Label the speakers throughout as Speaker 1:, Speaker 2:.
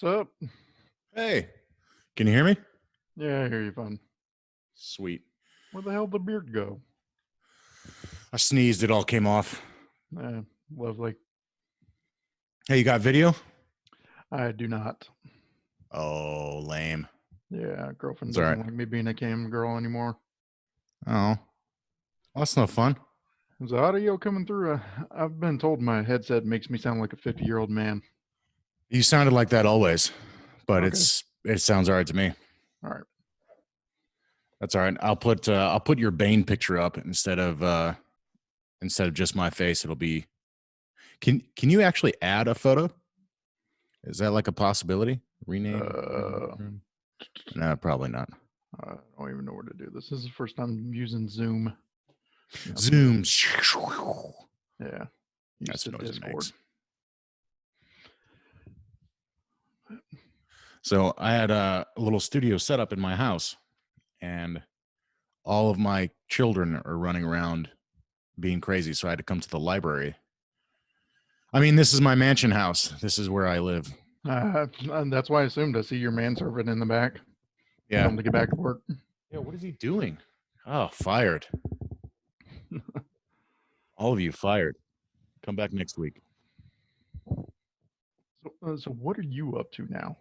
Speaker 1: What's up?
Speaker 2: Hey, can you hear me?
Speaker 1: Yeah, I hear you fine.
Speaker 2: Sweet.
Speaker 1: Where the hell did the beard go?
Speaker 2: I sneezed. It all came off.
Speaker 1: Lovely.
Speaker 2: Hey, you got video?
Speaker 1: I do not.
Speaker 2: Oh, lame.
Speaker 1: Yeah, girlfriend
Speaker 2: It's all
Speaker 1: doesn't
Speaker 2: right.
Speaker 1: like me being a cam girl anymore.
Speaker 2: Oh, well, that's no fun.
Speaker 1: Is the audio coming through? I've been told my headset makes me sound like a 50-year-old man.
Speaker 2: You sounded like that always, but
Speaker 1: Okay.
Speaker 2: it sounds all right to me.
Speaker 1: All right.
Speaker 2: That's all right. I'll put your Bane picture up instead of just my face. It'll be. Can you actually add a photo? Is that like a possibility? Rename? No, probably not.
Speaker 1: I don't even know where to do this. This is the first time I'm using Zoom.
Speaker 2: Zoom.
Speaker 1: Yeah.
Speaker 2: That's what noise it makes. So I had a little studio set up in my house, and all of my children are running around being crazy. So I had to come to the library. I mean, this is my mansion house. This is where I live.
Speaker 1: And that's why I assumed I see your manservant in the back.
Speaker 2: Yeah.
Speaker 1: Tell him to get back to work.
Speaker 2: Yeah, what is he doing? Oh, fired. All of you fired. Come back next week.
Speaker 1: So what are you up to now?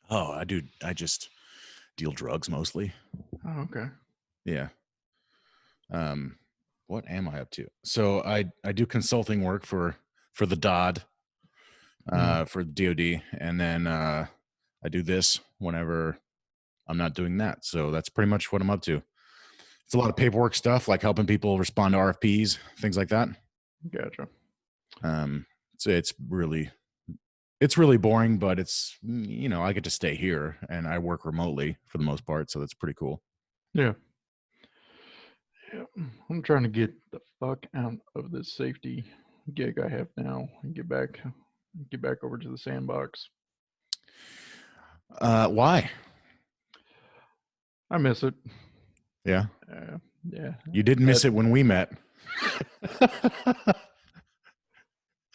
Speaker 2: Oh, I just deal drugs mostly.
Speaker 1: Oh, okay.
Speaker 2: Yeah. What am I up to? So I do consulting work for the DOD, for DOD, and then I do this whenever I'm not doing that. So that's pretty much what I'm up to. It's a lot of paperwork stuff, like helping people respond to RFPs, things like that.
Speaker 1: Gotcha.
Speaker 2: So it's really boring, but it's, I get to stay here and I work remotely for the most part. So that's pretty cool.
Speaker 1: Yeah. I'm trying to get the fuck out of this safety gig I have now and get back over to the sandbox.
Speaker 2: Why?
Speaker 1: I miss it.
Speaker 2: Yeah.
Speaker 1: Yeah.
Speaker 2: You didn't miss it when we met.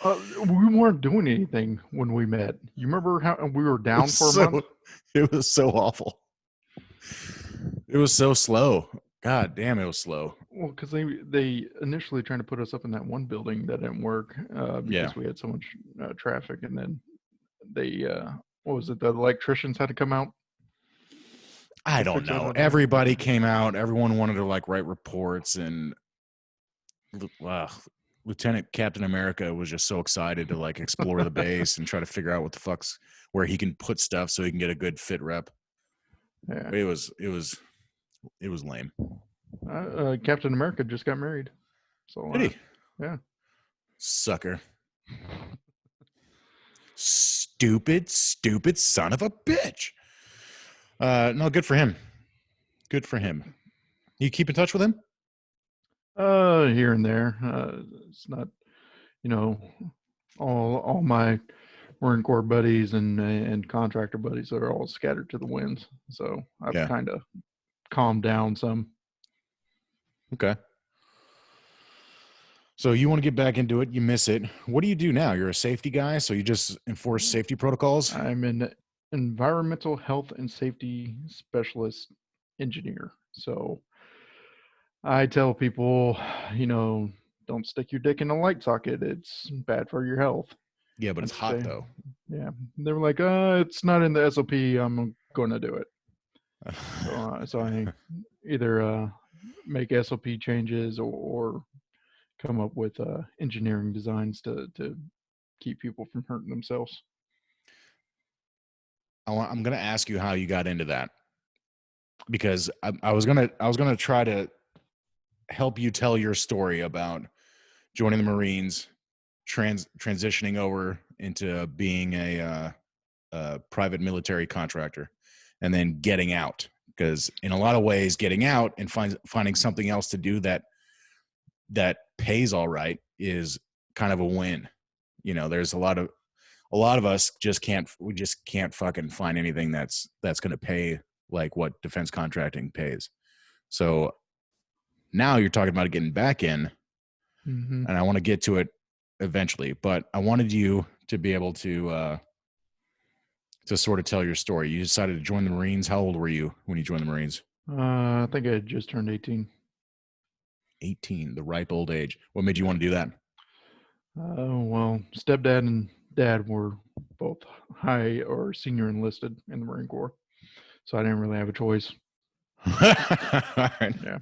Speaker 1: We weren't doing anything when we met. You remember how we were down for a month?
Speaker 2: It was so awful. It was so slow. God damn, it was slow.
Speaker 1: Well, because they initially trying to put us up in that one building that didn't work because we had so much traffic, and then they what was it? The electricians had to come out.
Speaker 2: I don't know. Everybody came out. Everyone wanted to write reports, and Lieutenant Captain America was just so excited to explore the base and try to figure out what the fuck's where he can put stuff so he can get a good fit rep.
Speaker 1: Yeah,
Speaker 2: it was lame.
Speaker 1: Captain America just got married. So
Speaker 2: did he?
Speaker 1: Yeah.
Speaker 2: Sucker. Stupid son of a bitch. No, good for him. Good for him. You keep in touch with him?
Speaker 1: Here and there. It's not, all my Marine Corps buddies and contractor buddies are all scattered to the winds. So I've kind of calmed down some.
Speaker 2: Okay. So you want to get back into it. You miss it. What do you do now? You're a safety guy, so you just enforce safety protocols?
Speaker 1: I'm an environmental health and safety specialist engineer. So I tell people, don't stick your dick in a light socket. It's bad for your health.
Speaker 2: Yeah, but it's hot though.
Speaker 1: Yeah. They were like, it's not in the SOP. I'm going to do it. So I either make SOP changes or come up with engineering designs to keep people from hurting themselves.
Speaker 2: I'm going to ask you how you got into that, because I was going to try to help you tell your story about joining the Marines, transitioning over into being a private military contractor, and then getting out. Because in a lot of ways, getting out and finding something else to do that pays all right is kind of a win. There's a lot of us just can't fucking find anything that's going to pay like what defense contracting pays. So now you're talking about getting back in, and I want to get to it eventually, but I wanted you to be able to to sort of tell your story. You decided to join the Marines. How old were you when you joined the Marines?
Speaker 1: I think I had just turned 18.
Speaker 2: 18, the ripe old age. What made you want to do that?
Speaker 1: Well, stepdad and dad were both high or senior enlisted in the Marine Corps, so I didn't really have a choice.
Speaker 2: Right.
Speaker 1: Yeah.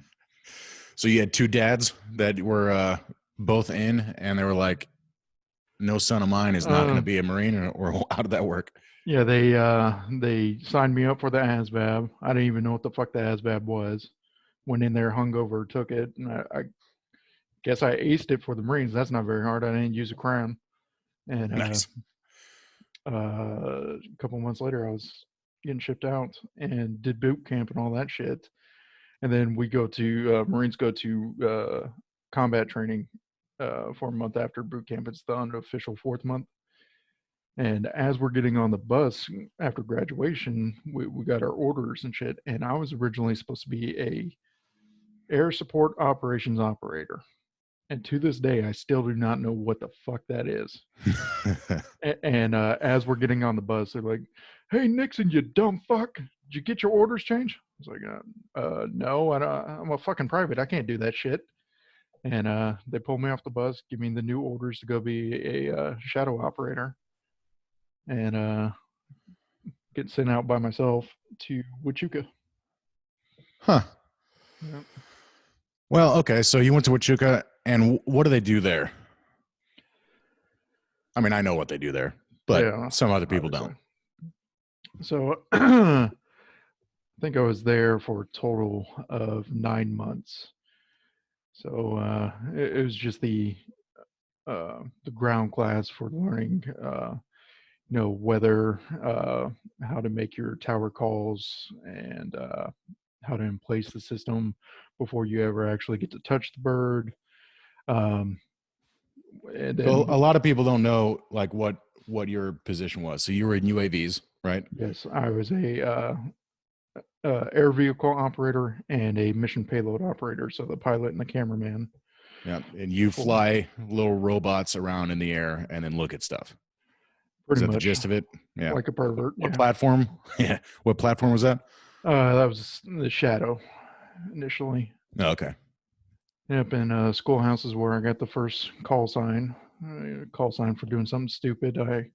Speaker 2: So you had two dads that were both in, and they were like, "No son of mine is not going to be a Marine," or how did that work?
Speaker 1: Yeah, they signed me up for the ASVAB. I didn't even know what the fuck the ASVAB was. Went in there, hungover, took it, and I guess I aced it for the Marines. That's not very hard. I didn't use a crown. And
Speaker 2: Nice.
Speaker 1: a couple months later, I was getting shipped out and did boot camp and all that shit. And then we go to Marines go to combat training for a month after boot camp. It's the unofficial fourth month. And as we're getting on the bus after graduation, we got our orders and shit. And I was originally supposed to be a air support operations operator. And to this day, I still do not know what the fuck that is. And as we're getting on the bus, they're like, "Hey, Nixon, you dumb fuck. Did you get your orders changed?" I was like, "No, I'm a fucking private. I can't do that shit." And they pulled me off the bus, give me the new orders to go be a shadow operator. And get sent out by myself to Huachuca.
Speaker 2: Huh.
Speaker 1: Yep.
Speaker 2: Well, okay. So you went to Huachuca, and what do they do there? I mean, I know what they do there, but
Speaker 1: Yeah,
Speaker 2: some other people don't.
Speaker 1: So I think I was there for a total of 9 months. So it was just the ground class for learning, weather, how to make your tower calls, and how to emplace the system before you ever actually get to touch the bird. And then,
Speaker 2: So a lot of people don't know like what your position was. So you were in UAVs, right?
Speaker 1: yes, I was a air vehicle operator and a mission payload operator, so the pilot and the cameraman.
Speaker 2: Yeah, and you fly little robots around in the air and then look at stuff.
Speaker 1: Pretty
Speaker 2: Is that
Speaker 1: much
Speaker 2: the gist of it? Yeah.
Speaker 1: like a pervert.
Speaker 2: What
Speaker 1: Yeah.
Speaker 2: platform? Yeah. What platform was that?
Speaker 1: That was the Shadow initially.
Speaker 2: Oh, okay.
Speaker 1: Yep, in schoolhouses where I got the first call sign for doing something stupid. We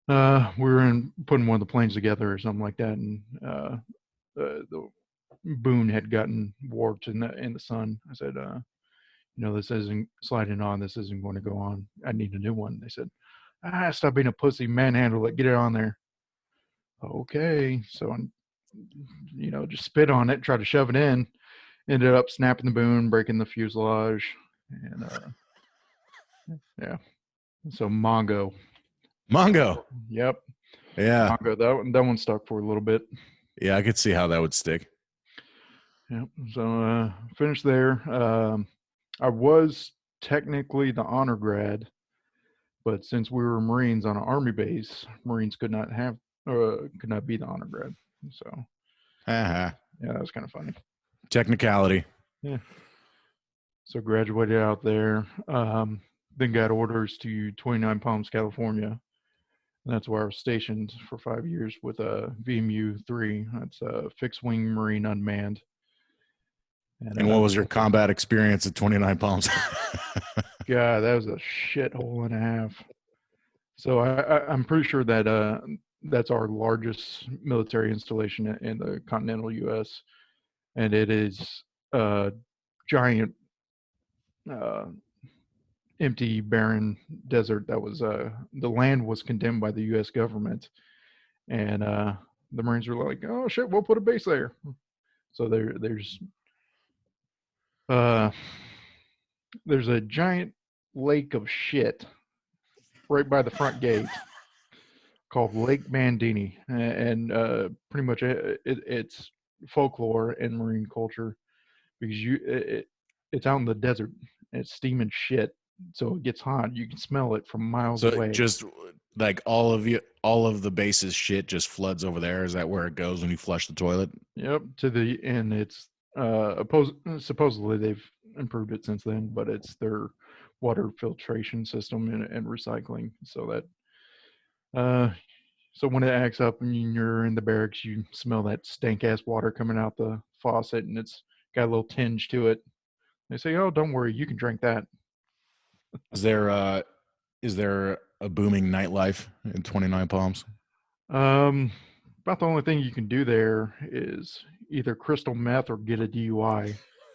Speaker 1: were putting one of the planes together or something like that, and the boom had gotten warped in the sun. I said, this isn't sliding on. This isn't going to go on. I need a new one. They said, stop being a pussy, manhandle it, get it on there. Okay, so just spit on it, try to shove it in. Ended up snapping the boom, breaking the fuselage, and yeah. So Mongo. Yep.
Speaker 2: Yeah.
Speaker 1: Mongo. That one stuck for a little bit.
Speaker 2: Yeah, I could see how that would stick.
Speaker 1: Yep. So finished there. I was technically the honor grad, but since we were Marines on an Army base, Marines could not be the honor grad. So
Speaker 2: Uh-huh.
Speaker 1: yeah, that was kind of funny.
Speaker 2: Technicality.
Speaker 1: Yeah. So graduated out there. Then got orders to 29 Palms, California. And that's where I was stationed for 5 years with a VMU-3. That's a fixed wing Marine unmanned.
Speaker 2: And what was your combat experience at 29 Palms?
Speaker 1: God, that was a shithole and a half. So I'm pretty sure that that's our largest military installation in the continental U.S. And it is a giant, empty, barren desert that was the land was condemned by the U.S. government, and the Marines were like, "Oh shit, we'll put a base there." So there's a giant lake of shit right by the front gate called Lake Mandini, and pretty much it's folklore and Marine culture because it's out in the desert and it's steaming shit, so it gets hot. You can smell it from miles away.
Speaker 2: So just like all of the base's shit just floods over there. Is that where it goes when you flush the toilet?
Speaker 1: Yep, and it's supposedly they've improved it since then, but it's their water filtration system and recycling, so that So when it acts up and you're in the barracks, you smell that stank ass water coming out the faucet, and it's got a little tinge to it. They say, "Oh, don't worry, you can drink that."
Speaker 2: Is there a booming nightlife in 29 Palms?
Speaker 1: About the only thing you can do there is either crystal meth or get a DUI.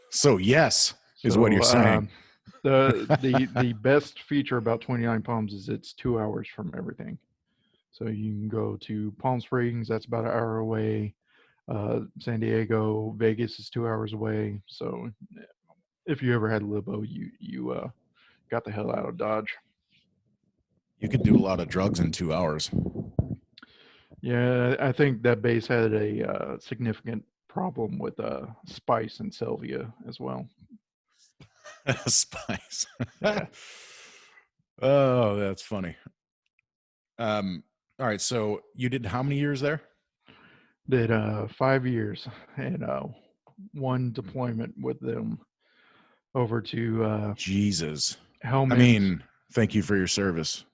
Speaker 2: So yes, is what you're saying.
Speaker 1: The best feature about 29 Palms is it's 2 hours from everything. So you can go to Palm Springs, that's about an hour away. San Diego, Vegas is 2 hours away. So if you ever had Libo, you got the hell out of Dodge.
Speaker 2: You could do a lot of drugs in 2 hours.
Speaker 1: Yeah, I think that base had a significant problem with spice and salvia as well.
Speaker 2: Spice.
Speaker 1: Yeah.
Speaker 2: Oh, that's funny. All right, so you did how many years there?
Speaker 1: Did 5 years and one deployment with them over to
Speaker 2: Jesus.
Speaker 1: Hellman's.
Speaker 2: I mean, thank you for your service.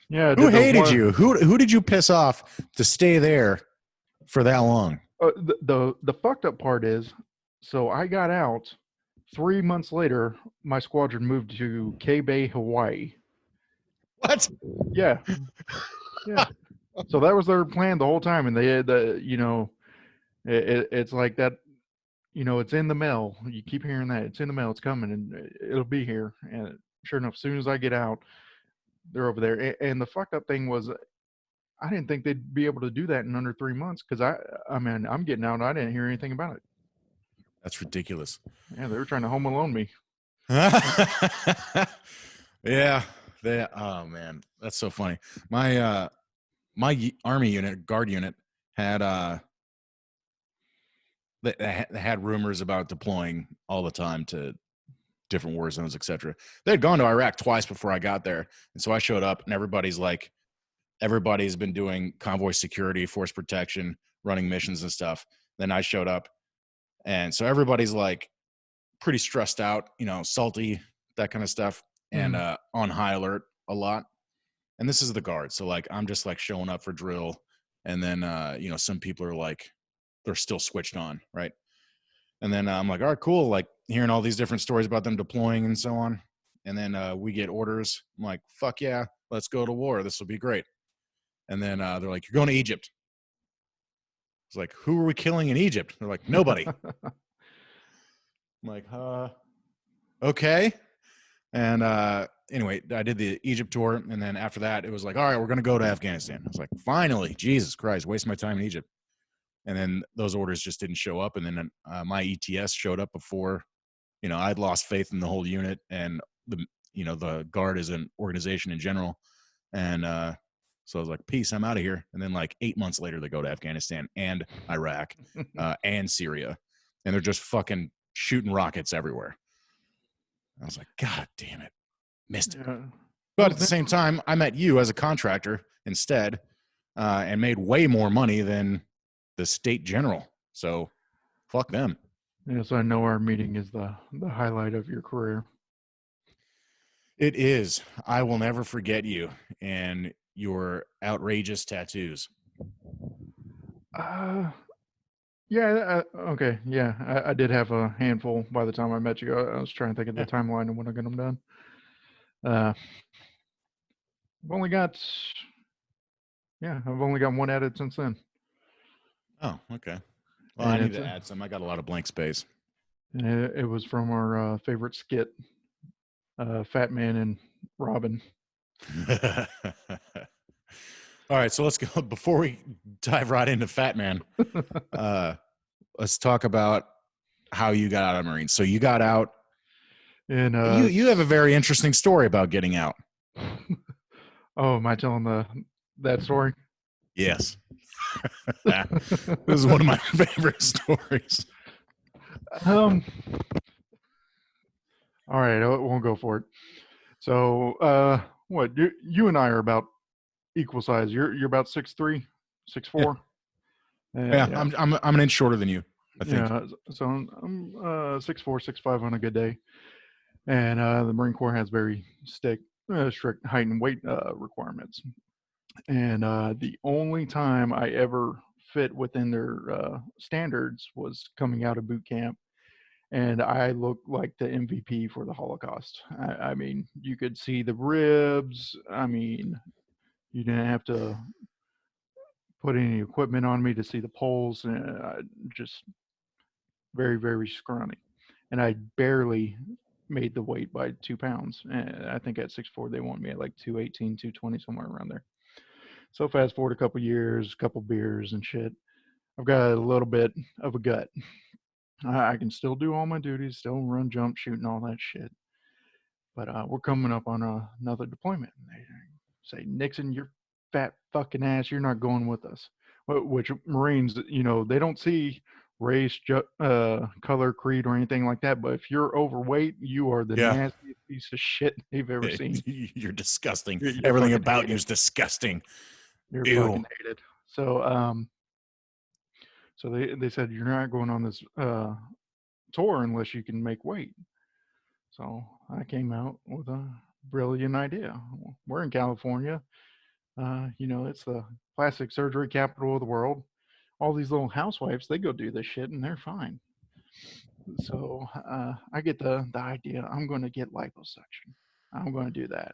Speaker 1: Yeah.
Speaker 2: Who hated you? Who did you piss off to stay there for that long?
Speaker 1: The fucked up part is, so I got out. 3 months later, my squadron moved to K-Bay, Hawaii.
Speaker 2: What?
Speaker 1: Yeah. Yeah. So that was their plan the whole time, and they had it's like that. It's in the mail. You keep hearing that it's in the mail. It's coming, and it'll be here. And sure enough, as soon as I get out, they're over there. And the fucked up thing was, I didn't think they'd be able to do that in under 3 months because I'm getting out and I didn't hear anything about it.
Speaker 2: That's ridiculous.
Speaker 1: Yeah, they were trying to Home Alone me.
Speaker 2: Yeah. Oh man, that's so funny. My Army unit, guard unit, had they had rumors about deploying all the time to different war zones, etc. They had gone to Iraq twice before I got there, and so I showed up, and everybody's been doing convoy security, force protection, running missions and stuff. Then I showed up, and so everybody's like pretty stressed out, salty, that kind of stuff, and on high alert a lot. And this is the guard, so like I'm just like showing up for drill, and then some people are like they're still switched on, right? And then I'm like, all right, cool, like hearing all these different stories about them deploying and so on. And then we get orders. I'm like, fuck yeah, let's go to war. This will be great. And then they're like, you're going to Egypt. It's like, who are we killing in Egypt? They're like, nobody. I'm like, okay. And anyway, I did the Egypt tour. And then after that, it was like, all right, we're going to go to Afghanistan. I was like, finally, Jesus Christ, waste my time in Egypt. And then those orders just didn't show up. And then my ETS showed up before, I'd lost faith in the whole unit and the guard as an organization in general. And so I was like, peace, I'm out of here. And then like 8 months later, they go to Afghanistan and Iraq and Syria. And they're just fucking shooting rockets everywhere. I was like, God damn it. Missed it. But at the same time, I met you as a contractor instead and made way more money than the state general. So fuck them.
Speaker 1: Yes, I know our meeting is the highlight of your career.
Speaker 2: It is. I will never forget you and your outrageous tattoos.
Speaker 1: Yeah. Okay. Yeah, I did have a handful by the time I met you. I was trying to think of the timeline and when I got them done. I've only got one added since then.
Speaker 2: Oh, okay. Well, I need to add some. I got a lot of blank space.
Speaker 1: And it was from our favorite skit, Fat Man and Robin.
Speaker 2: All right, so let's go. Before we dive right into Fat Man, let's talk about how you got out of Marines. So you got out, and you have a very interesting story about getting out.
Speaker 1: Oh, am I telling that story?
Speaker 2: Yes. This is one of my favorite stories.
Speaker 1: All right, we'll go for it. So, what you and I are about equal size. You're about 6'3", 6'4".
Speaker 2: Yeah, I'm an inch shorter than you, I think.
Speaker 1: Yeah, so I'm 6'4", 6'5" on a good day. And the Marine Corps has very strict height and weight requirements. And the only time I ever fit within their standards was coming out of boot camp. And I looked like the MVP for the Holocaust. I mean, you could see the ribs. I mean, you didn't have to put any equipment on me to see the poles. Just very, very scrawny. And I barely made the weight by 2 pounds. And I think at 6'4", they want me at like 218, 220, somewhere around there. So fast forward a couple years, couple beers and shit. I've got a little bit of a gut. I can still do all my duties, still run, jump, shoot, and all that shit. But we're coming up on another deployment. And they say, Nixon, you're fat fucking ass. You're not going with us. Which Marines, they don't see race, color, creed, or anything like that. But if you're overweight, you are the
Speaker 2: Yeah.
Speaker 1: nastiest piece of shit they've ever seen.
Speaker 2: You're disgusting.
Speaker 1: You're
Speaker 2: Everything about you is disgusting.
Speaker 1: You're
Speaker 2: Ew.
Speaker 1: fucking hated. So they said you're not going on this tour unless you can make weight. So I came out with a brilliant idea. We're in California. It's the plastic surgery capital of the world. All these little housewives, they go do this shit and they're fine. So I get the idea. I'm going to get liposuction. I'm going to do that.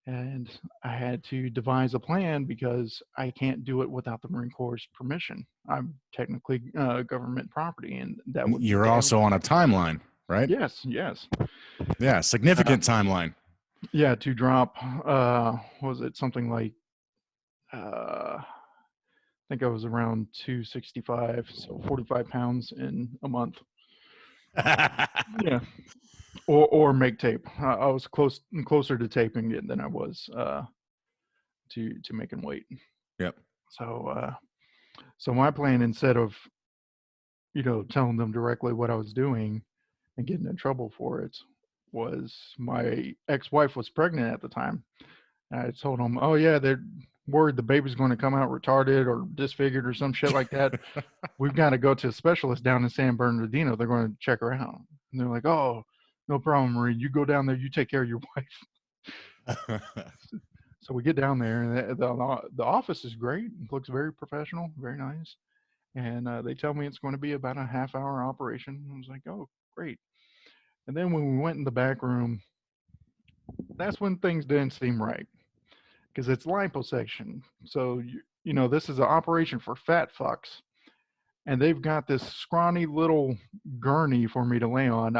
Speaker 1: And I had to devise a plan because I can't do it without the Marine Corps' permission. I'm technically government property, and that would.
Speaker 2: You're also on a timeline, right?
Speaker 1: Yes.
Speaker 2: Yeah, significant timeline.
Speaker 1: Yeah, to drop. Was it something like? I think I was around 265, so 45 pounds in a month. Yeah. Or make tape. I was closer to taping it than I was to making weight.
Speaker 2: Yep.
Speaker 1: So my plan, instead of telling them directly what I was doing and getting in trouble for it, was my ex-wife was pregnant at the time. And I told them, oh yeah, they're worried the baby's going to come out retarded or disfigured or some shit like that. We've got to go to a specialist down in San Bernardino. They're going to check her out. And they're like, oh, no problem, Marie. You go down there. You take care of your wife. So we get down there, and the office is great. It looks very professional, very nice. And they tell me it's going to be about a half-hour operation. I was like, oh, great. And then when we went in the back room, that's when things didn't seem right, because it's liposuction. So, this is an operation for fat fucks. And they've got this scrawny little gurney for me to lay on.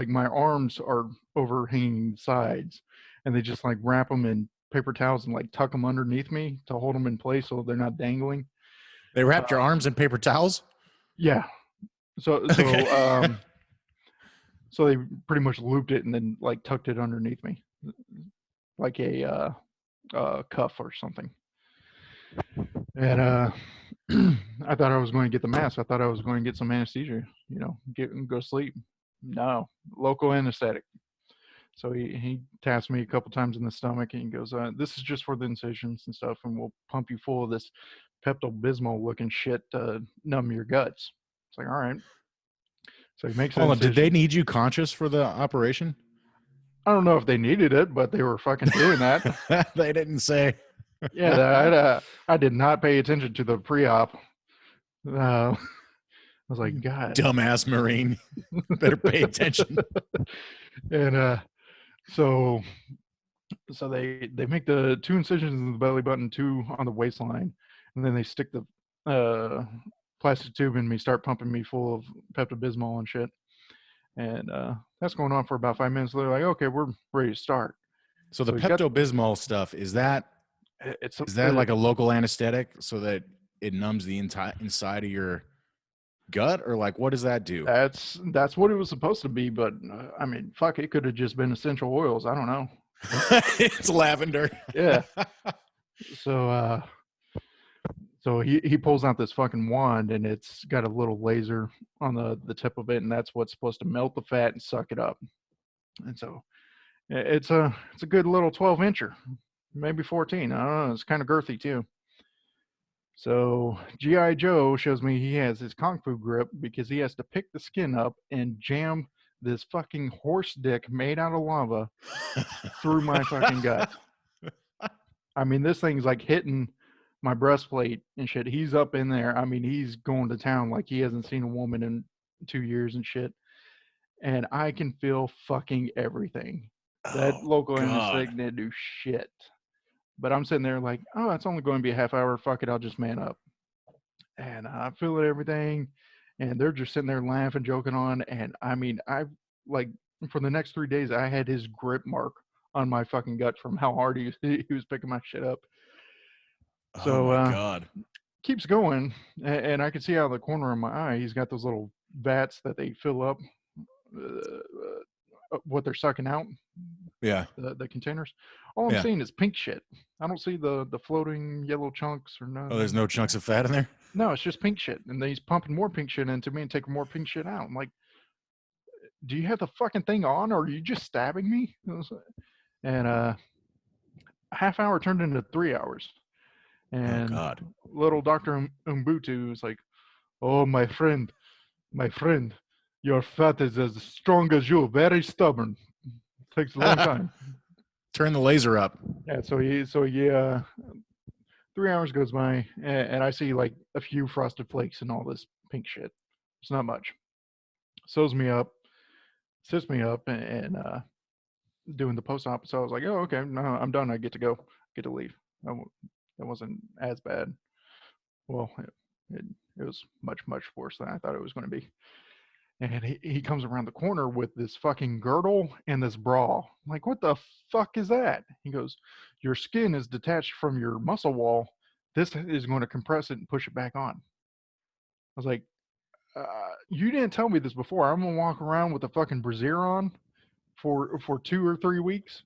Speaker 1: My arms are overhanging the sides, and they just like wrap them in paper towels and like tuck them underneath me to hold them in place so they're not dangling.
Speaker 2: They wrapped your arms in paper towels?
Speaker 1: Yeah. So they pretty much looped it and then like tucked it underneath me, like a cuff or something. And I thought I was going to get the mask. I thought I was going to get some anesthesia, go sleep. No, local anesthetic. So he taps me a couple times in the stomach, and he goes, this is just for the incisions and stuff, and we'll pump you full of this Pepto-Bismol looking shit to numb your guts. It's like, all right. So he makes
Speaker 2: Hold on, did they need you conscious for the operation?
Speaker 1: I don't know if they needed it, but they were fucking doing that.
Speaker 2: They didn't say.
Speaker 1: Yeah, I did not pay attention to the pre-op. I was like, God.
Speaker 2: Dumbass Marine. Better pay attention.
Speaker 1: And so they make the 2 incisions in the belly button, 2 on the waistline, and then they stick the plastic tube in me, start pumping me full of Pepto-Bismol and shit. And that's going on for about 5 minutes. They're like, okay, we're ready to start.
Speaker 2: So the Pepto-Bismol stuff, is that like a local anesthetic so that it numbs the inside of your gut, or like what does that do?
Speaker 1: That's what it was supposed to be, but I mean, fuck, it could have just been essential oils. I don't know.
Speaker 2: It's lavender.
Speaker 1: Yeah. So he pulls out this fucking wand, and it's got a little laser on the tip of it, and that's what's supposed to melt the fat and suck it up. And so it's a good little 12-incher, maybe 14. I don't know. It's kind of girthy too. So G.I. Joe shows me he has his Kung Fu grip because he has to pick the skin up and jam this fucking horse dick made out of lava through my fucking gut. I mean, this thing's like hitting my breastplate and shit. He's up in there. I mean, he's going to town like he hasn't seen a woman in 2 years and shit. And I can feel fucking everything. That
Speaker 2: Oh,
Speaker 1: local
Speaker 2: God.
Speaker 1: anesthetic didn't do shit. But I'm sitting there like, oh, it's only going to be a half hour. Fuck it, I'll just man up. And I'm feeling everything. And they're just sitting there laughing, joking on. And I mean, like, for the next 3 days, I had his grip mark on my fucking gut from how hard he was picking my shit up.
Speaker 2: Oh,
Speaker 1: So,
Speaker 2: my God.
Speaker 1: keeps going. And I can see out of the corner of my eye, he's got those little vats that they fill up what they're sucking out.
Speaker 2: Yeah.
Speaker 1: The containers. All I'm
Speaker 2: Yeah.
Speaker 1: seeing is pink shit. I don't see the floating yellow chunks or no.
Speaker 2: Oh, there's no chunks of fat in there?
Speaker 1: No, it's just pink shit. And then he's pumping more pink shit into me and taking more pink shit out. I'm like, do you have the fucking thing on or are you just stabbing me? And a half hour turned into 3 hours. And
Speaker 2: God.
Speaker 1: little Dr. Umbutu was like, oh, my friend, your fat is as strong as you, very stubborn. Takes a long time.
Speaker 2: Turn the laser up.
Speaker 1: Yeah, so 3 hours goes by, and I see like a few frosted flakes and all this pink shit. It's not much. Sews me up, sits me up, and doing the post-op. So I was like, oh, okay, no, I'm done. I get to go, get to leave. That wasn't as bad. Well, it was much, much worse than I thought it was going to be. And he comes around the corner with this fucking girdle and this bra. I'm like, what the fuck is that? He goes, your skin is detached from your muscle wall. This is going to compress it and push it back on. I was like, you didn't tell me this before. I'm going to walk around with a fucking brassiere on for 2 or 3 weeks.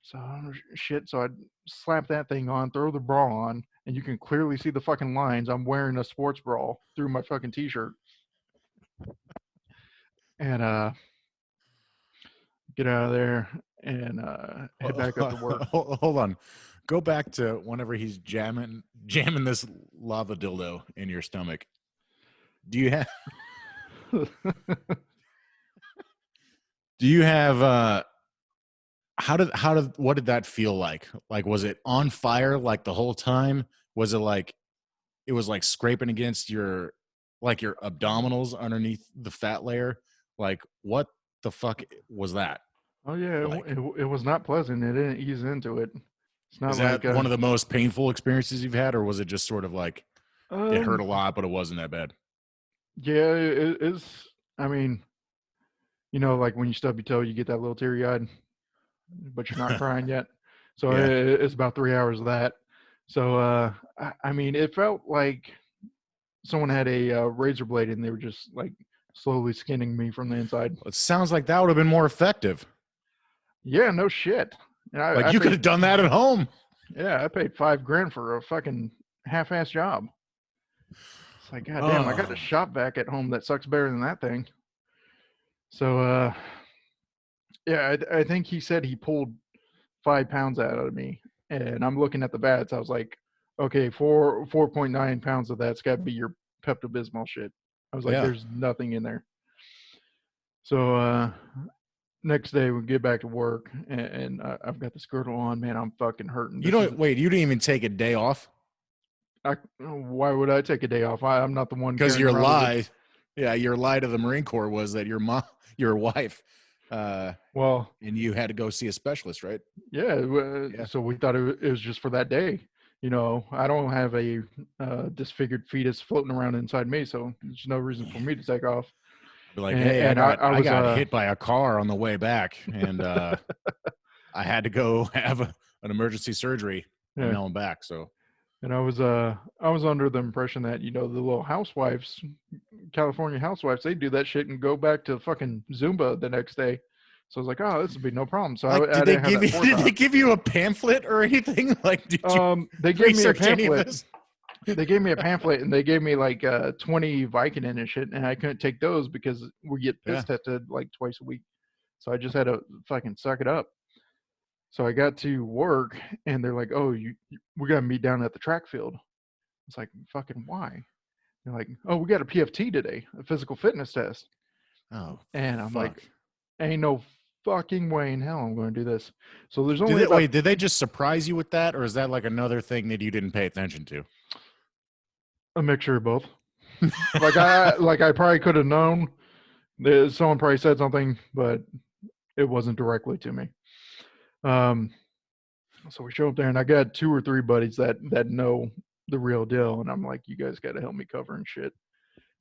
Speaker 1: So shit. So I slap that thing on, throw the bra on, and you can clearly see the fucking lines. I'm wearing a sports bra through my fucking t-shirt. And get out of there and head back up to work.
Speaker 2: Hold on. Go back to whenever he's jamming this lava dildo in your stomach. Do you have what did that feel like? Like, was it on fire like the whole time? Was it like it was like scraping against your abdominals underneath the fat layer? Like, what the fuck was that?
Speaker 1: Oh yeah,
Speaker 2: Like,
Speaker 1: it was not pleasant. It didn't ease into it. It's not
Speaker 2: is
Speaker 1: like
Speaker 2: that one of the most painful experiences you've had, or was it just sort of like it hurt a lot, but it wasn't that bad?
Speaker 1: Yeah, it is. I mean, like when you stub your toe, you get that little teary-eyed, but you're not crying yet. So
Speaker 2: Yeah.
Speaker 1: it's about 3 hours of that. So I mean, it felt like someone had a razor blade and they were just like slowly skinning me from the inside.
Speaker 2: It sounds like that would have been more effective.
Speaker 1: Yeah, no shit. And
Speaker 2: Like, you could have done that at home.
Speaker 1: Yeah, I paid $5,000 for a fucking half-ass job. It's like, goddamn, I got a shop vac at home that sucks better than that thing. So, yeah, I think he said he pulled 5 pounds out of me, and I'm looking at the bats. I was like, okay, 4.9 pounds of that's got to be your Pepto-Bismol shit. I was like, there's nothing in there. So, next day we get back to work, and I've got this girdle on. Man, I'm fucking hurting.
Speaker 2: You didn't even take a day off?
Speaker 1: Why would I take a day off? I'm not the one.
Speaker 2: Because your lie to the Marine Corps was that your wife, and you had to go see a specialist, right?
Speaker 1: Yeah. So we thought it was just for that day. I don't have a disfigured fetus floating around inside me, so there's no reason for me to take off.
Speaker 2: Like, hey, I got hit by a car on the way back, and I had to go have an emergency surgery. And now I'm back. So,
Speaker 1: and I was under the impression that the little housewives, California housewives, they do that shit and go back to fucking Zumba the next day. So I was like, oh, this would be no problem. So
Speaker 2: like, did they give you a pamphlet or anything? Like, did you
Speaker 1: they gave me a pamphlet. They gave me a pamphlet and they gave me like 20 Vicodin and shit, and I couldn't take those because we get piss tested like twice a week. So I just had to fucking suck it up. So I got to work and they're like, oh, we got to meet down at the track field. It's like, fucking why? They're like, oh, we got a PFT today, a physical fitness test.
Speaker 2: Oh,
Speaker 1: And I'm
Speaker 2: fuck.
Speaker 1: like, ain't no fucking way in hell I'm going to do this. So there's only
Speaker 2: Did they just surprise you with that, or is that like another thing that you didn't pay attention to?
Speaker 1: a mixture of both. I probably could have known. Someone probably said something, but it wasn't directly to me. So we show up there, and I got 2 or 3 buddies that know the real deal, and I'm like, you guys got to help me cover and shit.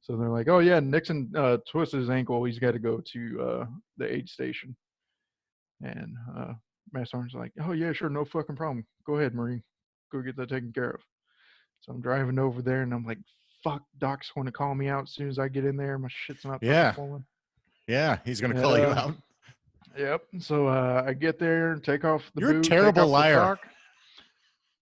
Speaker 1: So they're like, oh yeah, Nixon twisted his ankle. He's got to go to the aid station. And Master Sergeant's like, oh yeah, sure, no fucking problem. Go ahead, Marine. Go get that taken care of. So I'm driving over there, and I'm like, fuck, Doc's going to call me out as soon as I get in there. My shit's not fucking swollen.
Speaker 2: Yeah, he's going to call you out.
Speaker 1: Yep. So I get there and take off the boot.
Speaker 2: You're a terrible liar.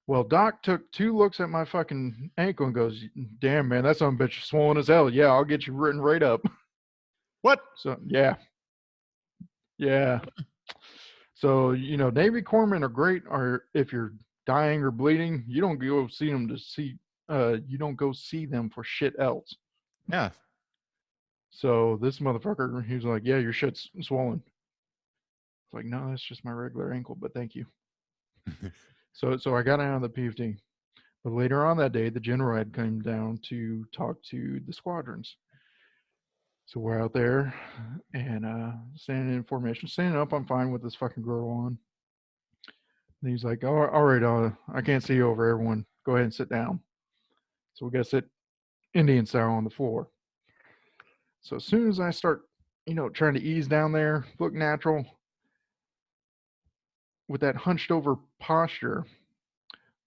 Speaker 1: Well, Doc took 2 looks at my fucking ankle and goes, damn, man, that son of a bitch is swollen as hell. Yeah, I'll get you written right up.
Speaker 2: What?
Speaker 1: So, yeah. Yeah. So, Navy corpsmen are great, or if you're dying or bleeding, you don't go see them you don't go see them for shit else.
Speaker 2: Yeah.
Speaker 1: So this motherfucker, he was like, yeah, your shit's swollen. It's like, no, that's just my regular ankle, but thank you. So I got out of the PFD. But later on that day, the general had come down to talk to the squadrons. So we're out there and standing in formation. Standing up, I'm fine with this fucking girl on. And he's like, all right, I can't see you over, everyone. Go ahead and sit down. So we got to sit Indian style on the floor. So as soon as I start, trying to ease down there, look natural, with that hunched over posture,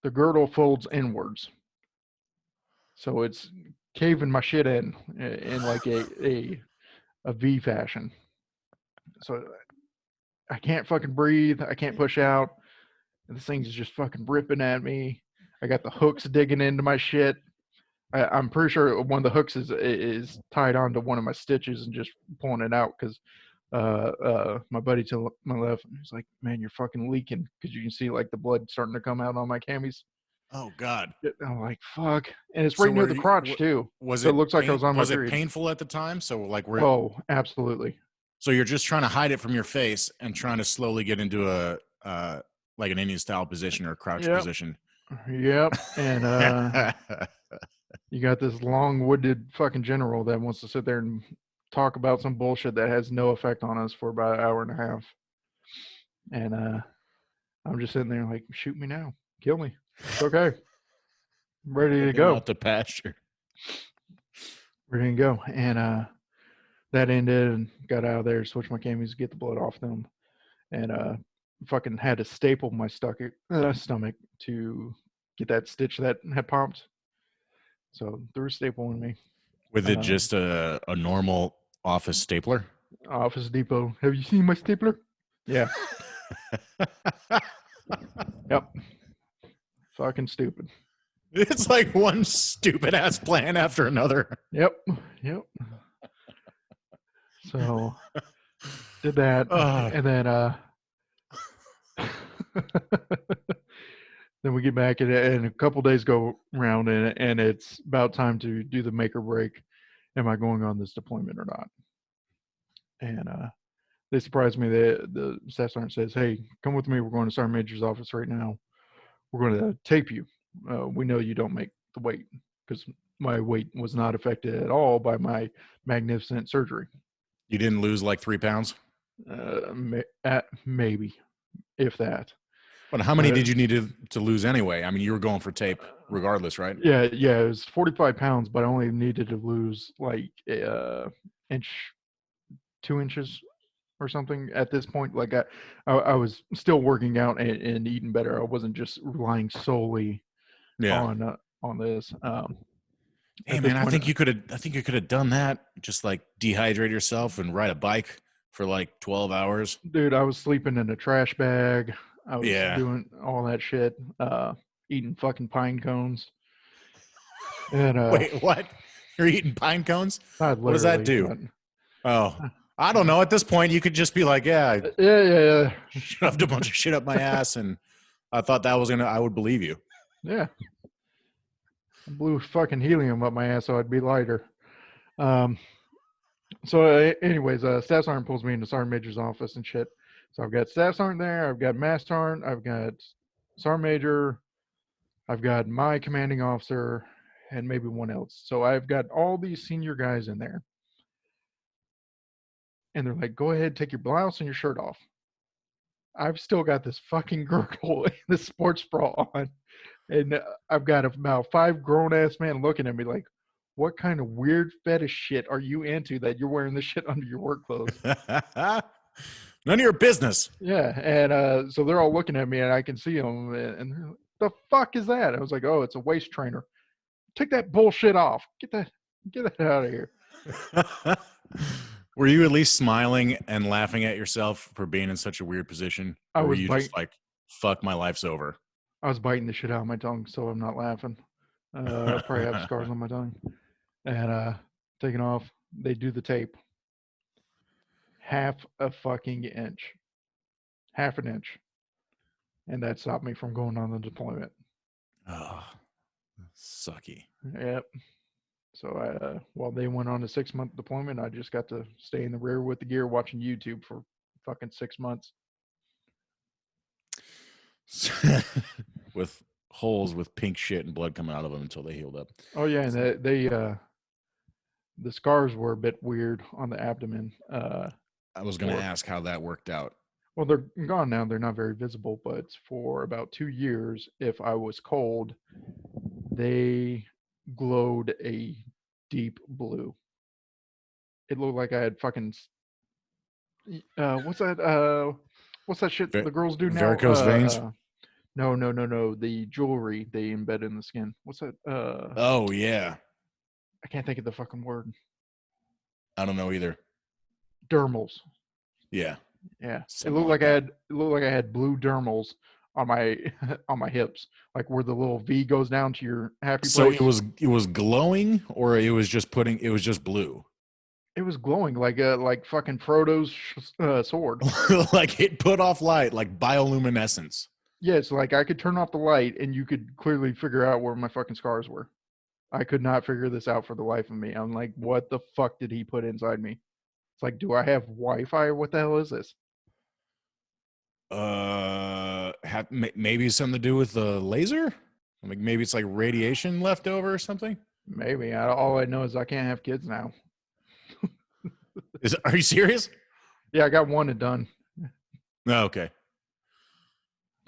Speaker 1: the girdle folds inwards. So it's caving my shit in like a V fashion. So I can't fucking breathe. I can't push out. And this thing's just fucking ripping at me. I got the hooks digging into my shit. I'm pretty sure one of the hooks is tied onto one of my stitches and just pulling it out because my buddy to my left, he's like, man, you're fucking leaking, because you can see like the blood starting to come out on my camis.
Speaker 2: Oh God.
Speaker 1: I'm like, fuck. And it's right near the crotch too.
Speaker 2: So
Speaker 1: it looks like I was on my period.
Speaker 2: Was it painful at the time? So like
Speaker 1: oh, absolutely.
Speaker 2: So you're just trying to hide it from your face and trying to slowly get into a like an Indian style position or a crouch position.
Speaker 1: Yep. And you got this long-winded fucking general that wants to sit there and talk about some bullshit that has no effect on us for about an hour and a half. And I'm just sitting there like, shoot me now. Kill me. It's okay. I'm ready to go.
Speaker 2: Out the pasture.
Speaker 1: Ready to go. And that ended, and got out of there, switched my camis, get the blood off them. And fucking had to staple my stomach to get that stitch that had popped. So threw a staple in me.
Speaker 2: With it just a normal office stapler?
Speaker 1: Office Depot. Have you seen my stapler? Yeah. Yep. Fucking stupid.
Speaker 2: It's like one stupid ass plan after another.
Speaker 1: Yep. So did that, and then then we get back, and a couple days go around, and it's about time to do the make or break. Am I going on this deployment or not? And they surprised me. The staff sergeant says, hey, come with me. We're going to Sergeant Major's office right now. We're going to tape you. We know you don't make the weight, because my weight was not affected at all by my magnificent surgery.
Speaker 2: You didn't lose like 3 pounds?
Speaker 1: Maybe, if that.
Speaker 2: But how many did you need to lose anyway? I mean, you were going for tape regardless, right?
Speaker 1: Yeah. It was 45 pounds, but I only needed to lose like 2 inches or something at this point. Like I was still working out and eating better. I wasn't just relying solely on this.
Speaker 2: Hey man, I think you could have done that. Just like dehydrate yourself and ride a bike for like 12 hours.
Speaker 1: Dude, I was sleeping in a trash bag. I was doing all that shit, eating fucking pine cones. And
Speaker 2: wait, what? You're eating pine cones? What does that do? I don't know. At this point, you could just be like, yeah. Shoved a bunch of shit up my ass, and I thought I would believe you.
Speaker 1: Yeah. I blew fucking helium up my ass so I'd be lighter. So, anyways, Staff Sergeant pulls me into Sergeant Major's office and shit. So I've got Staff Sergeant there, I've got Master Sergeant, I've got Sergeant Major, I've got my commanding officer, and maybe one else. So I've got all these senior guys in there. And they're like, go ahead, take your blouse and your shirt off. I've still got this fucking girdle and this sports bra on. And I've got about 5 grown-ass men looking at me like, what kind of weird fetish shit are you into that you're wearing this shit under your work clothes?
Speaker 2: None of your business.
Speaker 1: Yeah, and so they're all looking at me, and I can see them, and they're like, the fuck is that? I was like, oh, it's a waist trainer. Take that bullshit off. Get that out of here.
Speaker 2: Were you at least smiling and laughing at yourself for being in such a weird position? Or were you just like, fuck, my life's over?
Speaker 1: I was biting the shit out of my tongue, so I'm not laughing. I probably have scars on my tongue. And taking off, they do the tape. Half a fucking inch. Half an inch. And that stopped me from going on the deployment.
Speaker 2: Oh, sucky.
Speaker 1: Yep. So while they went on a 6-month deployment, I just got to stay in the rear with the gear watching YouTube for fucking 6 months.
Speaker 2: With holes with pink shit and blood coming out of them until they healed up.
Speaker 1: Oh yeah, and the scars were a bit weird on the abdomen.
Speaker 2: I was going to ask how that worked out.
Speaker 1: Well, they're gone now. They're not very visible, but for about 2 years, if I was cold, they glowed a deep blue. It looked like I had fucking what's that shit the girls do now?
Speaker 2: Varicose veins?
Speaker 1: No. The jewelry they embed in the skin. What's that?
Speaker 2: Oh yeah.
Speaker 1: I can't think of the fucking word.
Speaker 2: I don't know either.
Speaker 1: Dermals.
Speaker 2: Yeah.
Speaker 1: Yeah. It looked like I had blue dermals on my hips, like where the little V goes down to your happy place.
Speaker 2: So it was glowing, or it was just blue.
Speaker 1: It was glowing like fucking Frodo's sword.
Speaker 2: Like it put off light, like bioluminescence.
Speaker 1: Yes, like I could turn off the light and you could clearly figure out where my fucking scars were. I could not figure this out for the life of me. I'm like, what the fuck did he put inside me? It's like, do I have Wi-Fi? What the hell is this?
Speaker 2: Maybe something to do with the laser? Like maybe it's like radiation left over or something?
Speaker 1: Maybe. All I know is I can't have kids now.
Speaker 2: Are you serious?
Speaker 1: Yeah, I got one and done.
Speaker 2: Oh, okay.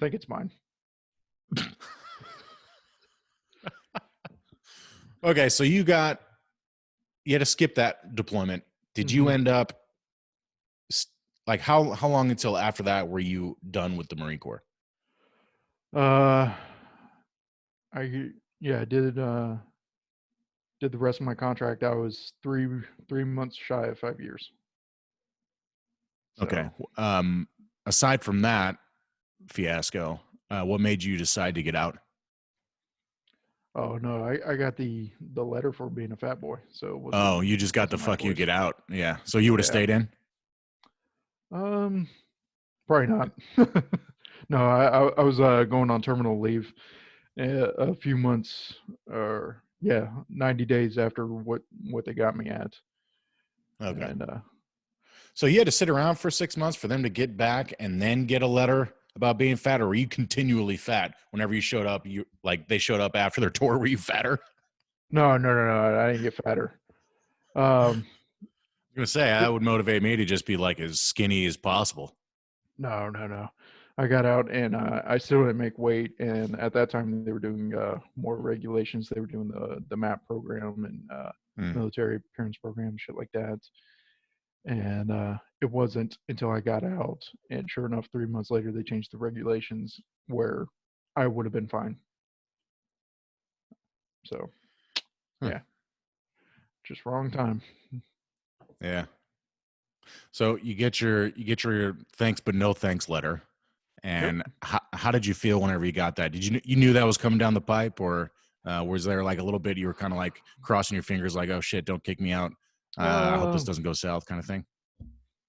Speaker 1: I think it's mine.
Speaker 2: Okay, so you had to skip that deployment. Did you end up like how long until after that were you done with the Marine Corps?
Speaker 1: I did the rest of my contract. I was 3 months shy of 5 years.
Speaker 2: So. Okay. Aside from that fiasco, what made you decide to get out?
Speaker 1: Oh no, I got the letter for being a fat boy. So
Speaker 2: you just got the fuck you get out. Yeah. So you would have stayed in?
Speaker 1: Probably not. No, I was going on terminal leave a few months, or 90 days after what they got me at.
Speaker 2: Okay.
Speaker 1: And
Speaker 2: so you had to sit around for 6 months for them to get back and then get a letter about being fat, or were you continually fat whenever you showed up? They showed up after their tour. Were you fatter?
Speaker 1: No. I didn't get fatter. I was
Speaker 2: gonna say that would motivate me to just be like as skinny as possible.
Speaker 1: No. I got out and I still didn't make weight. And at that time, they were doing more regulations. They were doing the MAP program and military appearance program, shit like that. And it wasn't until I got out, and sure enough, 3 months later, they changed the regulations where I would have been fine. So, yeah, just wrong time.
Speaker 2: Yeah. So you get your thanks but no thanks letter, and how did you feel whenever you got that? Did you knew that was coming down the pipe, or was there like a little bit you were kind of like crossing your fingers, like, oh shit, don't kick me out? I hope this doesn't go south, kind of thing.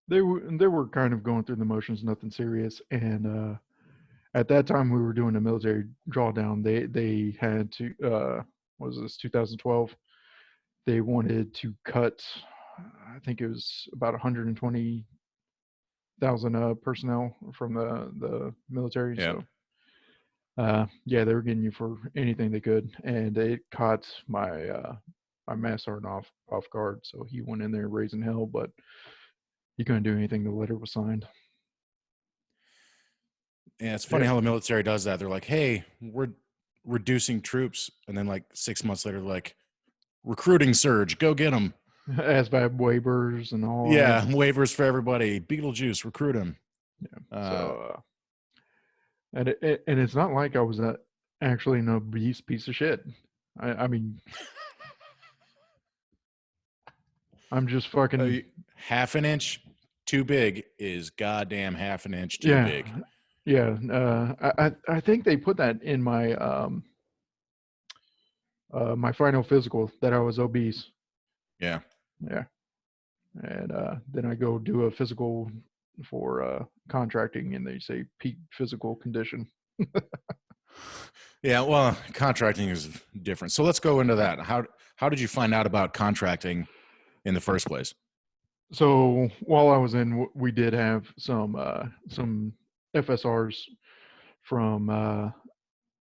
Speaker 1: They were kind of going through the motions, nothing serious. And at that time, we were doing a military drawdown. They had to what was this, 2012? They wanted to cut I think it was about 120,000 personnel from the military.
Speaker 2: Yeah.
Speaker 1: So yeah, they were getting you for anything they could, and it caught my mass sergeant off guard. So he went in there raising hell, but he couldn't do anything. The letter was signed.
Speaker 2: Yeah, it's funny how the military does that. They're like, "Hey, we're reducing troops," and then like 6 months later, like, recruiting surge, go get them.
Speaker 1: ASVAB waivers and all.
Speaker 2: Yeah, waivers for everybody. Beetlejuice, recruit him.
Speaker 1: Yeah. So, and it's not like I was actually an obese piece of shit. I mean, I'm just fucking
Speaker 2: half an inch too big is goddamn half an inch too big.
Speaker 1: Yeah. I think they put that in my my final physical that I was obese.
Speaker 2: Yeah.
Speaker 1: Yeah. And then I go do a physical for contracting, and they say peak physical condition.
Speaker 2: Yeah, well, contracting is different. So let's go into that. How did you find out about contracting in the first place?
Speaker 1: So while I was in, we did have some FSRs from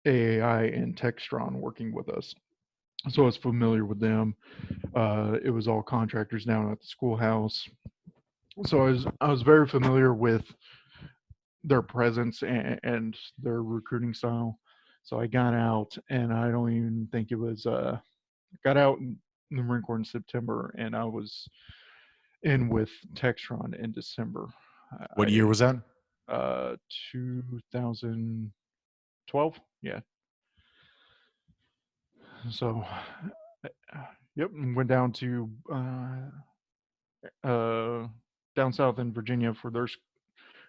Speaker 1: AAI and Textron working with us. So I was familiar with them. It was all contractors down at the schoolhouse. So I was very familiar with their presence and their recruiting style. So I got out, and I don't even think it was got out in the Marine Corps in September, and I was in with Textron in December.
Speaker 2: What year was that?
Speaker 1: 2012. Yeah. So, yep, went down to down south in Virginia for their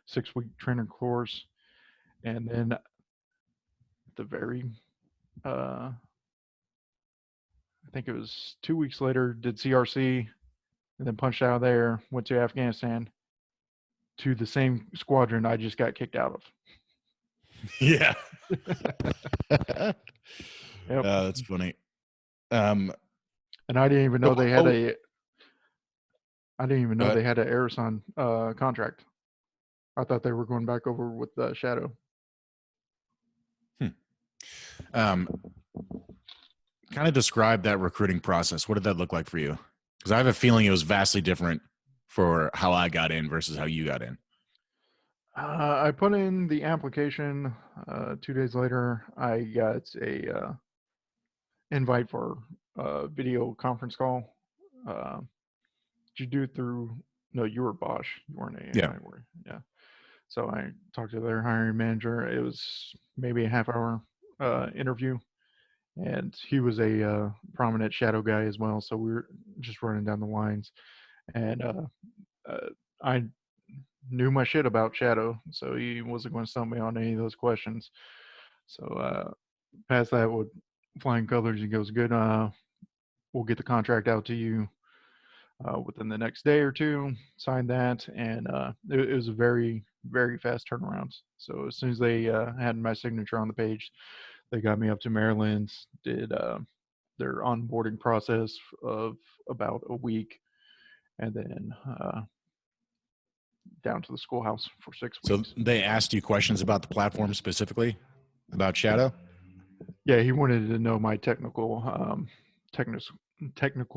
Speaker 1: 6-week training course, and then the very I think it was 2 weeks later, did CRC, and then punched out of there, went to Afghanistan to the same squadron I just got kicked out of.
Speaker 2: Yeah.
Speaker 1: Yep.
Speaker 2: That's funny.
Speaker 1: And I didn't even know they had a. I didn't even know they had an Aerosonde contract. I thought they were going back over with Shadow.
Speaker 2: Kind of describe that recruiting process. What did that look like for you? Because I have a feeling it was vastly different for how I got in versus how you got in.
Speaker 1: I put in the application. 2 days later, I got a invite for a video conference call. Did you do it through? No, you were Bosch. You weren't AAI.
Speaker 2: Yeah.
Speaker 1: Yeah. So I talked to their hiring manager. It was maybe a half-hour interview, and he was a prominent Shadow guy as well. So we were just running down the lines, and I knew my shit about Shadow, so he wasn't going to stump me on any of those questions. So past that with flying colors, he goes, "Good. We'll get the contract out to you within the next day or two." Signed that, and it was a very, very fast turnaround. So as soon as they had my signature on the page, they got me up to Maryland, did their onboarding process of about a week, and then down to the schoolhouse for 6 weeks.
Speaker 2: So they asked you questions about the platform specifically, about Shadow?
Speaker 1: Yeah, he wanted to know my technical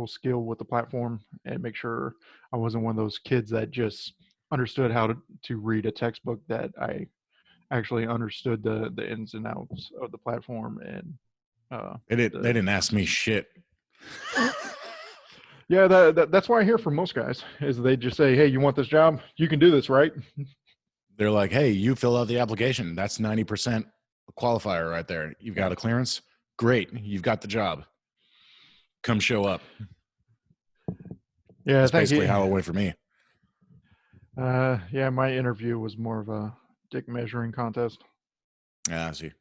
Speaker 1: skill with the platform and make sure I wasn't one of those kids that just understood how to read a textbook, that I actually understood the ins and outs of the platform. And
Speaker 2: they didn't ask me shit.
Speaker 1: Yeah, that's why I hear from most guys is they just say, "Hey, you want this job? You can do this, right?"
Speaker 2: They're like, "Hey, you fill out the application. That's 90% qualifier right there. You've got a clearance. Great. You've got the job. Come show up."
Speaker 1: Yeah,
Speaker 2: that's basically how it went for me.
Speaker 1: Yeah, my interview was more of a dick measuring contest.
Speaker 2: Yeah, I see.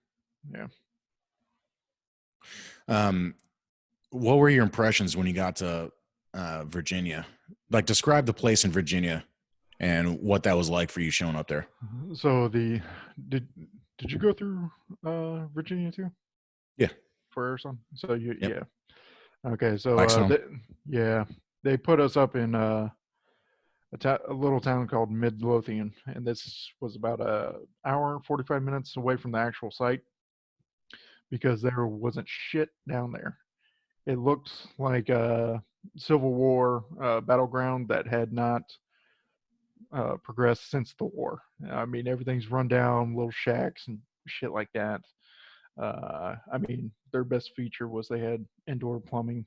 Speaker 1: Yeah.
Speaker 2: What were your impressions when you got to Virginia? Like, describe the place in Virginia and what that was like for you showing up there.
Speaker 1: So did you go through Virginia too?
Speaker 2: Yeah.
Speaker 1: For Arizona? So
Speaker 2: Yep.
Speaker 1: yeah. Okay, so
Speaker 2: Blackstone.
Speaker 1: yeah. they put us up in a little town called Midlothian, and this was about a hour and 45 minutes away from the actual site because there wasn't shit down there. It looked like a Civil War battleground that had not progressed since the war. I mean, everything's run down, little shacks and shit like that. I mean, their best feature was they had indoor plumbing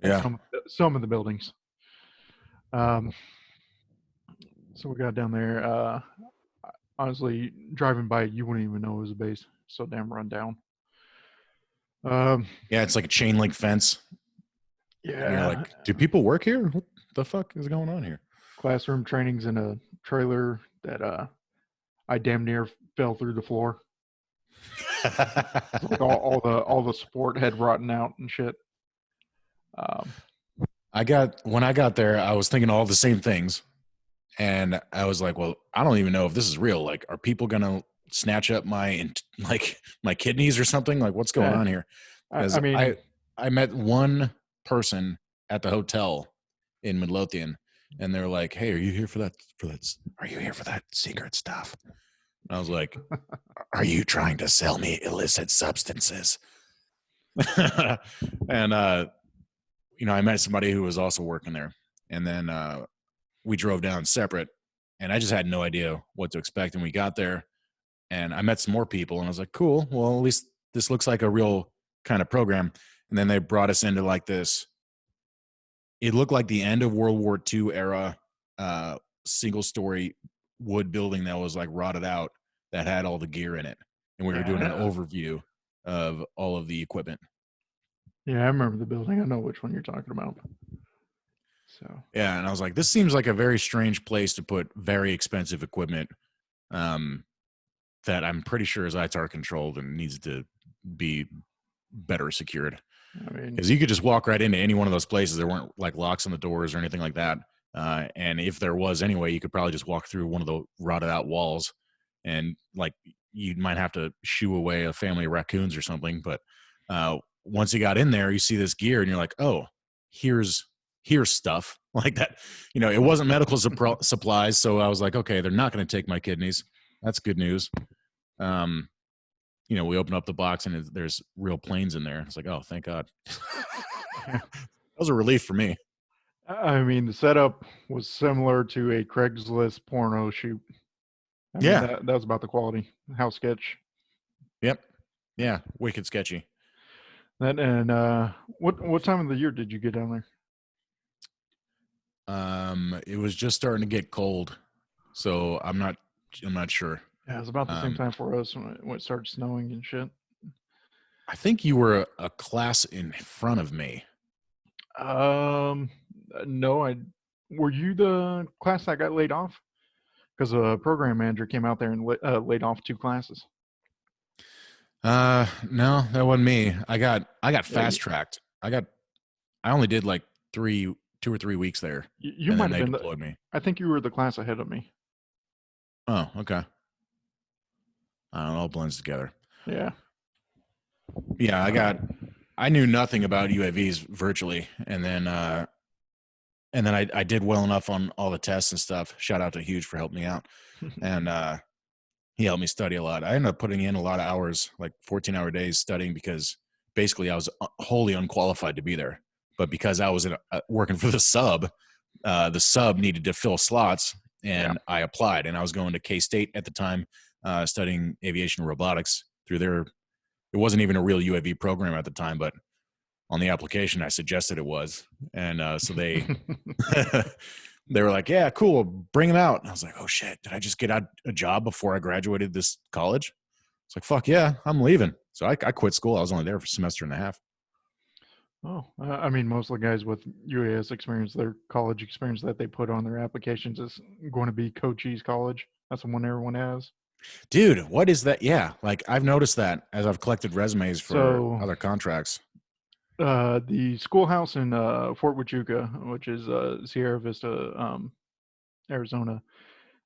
Speaker 1: in
Speaker 2: Yeah.
Speaker 1: some of the buildings. So we got down there. Honestly, driving by, you wouldn't even know it was a base. So damn run down.
Speaker 2: Yeah, it's like a chain link fence.
Speaker 1: Yeah.
Speaker 2: And you're like, do people work here? What the fuck is going on here?
Speaker 1: Classroom trainings in a trailer that I damn near fell through the floor. Like all the support had rotten out and shit.
Speaker 2: When I got there, I was thinking all the same things. And I was like, well, I don't even know if this is real. Like, are people going to snatch up my kidneys or something? Like, what's going on here?
Speaker 1: I mean,
Speaker 2: I met one person at the hotel in Midlothian, and they're like, hey, are you here for that? Are you here for that secret stuff? And I was like, are you trying to sell me illicit substances? And, I met somebody who was also working there. And then we drove down separate, and I just had no idea what to expect. And we got there, and I met some more people, and I was like, cool. Well, at least this looks like a real kind of program. And then they brought us into like this. It looked like the end of World War II era single story wood building that was like rotted out that had all the gear in it. And we were doing an overview of all of the equipment.
Speaker 1: Yeah, I remember the building. I know which one you're talking about. So
Speaker 2: yeah, and I was like, this seems like a very strange place to put very expensive equipment that I'm pretty sure is ITAR controlled and needs to be better secured.
Speaker 1: I mean,
Speaker 2: because you could just walk right into any one of those places. There weren't like locks on the doors or anything like that. And if there was anyway, you could probably just walk through one of the rotted out walls, and like you might have to shoo away a family of raccoons or something. But once you got in there, you see this gear and you're like, oh, here's stuff like that. It wasn't medical supplies. So I was like, okay, they're not going to take my kidneys. That's good news. We open up the box and there's real planes in there. It's like, oh, thank God. That was a relief for me.
Speaker 1: I mean, the setup was similar to a Craigslist porno shoot. I mean, that was about the quality. How sketch.
Speaker 2: Yep. Yeah. Wicked sketchy.
Speaker 1: And what time of the year did you get down
Speaker 2: there? It was just starting to get cold, so I'm not sure.
Speaker 1: Yeah, it was about the same time for us when it started snowing and shit.
Speaker 2: I think you were a class in front of me.
Speaker 1: No, were you the class that got laid off? Because a program manager came out there and laid off 2 classes.
Speaker 2: No, that wasn't me. I got fast tracked. I only did like 2 or 3 weeks there.
Speaker 1: You might have been
Speaker 2: deployed me.
Speaker 1: I think you were the class ahead of me.
Speaker 2: Oh, okay. It all blends together.
Speaker 1: Yeah.
Speaker 2: Yeah, I knew nothing about UAVs virtually, and then I did well enough on all the tests and stuff. Shout out to Huge for helping me out, and he helped me study a lot. I ended up putting in a lot of hours, like 14-hour days studying, because basically I was wholly unqualified to be there. But because I was working for the sub needed to fill slots, and I applied. And I was going to K-State at the time, studying aviation robotics through their. It wasn't even a real UAV program at the time, but on the application I suggested it was, and so they they were like, "Yeah, cool, bring him out." And I was like, "Oh shit, did I just get out a job before I graduated this college?" It's like, "Fuck yeah, I'm leaving." So I quit school. I was only there for a semester and a half.
Speaker 1: Oh, I mean, most of the guys with UAS experience, their college experience that they put on their applications is going to be Cochise College. That's the one everyone has.
Speaker 2: Dude, what is that? Yeah, like I've noticed that as I've collected resumes for other contracts.
Speaker 1: The schoolhouse in Fort Huachuca, which is Sierra Vista, Arizona,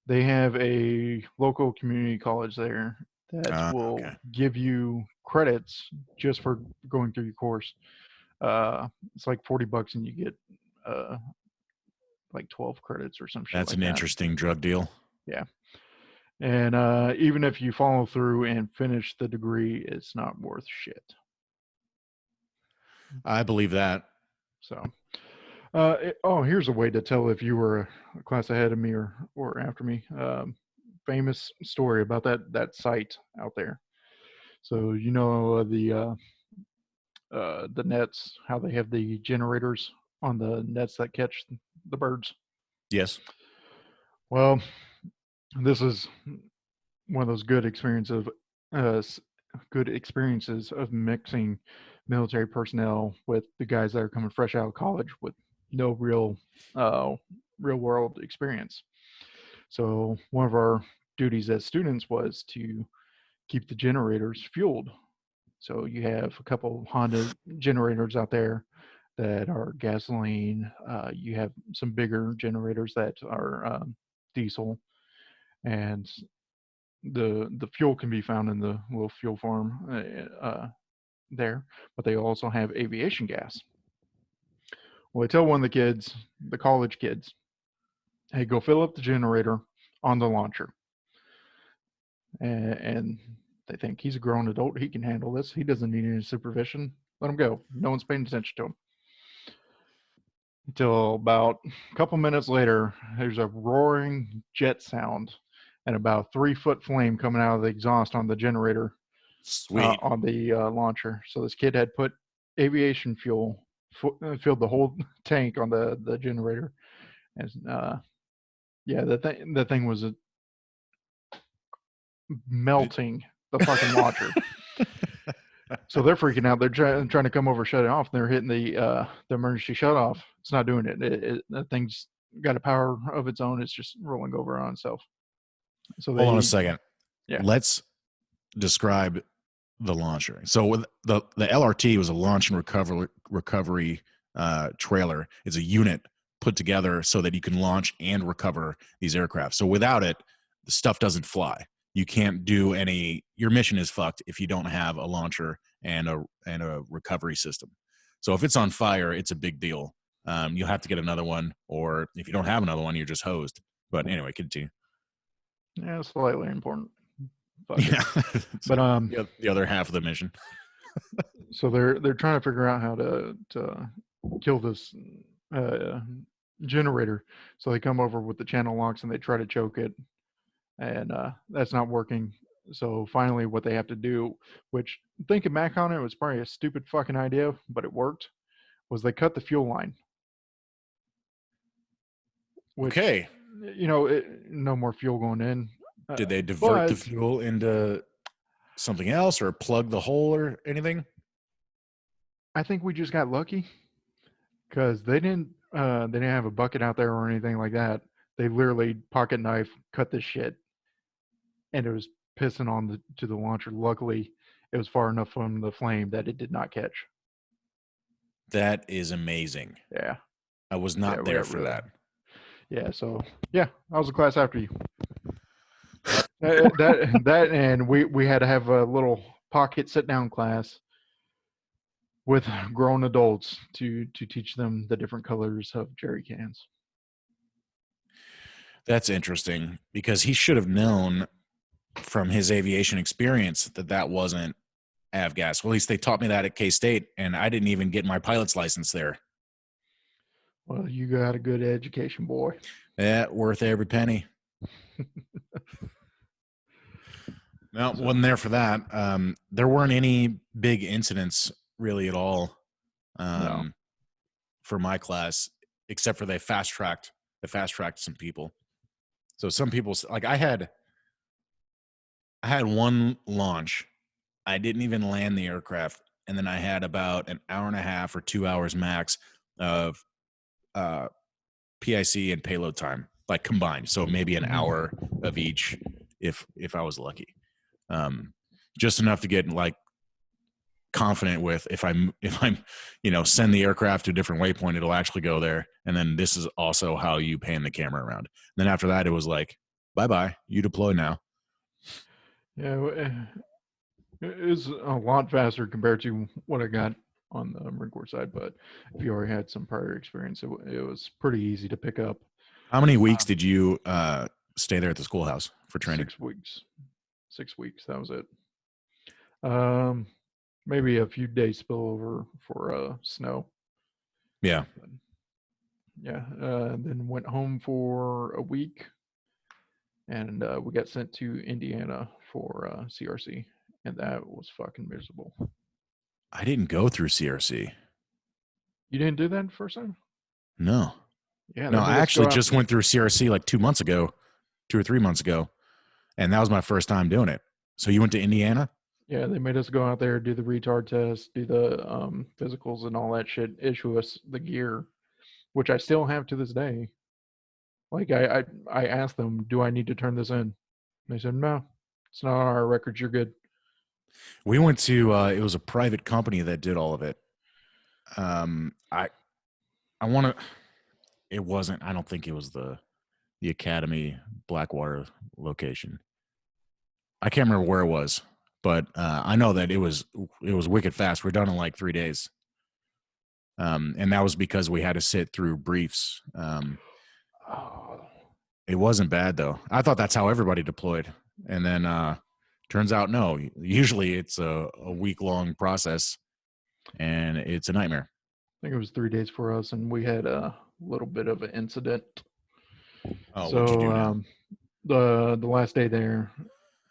Speaker 1: they have a local community college there that will give you credits just for going through your course. It's like $40 and you get like 12 credits or some shit
Speaker 2: That's
Speaker 1: like
Speaker 2: an
Speaker 1: that.
Speaker 2: interesting drug deal.
Speaker 1: Yeah. And even if you follow through and finish the degree, it's not worth shit.
Speaker 2: I believe that.
Speaker 1: So, here's a way to tell if you were a class ahead of me or after me. Famous story about that site out there. So the nets, how they have the generators on the nets that catch the birds.
Speaker 2: Yes.
Speaker 1: Well, this is one of those good experiences of mixing military personnel with the guys that are coming fresh out of college with no real world experience. So one of our duties as students was to keep the generators fueled. So you have a couple Honda generators out there that are gasoline. You have some bigger generators that are diesel, and the fuel can be found in the little fuel farm there. But they also have aviation gas. Well, I tell one of the kids, the college kids, hey, go fill up the generator on the launcher. And they think he's a grown adult. He can handle this. He doesn't need any supervision. Let him go. No one's paying attention to him. Until about a couple minutes later, there's a roaring jet sound and about a 3-foot flame coming out of the exhaust on the generator.
Speaker 2: Sweet.
Speaker 1: On the launcher. So this kid had put aviation fuel, filled the whole tank on the generator. And the thing was melting the fucking launcher. So they're freaking out. They're trying to come over, shut it off. They're hitting the emergency shut off. It's not doing it. That thing's got a power of its own. It's just rolling over on itself. So
Speaker 2: hold on a second.
Speaker 1: Yeah.
Speaker 2: Let's describe the launcher. So with the LRT was a launch and recovery trailer. It's a unit put together so that you can launch and recover these aircraft. So without it, the stuff doesn't fly. You can't do your mission is fucked if you don't have a launcher and a recovery system. So if it's on fire, it's a big deal. You'll have to get another one, or if you don't have another one, you're just hosed. But anyway, continue.
Speaker 1: Yeah, slightly important.
Speaker 2: Yeah.
Speaker 1: But
Speaker 2: the other half of the mission.
Speaker 1: So they're trying to figure out how to kill this generator. So they come over with the channel locks and they try to choke it, and that's not working. So finally, what they have to do, which thinking back on it was probably a stupid fucking idea, but it worked, was they cut the fuel line. Which,
Speaker 2: okay.
Speaker 1: No more fuel going in.
Speaker 2: Did they divert the fuel into something else or plug the hole or anything?
Speaker 1: I think we just got lucky because they didn't have a bucket out there or anything like that. They literally pocket knife cut this shit, and it was pissing on to the launcher. Luckily, it was far enough from the flame that it did not catch.
Speaker 2: That is amazing.
Speaker 1: Yeah,
Speaker 2: I was not there for that.
Speaker 1: Yeah, so I was a class after you. that and we had to have a little pocket sit down class with grown adults to teach them the different colors of jerry cans.
Speaker 2: That's interesting because he should have known from his aviation experience that wasn't avgas. Well, at least they taught me that at K-State, and I didn't even get my pilot's license there.
Speaker 1: Well, you got a good education, boy.
Speaker 2: Yeah, worth every penny. No, wasn't there for that. There weren't any big incidents really at all for my class, except for they fast-tracked some people. So some people, like I had one launch. I didn't even land the aircraft, and then I had about an hour and a half or 2 hours max of PIC and payload time, like combined. So maybe an hour of each if I was lucky. Just enough to get like confident with if I'm send the aircraft to a different waypoint, it'll actually go there. And then this is also how you pan the camera around. And then after that, it was like, bye-bye, you deploy now.
Speaker 1: Yeah, it is a lot faster compared to what I got on the Marine Corps side, but if you already had some prior experience, it was pretty easy to pick up.
Speaker 2: How many weeks did you stay there at the schoolhouse for training?
Speaker 1: 6 weeks. 6 weeks. That was it. Maybe a few days spillover for snow.
Speaker 2: Yeah.
Speaker 1: Yeah. Then went home for a week, and we got sent to Indiana for CRC, and that was fucking miserable.
Speaker 2: I didn't go through CRC.
Speaker 1: You didn't do that the first time?
Speaker 2: No.
Speaker 1: Yeah.
Speaker 2: No, I actually just went through CRC like 2 months ago, 2 or 3 months ago, and that was my first time doing it. So you went to Indiana?
Speaker 1: Yeah, they made us go out there, do the retard test, do the physicals and all that shit, issue us the gear, which I still have to this day. Like I asked them, do I need to turn this in? They said, no, it's not on our records. You're good.
Speaker 2: We went to it was a private company that did all of it. I want to. It wasn't. I don't think it was the Academy Blackwater location. I can't remember where it was, but I know that it was wicked fast. We're done in like 3 days. And that was because we had to sit through briefs. It wasn't bad though. I thought that's how everybody deployed. And then turns out no. Usually it's a week-long process and it's a nightmare.
Speaker 1: I think it was 3 days for us, and we had a little bit of an incident.
Speaker 2: Oh,
Speaker 1: so
Speaker 2: what'd you do now?
Speaker 1: The last day there,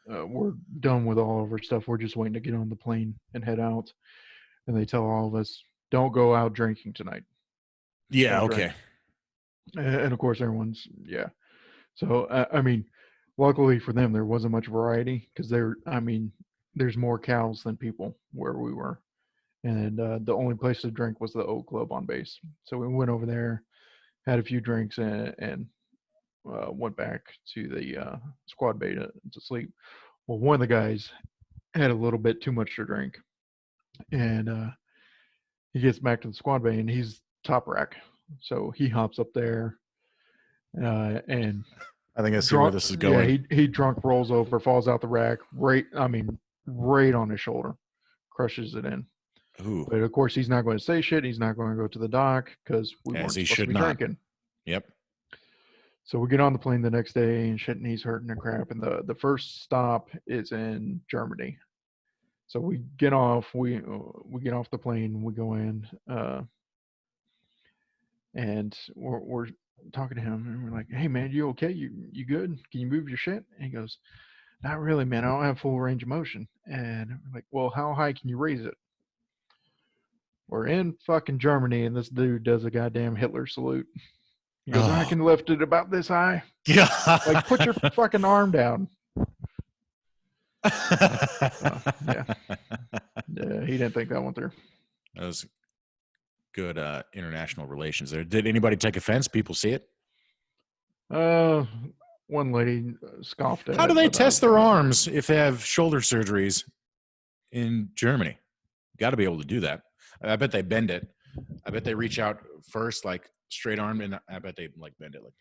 Speaker 1: we're done with all of our stuff. We're just waiting to get on the plane and head out. And they tell all of us, don't go out drinking tonight.
Speaker 2: Yeah,
Speaker 1: Don't
Speaker 2: okay.
Speaker 1: drink. And of course, everyone's, yeah. So, I mean, luckily for them, there wasn't much variety because there's more cows than people where we were. And the only place to drink was the Oak Club on base. So we went over there, had a few drinks, and went back to the squad bay to sleep. Well, one of the guys had a little bit too much to drink, and he gets back to the squad bay, and he's top rack. So he hops up there, and
Speaker 2: I think I see where this is going.
Speaker 1: Yeah, he drunk rolls over, falls out the rack, right on his shoulder, crushes it in.
Speaker 2: Ooh.
Speaker 1: But of course, he's not going to say shit. He's not going to go to the dock because we weren't supposed to be drinking.
Speaker 2: Yep.
Speaker 1: So we get on the plane the next day, and shit, and he's hurting and crap. And the first stop is in Germany. So we get off. We get off the plane. We go in, and we're talking to him, and we're like, "Hey man, you okay? You good? Can you move your shit?" And he goes, "Not really, man. I don't have full range of motion." And we're like, "Well, how high can you raise it?" We're in fucking Germany, and this dude does a goddamn Hitler salute. He goes, I can lift it about this high.
Speaker 2: Yeah.
Speaker 1: Like, put your fucking arm down. Yeah. He didn't think that one through.
Speaker 2: That was good international relations there. Did anybody take offense? People see it?
Speaker 1: One lady scoffed at it.
Speaker 2: How do they test their arms if they have shoulder surgeries in Germany? Got to be able to do that. I bet they bend it. I bet they reach out first, like straight arm, and I bet they like bend it like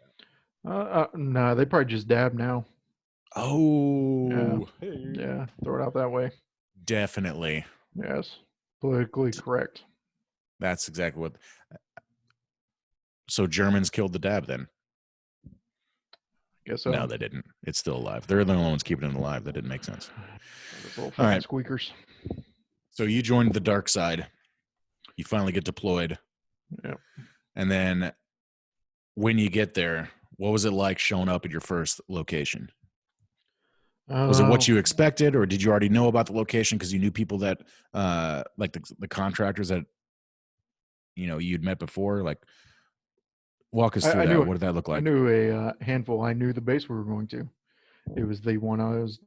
Speaker 2: that.
Speaker 1: No, they probably just dab now.
Speaker 2: Oh,
Speaker 1: yeah, throw it out that way.
Speaker 2: Definitely.
Speaker 1: Yes, politically correct.
Speaker 2: That's exactly what. So Germans killed the dab then?
Speaker 1: Guess so.
Speaker 2: No, they didn't. It's still alive. They're the only ones keeping it alive. That didn't make sense.
Speaker 1: All right, squeakers.
Speaker 2: So you joined the dark side. You finally get deployed.
Speaker 1: Yeah.
Speaker 2: And then when you get there, what was it like showing up at your first location? Was it what you expected, or did you already know about the location because you knew people that, like the contractors that, you'd met before? Like, walk us through that. What did that look like? I
Speaker 1: knew a handful. I knew the base we were going to. It was the one I was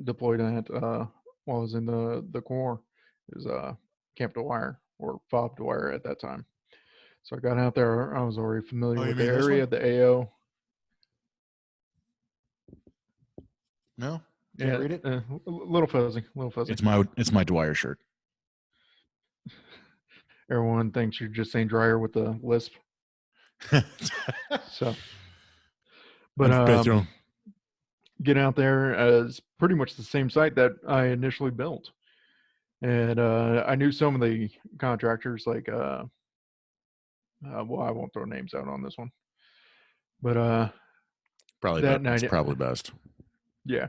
Speaker 1: deployed at while I was in the Corps. It was Camp Dwyer, or Fob Dwyer at that time. So I got out there. I was already familiar with the area, the AO.
Speaker 2: No, can't read it.
Speaker 1: A little fuzzy,
Speaker 2: It's my Dwyer shirt.
Speaker 1: Everyone thinks you're just saying Dryer with the lisp. So, but get out there as pretty much the same site that I initially built, And I knew some of the contractors, like, well, I won't throw names out on this one, but
Speaker 2: Probably
Speaker 1: that
Speaker 2: best. It's
Speaker 1: night,
Speaker 2: probably best.
Speaker 1: yeah,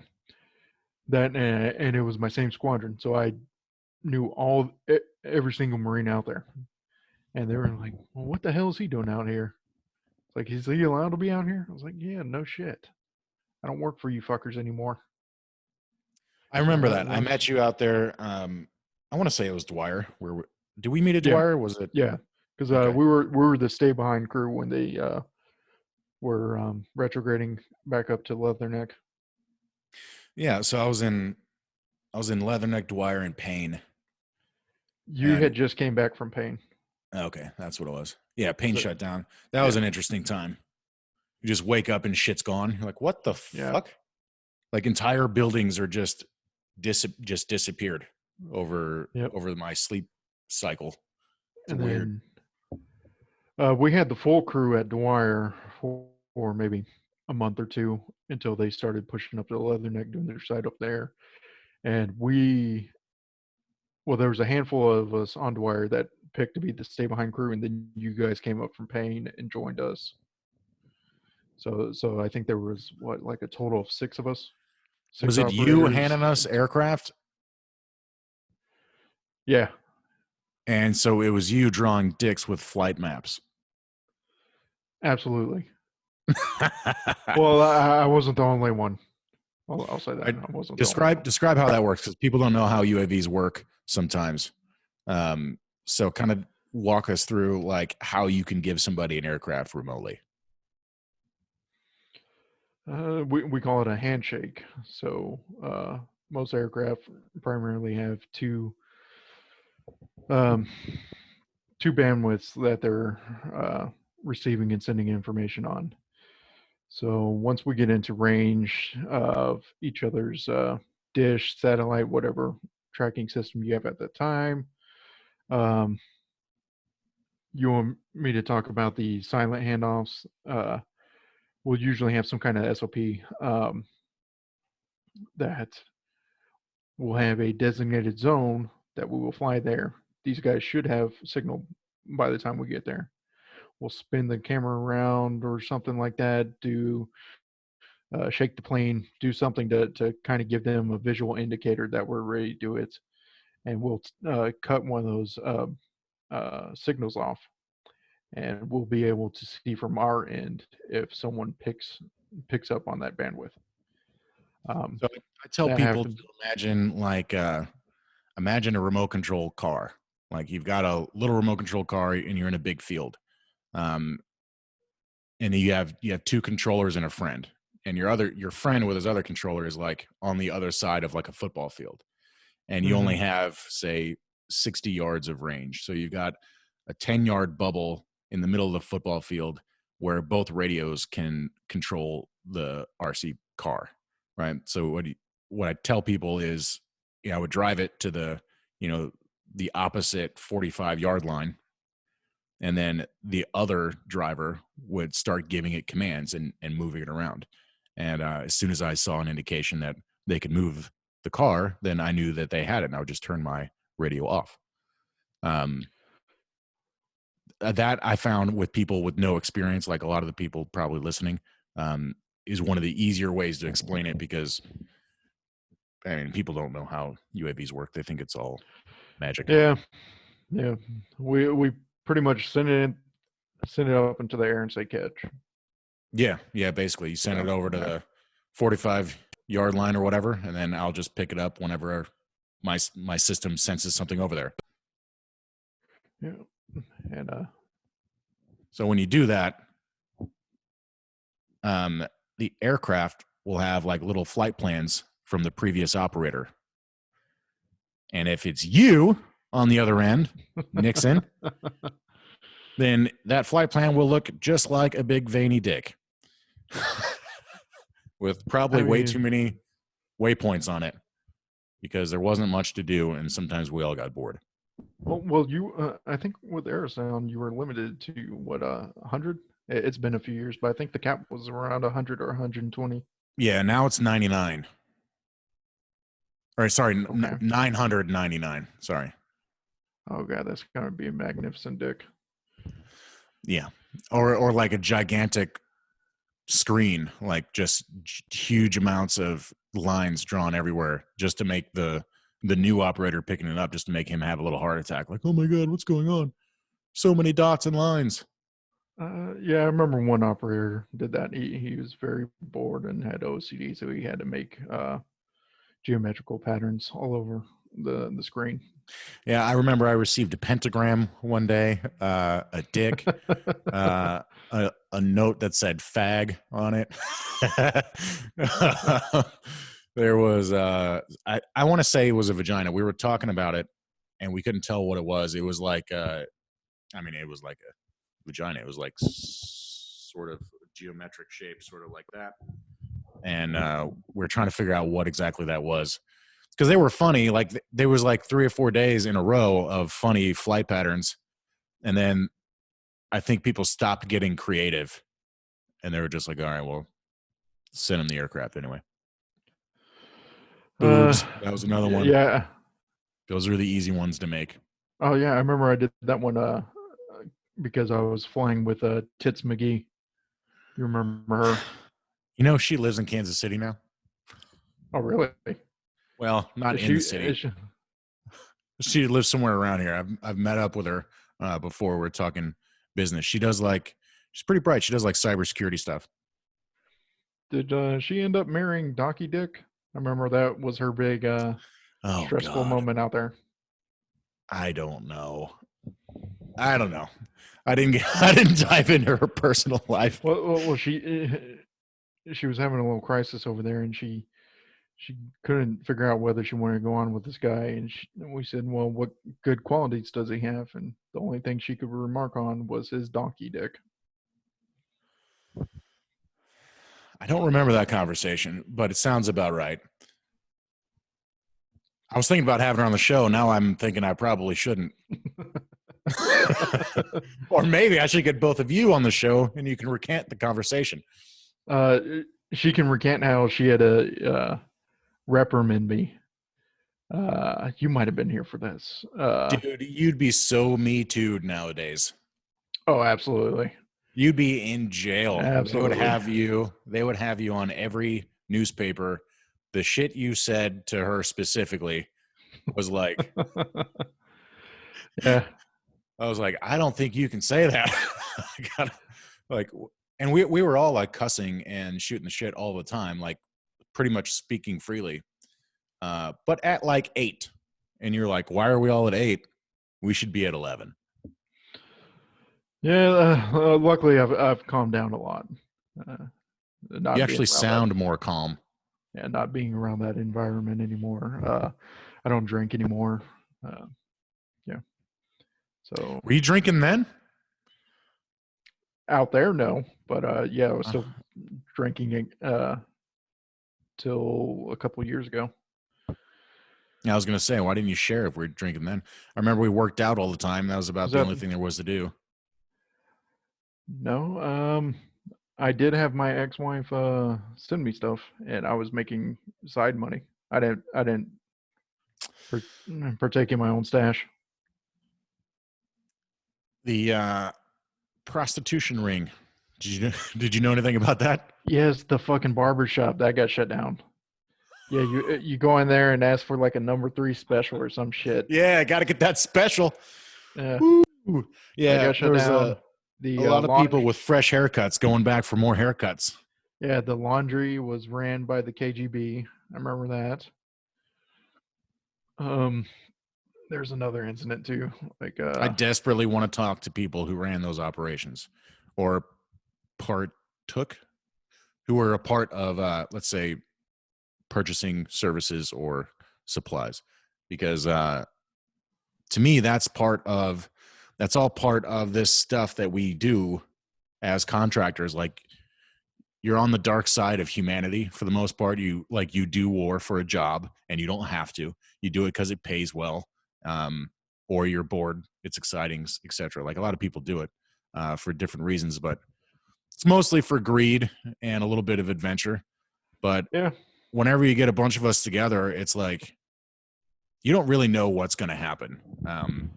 Speaker 1: that and it was my same squadron, so I knew every single Marine out there, and they were like, "Well, what the hell is he doing out here?" It's like, "Is he allowed to be out here?" I was like, "Yeah, no shit. I don't work for you fuckers anymore."
Speaker 2: I remember that. I
Speaker 1: Once,
Speaker 2: met you out there. I want to say it was Dwyer. Did we meet at
Speaker 1: yeah,
Speaker 2: Dwyer? Was it?
Speaker 1: yeah, because
Speaker 2: Okay.
Speaker 1: we were the stay behind crew when they were retrograding back up to Leatherneck.
Speaker 2: Yeah. So I was in Leatherneck, Dwyer, and Payne.
Speaker 1: You
Speaker 2: And
Speaker 1: had just came back from Payne.
Speaker 2: okay, that's what it was. Yeah, Payne
Speaker 1: So,
Speaker 2: shut down. That was an interesting time. You just wake up and shit's gone. You're like, what the
Speaker 1: yeah,
Speaker 2: fuck? Like entire buildings are just disappeared over
Speaker 1: yep.
Speaker 2: my sleep cycle. It's
Speaker 1: And
Speaker 2: weird.
Speaker 1: then we had the full crew at Dwyer for maybe a month or two until they started pushing up to Leatherneck, doing their site up there. And well, there was a handful of us on Dwyer that picked to be the stay behind crew, and then you guys came up from Payne and joined us. So I think there was like a total of 6 of us,
Speaker 2: Was
Speaker 1: 6
Speaker 2: it you
Speaker 1: operators.
Speaker 2: handing us aircraft?
Speaker 1: Yeah,
Speaker 2: And so it was you drawing dicks with flight maps.
Speaker 1: absolutely. Well, I wasn't the only one. I'll say that.
Speaker 2: I,
Speaker 1: I wasn't the only one.
Speaker 2: describe how that works, because people don't know how UAVs work sometimes. So kind of walk us through like how you can give somebody an aircraft remotely.
Speaker 1: We call it a handshake. So most aircraft primarily have um, two bandwidths that they're receiving and sending information on. So once we get into range of each other's dish, satellite, whatever tracking system you have at the time, um, you want me to talk about the silent handoffs? We'll usually have some kind of SOP that will have a designated zone that we will fly there. These guys should have signal by the time we get there. We'll spin the camera around or something like that, shake the plane, do something to kind of give them a visual indicator that we're ready to do it. And we'll cut one of those signals off. And we'll be able to see from our end if someone picks up on that bandwidth.
Speaker 2: So I tell
Speaker 1: That
Speaker 2: people to
Speaker 1: happens.
Speaker 2: imagine a remote control car. Like you've got a little remote control car and you're in a big field. And you have 2 controllers and a friend. And your friend with his other controller is like on the other side of like a football field. And you only have, say, 60 yards of range. So you've got a 10-yard bubble in the middle of the football field where both radios can control the RC car, right? So what I tell people is, I would drive it to the opposite 45-yard line, and then the other driver would start giving it commands and moving it around. And as soon as I saw an indication that they could move the car, then I knew that they had it, and I would just turn my radio off. That I found with people with no experience, like a lot of the people probably listening, is one of the easier ways to explain it, because I mean, people don't know how UAVs work. They think it's all magic.
Speaker 1: Yeah, yeah. We pretty much send it up into the air and say catch.
Speaker 2: Yeah. Basically, you send it over to the 45-yard line or whatever, and then I'll just pick it up whenever my system senses something over there.
Speaker 1: Yeah, and
Speaker 2: so when you do that, the aircraft will have like little flight plans from the previous operator. And if it's you on the other end, Nixon, then that flight plan will look just like a big veiny dick with probably way too many waypoints on it, because there wasn't much to do, and sometimes we all got bored.
Speaker 1: Well, you I think with Aerosound you were limited to what 100. It's been a few years, but I think the cap was around 100 or 120.
Speaker 2: Yeah, now it's 99. Or sorry,
Speaker 1: Okay.
Speaker 2: 999. Sorry.
Speaker 1: Oh god, that's gonna be a magnificent dick.
Speaker 2: Yeah. Or like a gigantic screen, like just huge amounts of lines drawn everywhere just to make the new operator picking it up, just to make him have a little heart attack. Like, oh my God, what's going on? So many dots and lines.
Speaker 1: Yeah, I remember one operator did that. He was very bored and had OCD, so he had to make geometrical patterns all over the screen.
Speaker 2: Yeah, I remember I received a pentagram one day, a dick, a note that said fag on it. There was I want to say it was a vagina. We were talking about it and we couldn't tell what it was. It was like it was like a vagina. It was like sort of geometric shape, sort of like that. And we're trying to figure out what exactly that was, because they were funny. Like there was like 3 or 4 days in a row of funny flight patterns, and then I think people stopped getting creative, and they were just like, all right, well, send them the aircraft anyway. Boobs, that was another one.
Speaker 1: Yeah.
Speaker 2: Those are the easy ones to make.
Speaker 1: Oh yeah, I remember I did that one because I was flying with Tits McGee. You remember her?
Speaker 2: You know, she lives in Kansas City now.
Speaker 1: Oh really?
Speaker 2: Well, not in the city. She lives somewhere around here. I've met up with her before. We're talking business. She's pretty bright. She does like cybersecurity stuff.
Speaker 1: Did she end up marrying Donkey Dick? I remember that was her big stressful moment out there.
Speaker 2: I don't know. I didn't dive into her personal life.
Speaker 1: Well, she was having a little crisis over there, and she couldn't figure out whether she wanted to go on with this guy. And we said, well, what good qualities does he have? And the only thing she could remark on was his donkey dick.
Speaker 2: I don't remember that conversation, but it sounds about right. I was thinking about having her on the show. Now I'm thinking I probably shouldn't. Or maybe I should get both of you on the show and you can recant the conversation.
Speaker 1: She can recant how she had a reprimand me. You might have been here for this.
Speaker 2: Dude, you'd be so Me Too'd nowadays.
Speaker 1: Oh, absolutely.
Speaker 2: You'd be in jail.
Speaker 1: Absolutely.
Speaker 2: They would have you on every newspaper. The shit you said to her specifically was like,
Speaker 1: yeah.
Speaker 2: I was like, I don't think you can say that. And we were all like cussing and shooting the shit all the time, like pretty much speaking freely. But at like 8, and you're like, why are we all at 8? We should be at 11.
Speaker 1: Yeah, luckily I've calmed down a lot.
Speaker 2: You actually sound more calm.
Speaker 1: Yeah, not being around that environment anymore. I don't drink anymore. Yeah. So
Speaker 2: were you drinking then?
Speaker 1: Out there, no. But yeah, I was still drinking till a couple of years ago.
Speaker 2: I was gonna say, why didn't you share if we were drinking then? I remember we worked out all the time. That was about the only thing there was to do.
Speaker 1: No, I did have my ex-wife send me stuff, and I was making side money. I didn't partake in my own stash.
Speaker 2: The prostitution ring. Did you know anything about that?
Speaker 1: Yes, the fucking barber shop that got shut down. Yeah, you go in there and ask for like a number 3 special or some shit.
Speaker 2: Yeah, I got to get that special.
Speaker 1: Yeah,
Speaker 2: yeah. There was a lot of people with fresh haircuts going back for more haircuts.
Speaker 1: Yeah, the laundry was ran by the KGB. I remember that. There's another incident too. Like
Speaker 2: I desperately want to talk to people who ran those operations or who were a part of let's say purchasing services or supplies, because to me that's all part of this stuff that we do as contractors. Like, you're on the dark side of humanity for the most part. You do war for a job, and you don't have to. You do it because it pays well, or you're bored, it's exciting, etc. Like, a lot of people do it for different reasons, but it's mostly for greed and a little bit of adventure. But
Speaker 1: yeah,
Speaker 2: whenever you get a bunch of us together, it's like you don't really know what's going to happen. And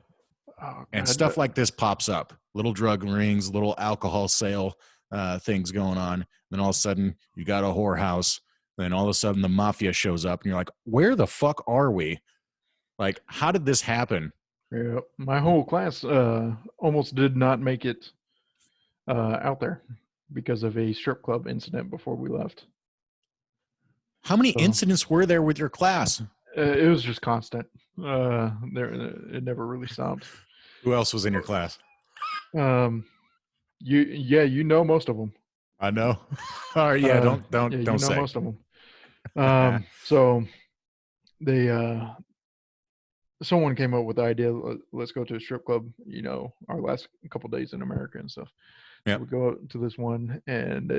Speaker 1: God,
Speaker 2: stuff like this pops up, little drug rings, little alcohol sale things going on. Then all of a sudden you got a whorehouse. Then all of a sudden the mafia shows up and you're like, where the fuck are we? Like, how did this happen?
Speaker 1: Yeah, my whole class almost did not make it out there because of a strip club incident before we left.
Speaker 2: How many
Speaker 1: So,
Speaker 2: incidents were there with your class?
Speaker 1: It was just constant. It never really stopped.
Speaker 2: Who else was in your class?
Speaker 1: You know most of them.
Speaker 2: I know. All right, yeah, don't say.
Speaker 1: Most of them. So they someone came up with the idea, let's go to a strip club, our last couple days in America and stuff.
Speaker 2: Yeah.
Speaker 1: So we go out to this one, and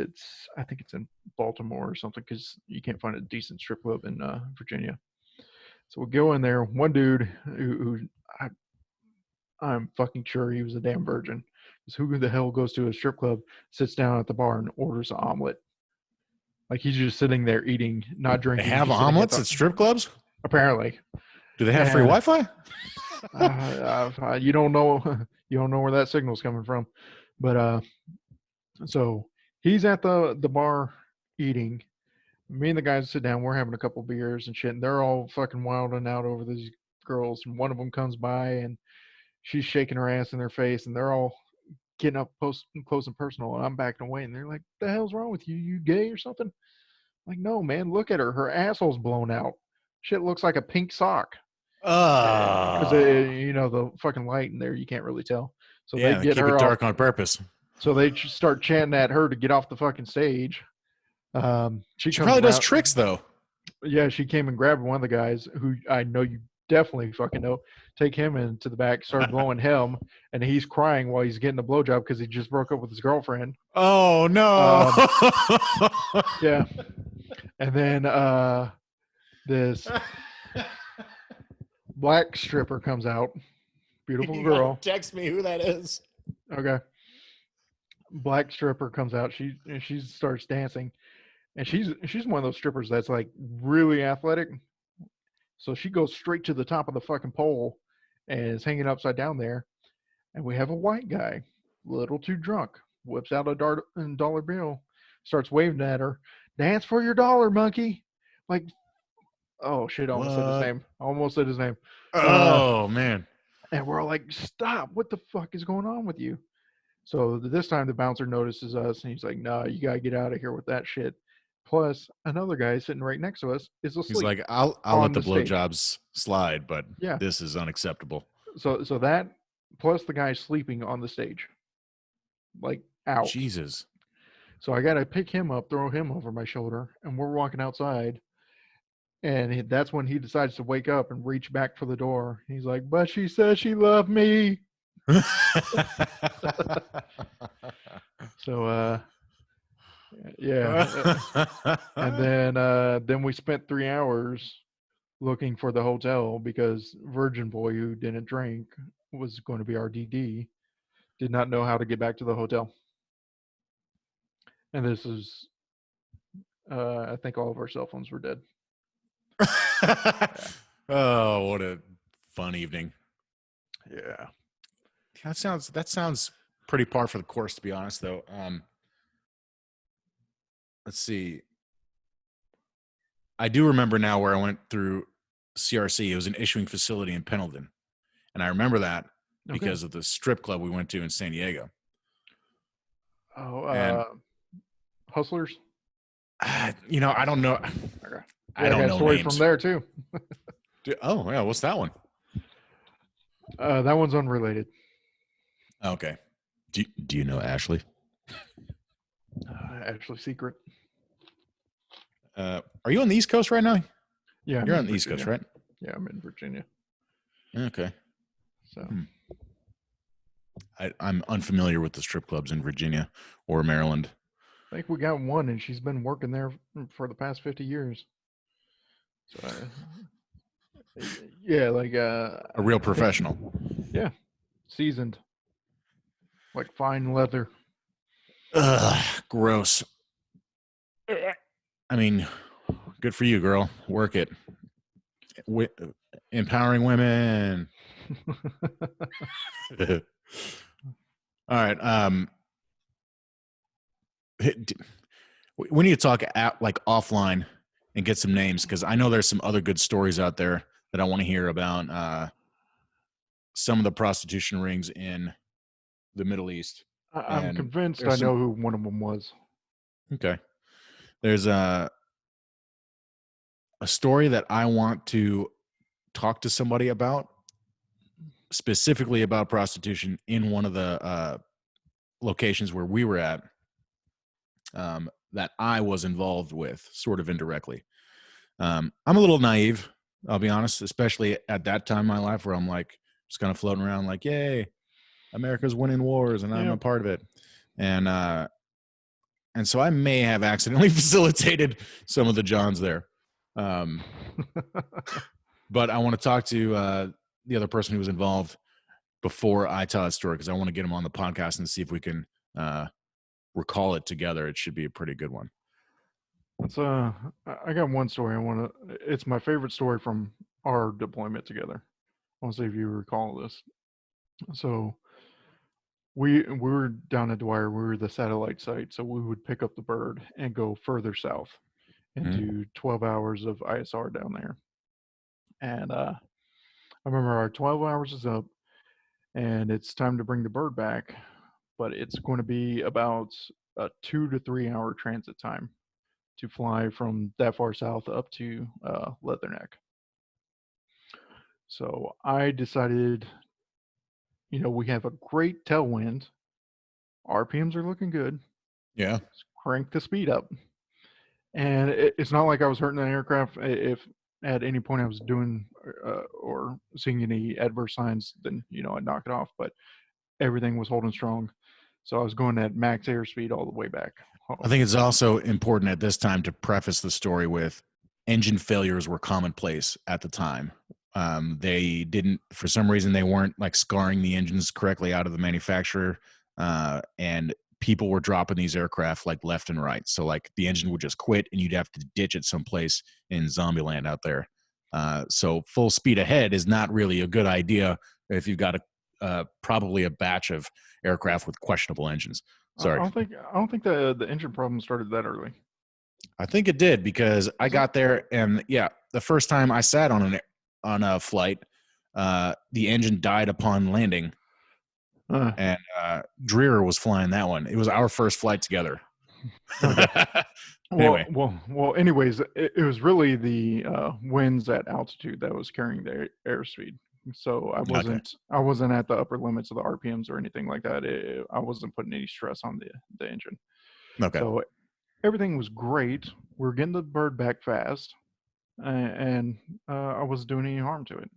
Speaker 1: I think it's in Baltimore or something, because you can't find a decent strip club in Virginia. So we go in there. One dude who I'm fucking sure he was a damn virgin. Because who the hell goes to a strip club, sits down at the bar, and orders an omelet? Like, he's just sitting there eating, not drinking.
Speaker 2: They have omelets at strip clubs?
Speaker 1: Apparently.
Speaker 2: Do they have free Wi-Fi?
Speaker 1: You don't know. You don't know where that signal's coming from. But so he's at the bar eating. Me and the guys sit down. We're having a couple beers and shit, and they're all fucking wilding out over these girls. And one of them comes by, and she's shaking her ass in their face, and they're all getting up close and personal. And I'm backing away, and they're like, "The hell's wrong with you? You gay or something?" I'm like, no, man, look at her. Her asshole's blown out. Shit looks like a pink sock. Because the fucking light in there, you can't really tell. So
Speaker 2: yeah,
Speaker 1: they get
Speaker 2: keep
Speaker 1: her
Speaker 2: it dark
Speaker 1: off.
Speaker 2: on purpose.
Speaker 1: So they start chanting at her to get off the fucking stage. She
Speaker 2: probably does tricks though.
Speaker 1: Yeah, she came and grabbed one of the guys who I know you definitely fucking know. Take him into the back, started blowing him, and he's crying while he's getting a blowjob because he just broke up with his girlfriend.
Speaker 2: Oh no!
Speaker 1: Yeah, and then this black stripper comes out. Beautiful girl.
Speaker 2: Text me who that is.
Speaker 1: Okay. Black stripper comes out. She starts dancing, and she's one of those strippers that's like really athletic. So she goes straight to the top of the fucking pole and is hanging upside down there. And we have a white guy, a little too drunk, whips out a dollar bill, starts waving at her. Dance for your dollar, monkey. Like, oh shit! I almost said his name.
Speaker 2: Oh man!
Speaker 1: And we're all like, stop! What the fuck is going on with you? So this time the bouncer notices us, and he's like, "No, you gotta get out of here with that shit." Plus, another guy sitting right next to us is asleep.
Speaker 2: He's like, "I'll let the blowjobs slide, but this is unacceptable."
Speaker 1: So that plus the guy sleeping on the stage, like out.
Speaker 2: Jesus.
Speaker 1: So I gotta pick him up, throw him over my shoulder, and we're walking outside. And that's when he decides to wake up and reach back for the door. He's like, "But she said she loved me." So yeah. And then we spent 3 hours looking for the hotel because Virgin Boy, who didn't drink, was going to be our DD, did not know how to get back to the hotel. And this is I think all of our cell phones were dead.
Speaker 2: Oh, what a fun evening.
Speaker 1: Yeah.
Speaker 2: That sounds pretty par for the course, to be honest, though. Let's see. I do remember now where I went through CRC. It was an issuing facility in Pendleton. And I remember that because of the strip club we went to in San Diego.
Speaker 1: Oh, Hustlers?
Speaker 2: I don't know.
Speaker 1: Okay.
Speaker 2: I don't know
Speaker 1: story
Speaker 2: names.
Speaker 1: From there, too.
Speaker 2: Oh, yeah. What's that one?
Speaker 1: That one's unrelated.
Speaker 2: Okay. Do you know Ashley?
Speaker 1: Ashley Secret.
Speaker 2: Are you on the East Coast right now?
Speaker 1: Yeah.
Speaker 2: You're on the East Coast, right?
Speaker 1: Yeah, I'm in Virginia.
Speaker 2: Okay.
Speaker 1: So
Speaker 2: I'm unfamiliar with the strip clubs in Virginia or Maryland.
Speaker 1: I think we got one, and she's been working there for the past 50 years. So, yeah, like
Speaker 2: a real professional.
Speaker 1: Yeah, seasoned, like fine leather.
Speaker 2: Ugh, gross. I mean, good for you, girl. Work it. empowering women. All right. We need to talk like offline and get some names, because I know there's some other good stories out there that I want to hear about. Some of the prostitution rings in the Middle East.
Speaker 1: I'm
Speaker 2: And
Speaker 1: convinced I
Speaker 2: there's
Speaker 1: know who one of them was.
Speaker 2: Okay. There's a story that I want to talk to somebody about, specifically about prostitution in one of the locations where we were at, that I was involved with, sort of indirectly. I'm a little naive, I'll be honest, especially at that time in my life where I'm like just kind of floating around like, yay, America's winning wars and I'm a part of it. And so I may have accidentally facilitated some of the Johns there. But I want to talk to the other person who was involved before I tell that story, because I want to get him on the podcast and see if we can recall it together. It should be a pretty good one.
Speaker 1: It's I got one story I want to. It's my favorite story from our deployment together. I want to see if you recall this. So we were down at Dwyer. We were the satellite site, so we would pick up the bird and go further south and do 12 hours of ISR down there. And I remember our 12 hours is up, and it's time to bring the bird back, but it's going to be about a 2 to 3 hour transit time to fly from that far south up to Leatherneck. So I decided, we have a great tailwind. RPMs are looking good.
Speaker 2: Yeah.
Speaker 1: Let's crank the speed up. And it's not like I was hurting the aircraft. If at any point I was doing or seeing any adverse signs, then, I'd knock it off. But everything was holding strong. So I was going at max airspeed all the way back home.
Speaker 2: I think it's also important at this time to preface the story with engine failures were commonplace at the time. They didn't, for some reason, they weren't like scarring the engines correctly out of the manufacturer. And people were dropping these aircraft like left and right. So like the engine would just quit and you'd have to ditch it someplace in Zombieland out there. So full speed ahead is not really a good idea if you've got probably a batch of aircraft with questionable engines. Sorry.
Speaker 1: I don't think the engine problem started that early.
Speaker 2: I think it did, because I got there and the first time I sat on a flight, the engine died upon landing. And Dreer was flying that one. It was our first flight together. Anyway.
Speaker 1: Well, anyways, it was really the winds at altitude that was carrying the airspeed. So I wasn't at the upper limits of the RPMs or anything like that. I wasn't putting any stress on the engine.
Speaker 2: Okay.
Speaker 1: So everything was great. We were getting the bird back fast, and I wasn't doing any harm to it.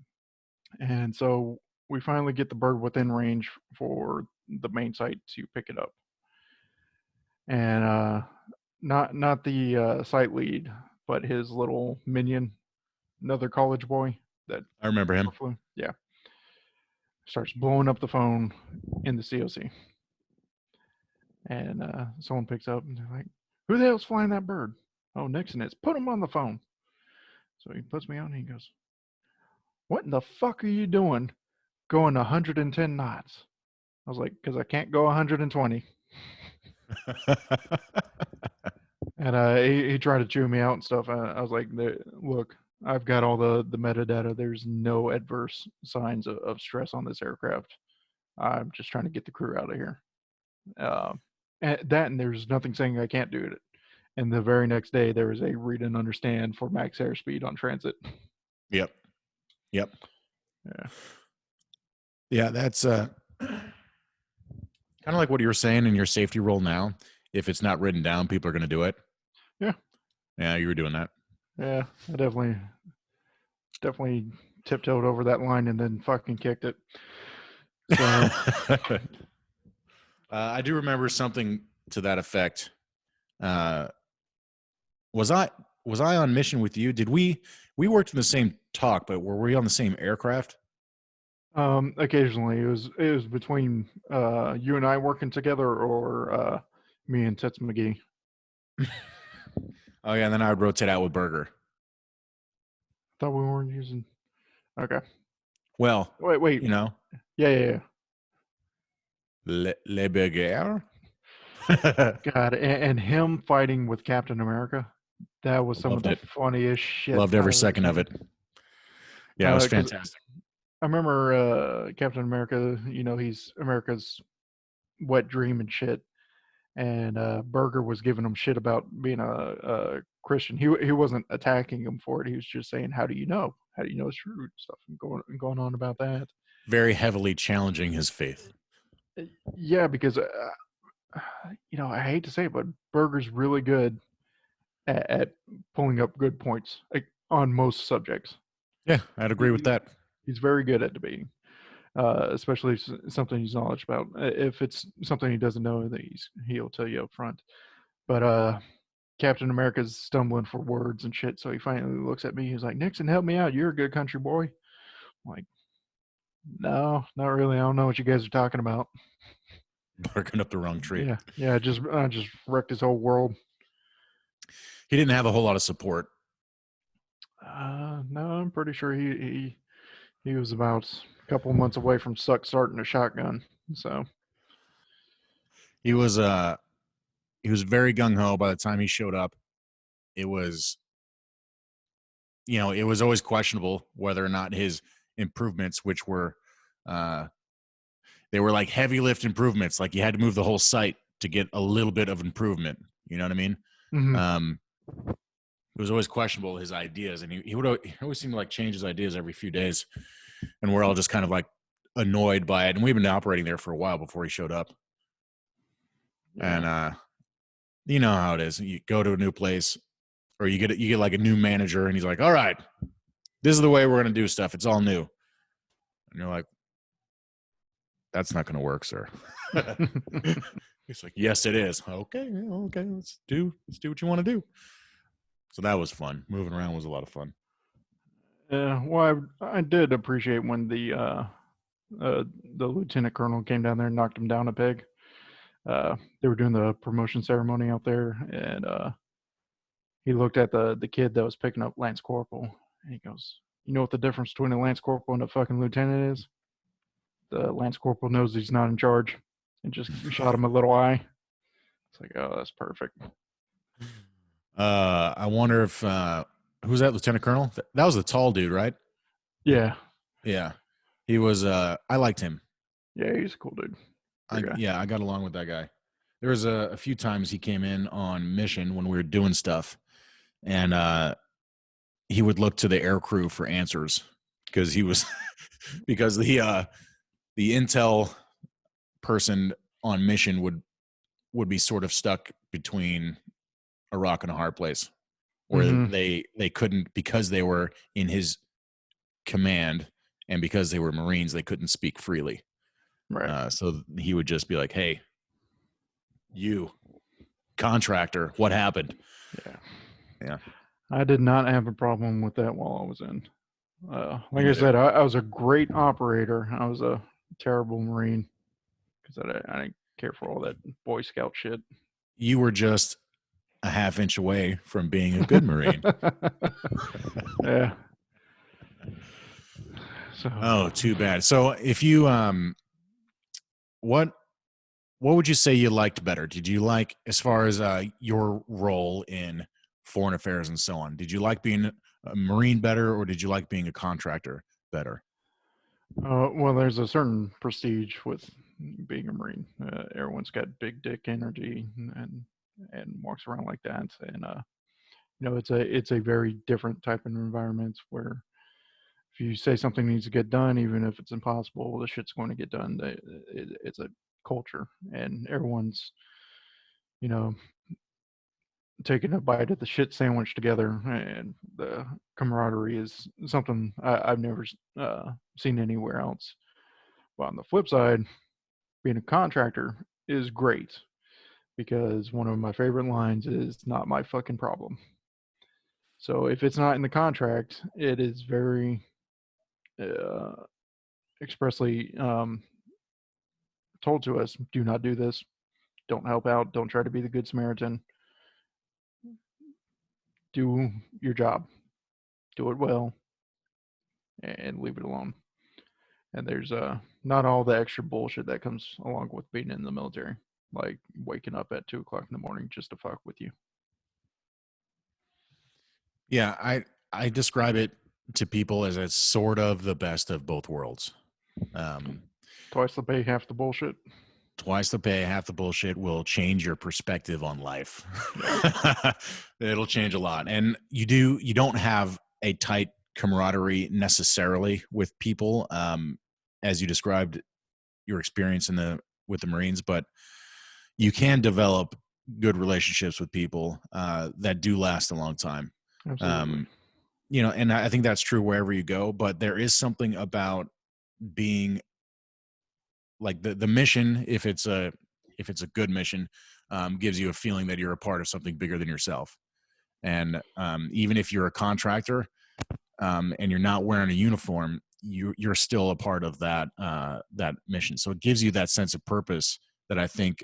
Speaker 1: And so we finally get the bird within range for the main site to pick it up. And not the site lead, but his little minion, another college boy that
Speaker 2: I remember him.
Speaker 1: Flew. Yeah. Starts blowing up the phone in the COC. And someone picks up and they're like, "Who the hell's flying that bird?" "Oh, Nixon is." "Put him on the phone." So he puts me on and he goes, "What in the fuck are you doing going 110 knots? I was like, "Because I can't go 120. And he tried to chew me out and stuff. I was like, "Look, I've got all the metadata. There's no adverse signs of stress on this aircraft. I'm just trying to get the crew out of here." And there's nothing saying I can't do it. And the very next day, there was a read and understand for max airspeed on transit.
Speaker 2: Yep.
Speaker 1: Yeah.
Speaker 2: Yeah, that's kind of like what you were saying in your safety role now. If it's not written down, people are going to do it.
Speaker 1: Yeah.
Speaker 2: Yeah, you were doing that.
Speaker 1: Yeah, I definitely tiptoed over that line and then fucking kicked it. So
Speaker 2: I do remember something to that effect. Was I on mission with you? Did we worked in the same talk, but were we on the same aircraft?
Speaker 1: Occasionally it was between you and I working together, or me and Tits McGee.
Speaker 2: Oh yeah, and then I would rotate out with Burger.
Speaker 1: Thought we weren't using. Okay.
Speaker 2: Well,
Speaker 1: Wait.
Speaker 2: you know,
Speaker 1: Yeah.
Speaker 2: le bagarre.
Speaker 1: God, and him fighting with Captain America, that was some of
Speaker 2: Loved
Speaker 1: the
Speaker 2: it.
Speaker 1: funniest shit
Speaker 2: Loved
Speaker 1: I've
Speaker 2: every
Speaker 1: ever
Speaker 2: second of
Speaker 1: seen.
Speaker 2: it. Yeah, it was
Speaker 1: Because
Speaker 2: fantastic.
Speaker 1: I remember Captain America, he's America's wet dream and shit. And Berger was giving him shit about being a Christian. He wasn't attacking him for it. He was just saying, "How do you know? How do you know it's true?" Stuff and going on about that.
Speaker 2: Very heavily challenging his faith.
Speaker 1: Yeah, because I hate to say it, but Berger's really good at pulling up good points, like, on most subjects.
Speaker 2: Yeah, I'd agree with
Speaker 1: He,
Speaker 2: that.
Speaker 1: he's very good at debating, especially if it's something he's knowledgeable about. If it's something he doesn't know, then he'll tell you up front. But Captain America's stumbling for words and shit, so he finally looks at me. He's like, "Nixon, help me out. You're a good country boy." I'm like, "No, not really. I don't know what you guys are talking about."
Speaker 2: Barking up the wrong tree.
Speaker 1: Yeah. I just wrecked his whole world.
Speaker 2: He didn't have a whole lot of support.
Speaker 1: No, I'm pretty sure he was about a couple months away from starting a shotgun. So
Speaker 2: He was very gung ho by the time he showed up. It was, it was always questionable whether or not his improvements, which were, they were like heavy lift improvements. Like you had to move the whole site to get a little bit of improvement. You know what I mean?
Speaker 1: mhm.
Speaker 2: It was always questionable, his ideas, and he always seemed to like change his ideas every few days, and we're all just kind of like annoyed by it. And we've been operating there for a while before he showed up.
Speaker 1: Yeah.
Speaker 2: And you know how it is. You go to a new place, or you get like a new manager, and he's like, "All right, this is the way we're going to do stuff. It's all new." And you're like, "That's not going to work, sir." He's like, "Yes, it is." Okay, okay, let's do what you want to do. So that was fun. Moving around was a lot of fun.
Speaker 1: Yeah. Well, I did appreciate when the lieutenant colonel came down there and knocked him down a peg. They were doing the promotion ceremony out there, and he looked at the kid that was picking up Lance Corporal, and he goes, "You know what the difference between a Lance Corporal and a fucking lieutenant is? The Lance Corporal knows he's not in charge," and just shot him a little eye. It's like, oh, that's perfect.
Speaker 2: I wonder if who's that, Lieutenant Colonel? That was the tall dude, right?
Speaker 1: Yeah.
Speaker 2: Yeah, he was. I liked him.
Speaker 1: Yeah, he's a cool dude. Good guy.
Speaker 2: I got along with that guy. There was a few times he came in on mission when we were doing stuff, and he would look to the air crew for answers because he was because the intel person on mission would be sort of stuck between a rock and a hard place where
Speaker 1: Mm-hmm.
Speaker 2: they couldn't, because they were in his command and because they were Marines, they couldn't speak freely.
Speaker 1: Right.
Speaker 2: So he would just be like, "Hey, you contractor, what happened?"
Speaker 1: Yeah.
Speaker 2: Yeah,
Speaker 1: I did not have a problem with that while I was in.
Speaker 2: me
Speaker 1: Like I
Speaker 2: neither.
Speaker 1: said, I was a great operator. I was a terrible Marine because I didn't care for all that Boy Scout shit.
Speaker 2: You were just a half inch away from being a good Marine.
Speaker 1: Yeah. So
Speaker 2: Oh, too bad. So if you what would you say you liked better? Did you like, as far as your role in foreign affairs and so on, did you like being a Marine better, or did you like being a contractor better?
Speaker 1: well, there's a certain prestige with being a Marine. Everyone's got big dick energy and walks around like that, and it's a very different type of environment where if you say something needs to get done, even if it's impossible, the shit's going to get done. It's a culture, and everyone's you know taking a bite of the shit sandwich together, and the camaraderie is something I've never seen anywhere else. But on the flip side, being a contractor is great because one of my favorite lines is "not my fucking problem." So if it's not in the contract, it is very uh, expressly told to us, do not do this, don't help out, don't try to be the good Samaritan, do your job, do it well, and leave it alone. And there's not all the extra bullshit that comes along with being in the military, like waking up at 2 o'clock in the morning just to fuck with you.
Speaker 2: Yeah, I describe it to people as it's sort of the best of both worlds.
Speaker 1: Twice the pay, half the bullshit.
Speaker 2: Twice the pay, half the bullshit will change your perspective on life. It'll change a lot. And you don't have a tight camaraderie necessarily with people, as you described your experience with the Marines, but you can develop good relationships with people that do last a long time.
Speaker 1: Absolutely.
Speaker 2: And I think that's true wherever you go, but there is something about being like the mission, if it's a good mission, gives you a feeling that you're a part of something bigger than yourself. And even if you're a contractor and you're not wearing a uniform, you're still a part of that mission. So it gives you that sense of purpose that I think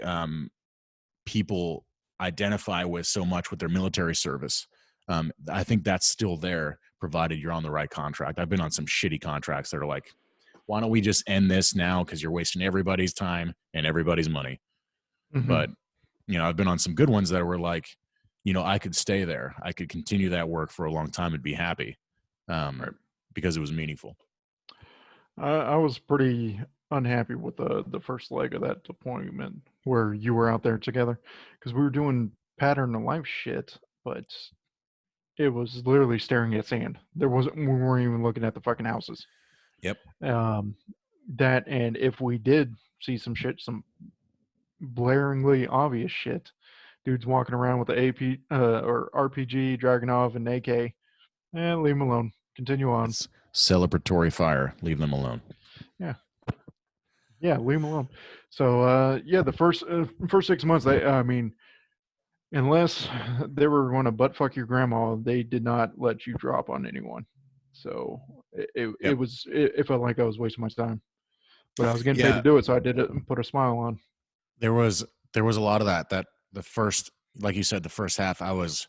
Speaker 2: people identify with so much with their military service. I think that's still there, provided you're on the right contract. I've been on some shitty contracts that are like, why don't we just end this now? Because you're wasting everybody's time and everybody's money.
Speaker 1: Mm-hmm.
Speaker 2: But, I've been on some good ones that were like, I could stay there. I could continue that work for a long time and be happy
Speaker 1: Right.
Speaker 2: because it was meaningful.
Speaker 1: I was pretty unhappy with the first leg of that deployment where you were out there together, because we were doing pattern of life shit, but it was literally staring at sand. We weren't even looking at the fucking houses.
Speaker 2: Yep.
Speaker 1: That, and if we did see some shit, some blaringly obvious shit, dudes walking around with the AP or RPG, Dragunov, and AK, leave them alone. Continue on.
Speaker 2: It's celebratory fire. Leave them alone.
Speaker 1: Yeah, leave them alone. So the first 6 months, unless they were going to butt fuck your grandma, they did not let you drop on anyone. So it felt like I was wasting my time, but I was getting paid to do it, so I did it and put a smile on.
Speaker 2: There was a lot of that the first, like you said, the first half, I was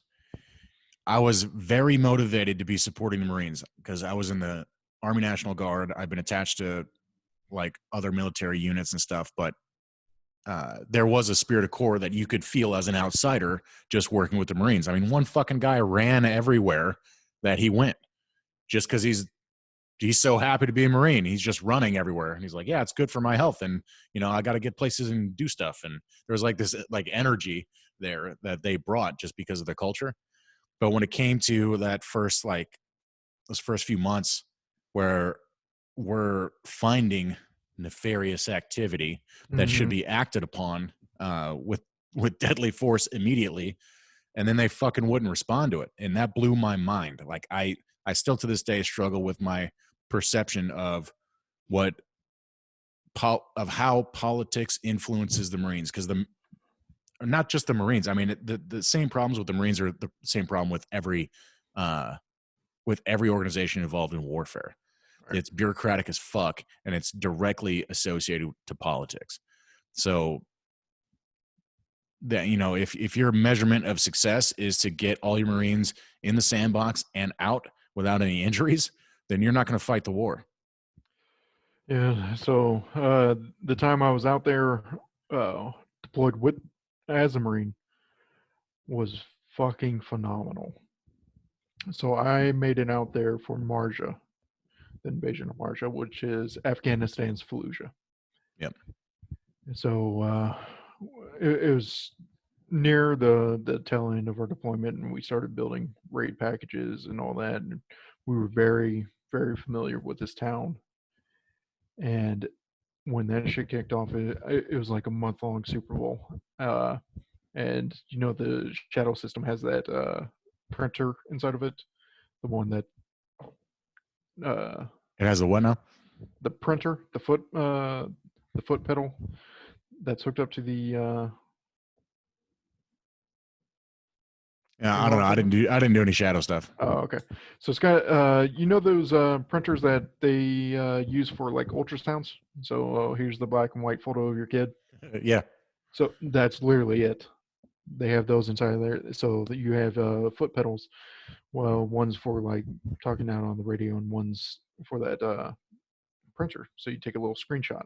Speaker 2: very motivated to be supporting the Marines because I was in the Army National Guard. I've been attached to like other military units and stuff, but there was a spirit of corps that you could feel as an outsider just working with the Marines. I mean, one fucking guy ran everywhere that he went just because he's so happy to be a Marine. He's just running everywhere. And he's like, yeah, it's good for my health. And, I got to get places and do stuff. And there was like this like energy there that they brought just because of the culture. But when it came to that first, like those first few months where we're finding nefarious activity that should be acted upon with deadly force immediately, and then they fucking wouldn't respond to it. And that blew my mind. Like I still to this day struggle with my perception of how politics influences the Marines, because not just the Marines. I mean, the same problems with the Marines are the same problem with every organization involved in warfare. Right. It's bureaucratic as fuck, and it's directly associated to politics. So that, if your measurement of success is to get all your Marines in the sandbox and out without any injuries, then you're not going to fight the war.
Speaker 1: Yeah. So the time I was out there deployed as a Marine was fucking phenomenal. So I made it out there for Marja, the invasion of Marja, which is Afghanistan's Fallujah.
Speaker 2: Yep.
Speaker 1: So it was near the tail end of our deployment, and we started building raid packages and all that. And we were very, very familiar with this town. And when that shit kicked off, it was like a month-long Super Bowl. And the Shadow system has that printer inside of it, the one that
Speaker 2: it has a what now?
Speaker 1: The printer, the foot pedal that's hooked up to the
Speaker 2: yeah, I don't know. I didn't do any Shadow stuff.
Speaker 1: Oh, okay. So it's got those printers that they use for like ultrasounds. So here's the black and white photo of your kid.
Speaker 2: Yeah.
Speaker 1: So that's literally it. They have those inside of there, so that you have foot pedals. Well, one's for like talking out on the radio, and one's for that printer. So you take a little screenshot.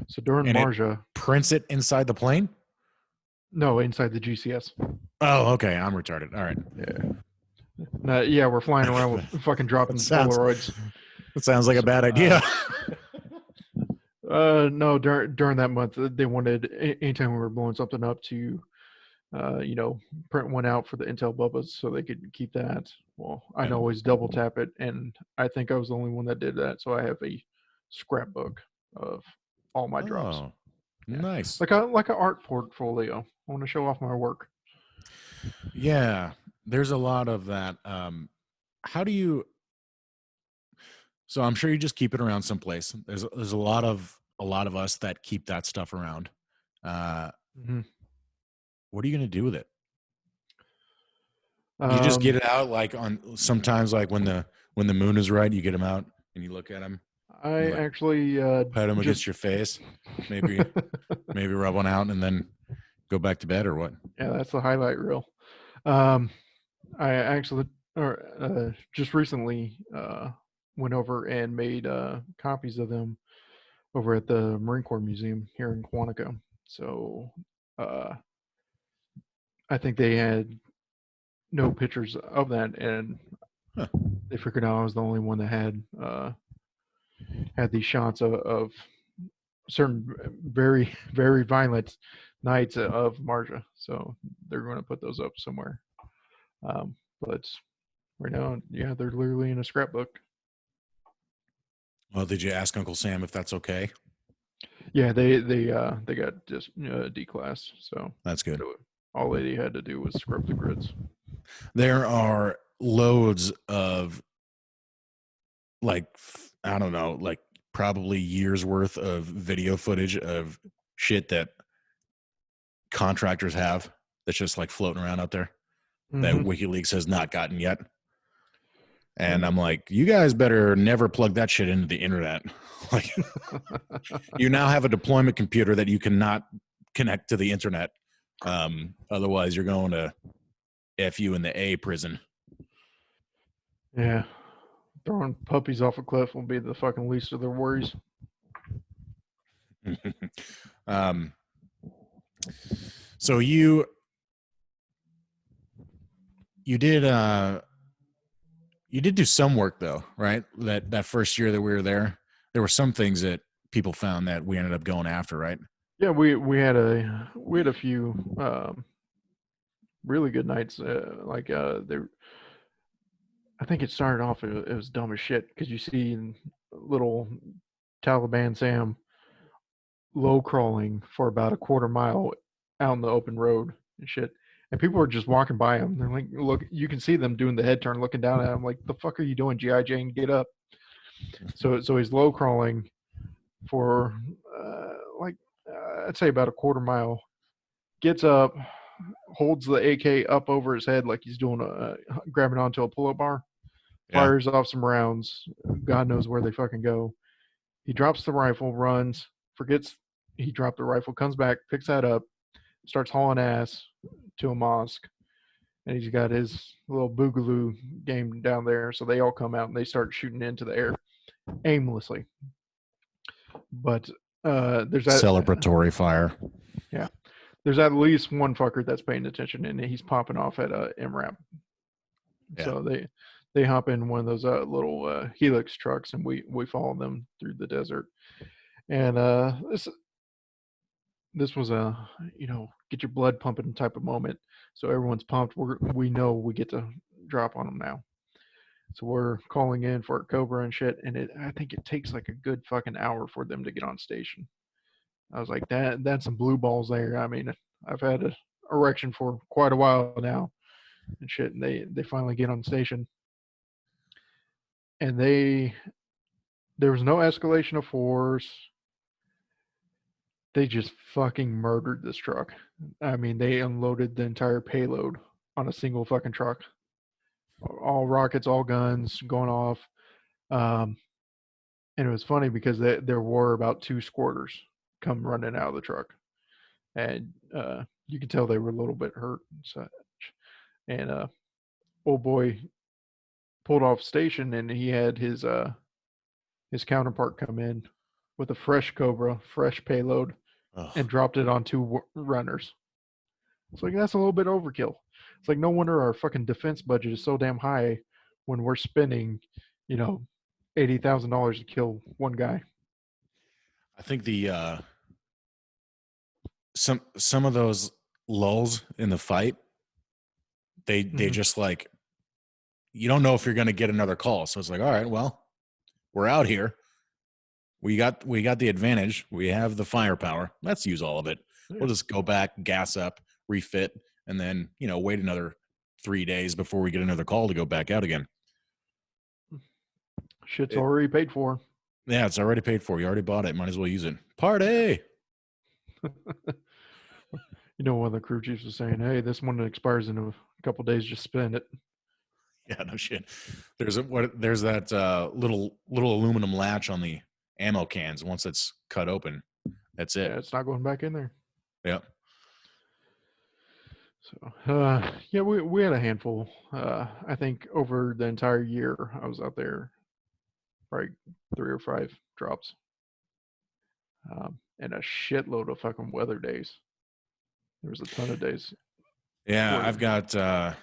Speaker 1: So during
Speaker 2: And it
Speaker 1: Marja,
Speaker 2: prints it inside the plane?
Speaker 1: no, inside the GCS.
Speaker 2: Oh, okay. I'm retarded. All right.
Speaker 1: Yeah. Yeah, we're flying around with fucking dropping Polaroids.
Speaker 2: That sounds like a bad idea.
Speaker 1: No, during that month, they wanted anytime we were blowing something up to, print one out for the Intel Bubbas so they could keep that. Well, I'd always double tap it, and I think I was the only one that did that. So I have a scrapbook of all my drops.
Speaker 2: Oh, nice.
Speaker 1: Like an art portfolio. I want to show off my work.
Speaker 2: Yeah, there's a lot of that. How do you? So I'm sure you just keep it around someplace. There's a lot of us that keep that stuff around. What are you going to do with it? You just get it out like on sometimes like when the moon is right, you get them out and you look at them.
Speaker 1: I actually
Speaker 2: pat them against your face, maybe rub one out and then go back to bed or what?
Speaker 1: Yeah, that's the highlight reel. I actually just recently went over and made copies of them over at the Marine Corps Museum here in Quantico. So I think they had no pictures of that, and they figured out I was the only one that had these shots of certain very, very violent nights of Marja. So they're going to put those up somewhere. But right now, yeah, they're literally in a scrapbook.
Speaker 2: Well, did you ask Uncle Sam if that's okay?
Speaker 1: Yeah, they got just declassed, so
Speaker 2: that's good.
Speaker 1: All they had to do was scrub the grids.
Speaker 2: There are loads of, like, I don't know, like probably years worth of video footage of shit that contractors have that's just like floating around out there that WikiLeaks has not gotten yet. And I'm like, you guys better never plug that shit into the internet. Like, you now have a deployment computer that you cannot connect to the internet. Otherwise, you're going to FU in the A prison.
Speaker 1: Yeah. Throwing puppies off a cliff will be the fucking least of their worries.
Speaker 2: So you did do some work though, right? That first year that we were there, there were some things that people found that we ended up going after, right?
Speaker 1: Yeah, we had a few really good nights. I think it started off, it was dumb as shit because you see little Taliban Sam low crawling for about a quarter mile out in the open road and shit. And people are just walking by him. They're like, look, you can see them doing the head turn, looking down at him like, the fuck are you doing, G.I. Jane? Get up. So he's low crawling for I'd say about a quarter mile. Gets up, holds the AK up over his head like he's doing grabbing onto a pull-up bar. Fires off some rounds. God knows where they fucking go. He drops the rifle, runs, forgets he dropped the rifle, comes back, picks that up, starts hauling ass to a mosque. And he's got his little boogaloo game down there. So they all come out and they start shooting into the air aimlessly. But there's that
Speaker 2: celebratory fire.
Speaker 1: Yeah. There's at least one fucker that's paying attention, and he's popping off at a MRAP. Yeah. So they hop in one of those little Helix trucks, and we follow them through the desert. And this was a get your blood pumping type of moment. So everyone's pumped. We know we get to drop on them now. So we're calling in for a Cobra and shit, and I think it takes like a good fucking hour for them to get on station. I was like, that's some blue balls there. I mean, I've had an erection for quite a while now and shit. And they finally get on station. And there was no escalation of force. They just fucking murdered this truck. I mean, they unloaded the entire payload on a single fucking truck. All rockets, all guns going off. And it was funny because there were about 2 squirters come running out of the truck. And you could tell they were a little bit hurt and such. And old boy pulled off station, and he had his counterpart come in with a fresh Cobra, fresh payload, and dropped it on two runners. It's like, that's a little bit overkill. It's like, no wonder our fucking defense budget is so damn high when we're spending, $80,000 to kill one guy.
Speaker 2: I think the some of those lulls in the fight, they just like, you don't know if you're going to get another call. So it's like, all right, well, we're out here. We got the advantage. We have the firepower. Let's use all of it. We'll just go back, gas up, refit, and then, wait another 3 days before we get another call to go back out again.
Speaker 1: Shit's already paid for.
Speaker 2: Yeah, it's already paid for. You already bought it. Might as well use it. Party.
Speaker 1: One of the crew chiefs was saying, hey, this one expires in a couple days. Just spend it.
Speaker 2: Yeah, no shit. There's that little aluminum latch on the ammo cans. Once it's cut open, that's it.
Speaker 1: Yeah, it's not going back in there.
Speaker 2: Yep.
Speaker 1: So, we had a handful. I think over the entire year I was out there, probably 3 or 5 drops, and a shitload of fucking weather days. There was a ton of days.
Speaker 2: Yeah, I've got a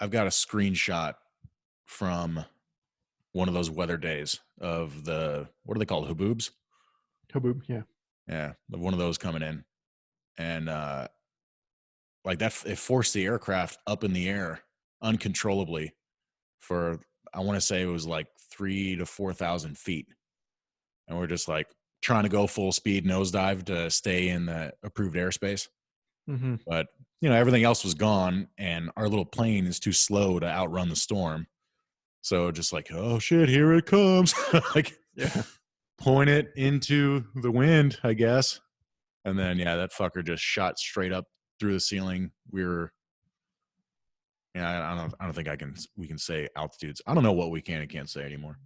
Speaker 2: screenshot from one of those weather days of the, what are they called? Haboobs?
Speaker 1: Haboob, yeah.
Speaker 2: Yeah, one of those coming in. And like that, it forced the aircraft up in the air uncontrollably for, I want to say it was like 3,000 to 4,000 feet. And we're just like trying to go full speed nosedive to stay in the approved airspace.
Speaker 1: Mm-hmm.
Speaker 2: But, everything else was gone, and our little plane is too slow to outrun the storm. So just like, oh shit, here it comes. Like,
Speaker 1: yeah,
Speaker 2: point it into the wind, I guess. And then, that fucker just shot straight up through the ceiling. We were, I don't think we can say altitudes. I don't know what we can and can't say anymore.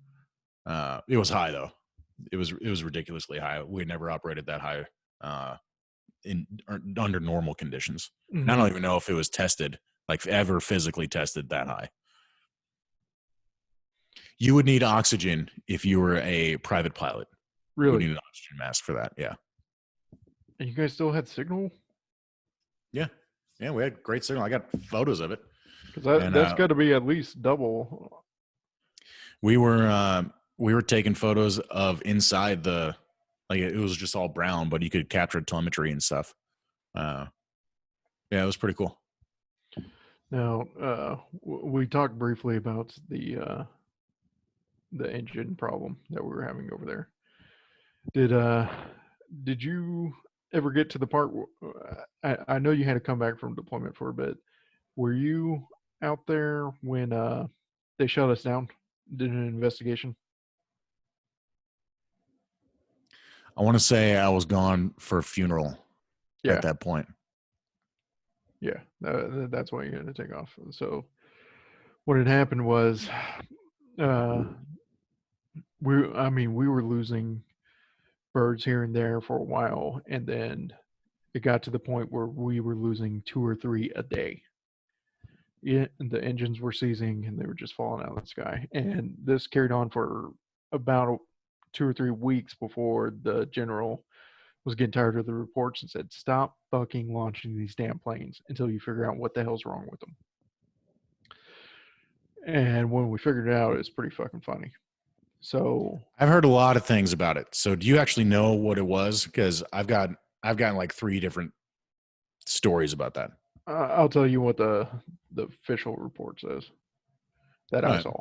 Speaker 2: It was high though. It was ridiculously high. We had never operated that high under normal conditions.
Speaker 1: Mm-hmm.
Speaker 2: And I don't even know if it was tested, like ever physically tested that high. You would need oxygen if you were a private pilot.
Speaker 1: Really?
Speaker 2: You would need an oxygen mask for that. Yeah.
Speaker 1: And you guys still had signal?
Speaker 2: Yeah, we had great signal. I got photos of it.
Speaker 1: Because that's got to be at least double.
Speaker 2: We were taking photos of inside the, like it was just all brown, but you could capture telemetry and stuff. It was pretty cool.
Speaker 1: Now, we talked briefly about the engine problem that we were having over there. Did you ever get to the part where, I know you had to come back from deployment for a bit. Were you out there when they shut us down, did an investigation?
Speaker 2: I want to say I was gone for a funeral at that point.
Speaker 1: Yeah, that's why you had to take off. So what had happened was we were losing birds here and there for a while, and then it got to the point where we were losing 2 or 3 a day. The engines were seizing, and they were just falling out of the sky. And this carried on for about 2 or 3 weeks before the general was getting tired of the reports and said, stop fucking launching these damn planes until you figure out what the hell's wrong with them. And when we figured it out, it's pretty fucking funny. So
Speaker 2: I've heard a lot of things about it. So do you actually know what it was? Because I've gotten like 3 different stories about that.
Speaker 1: I'll tell you what the official report says that I saw.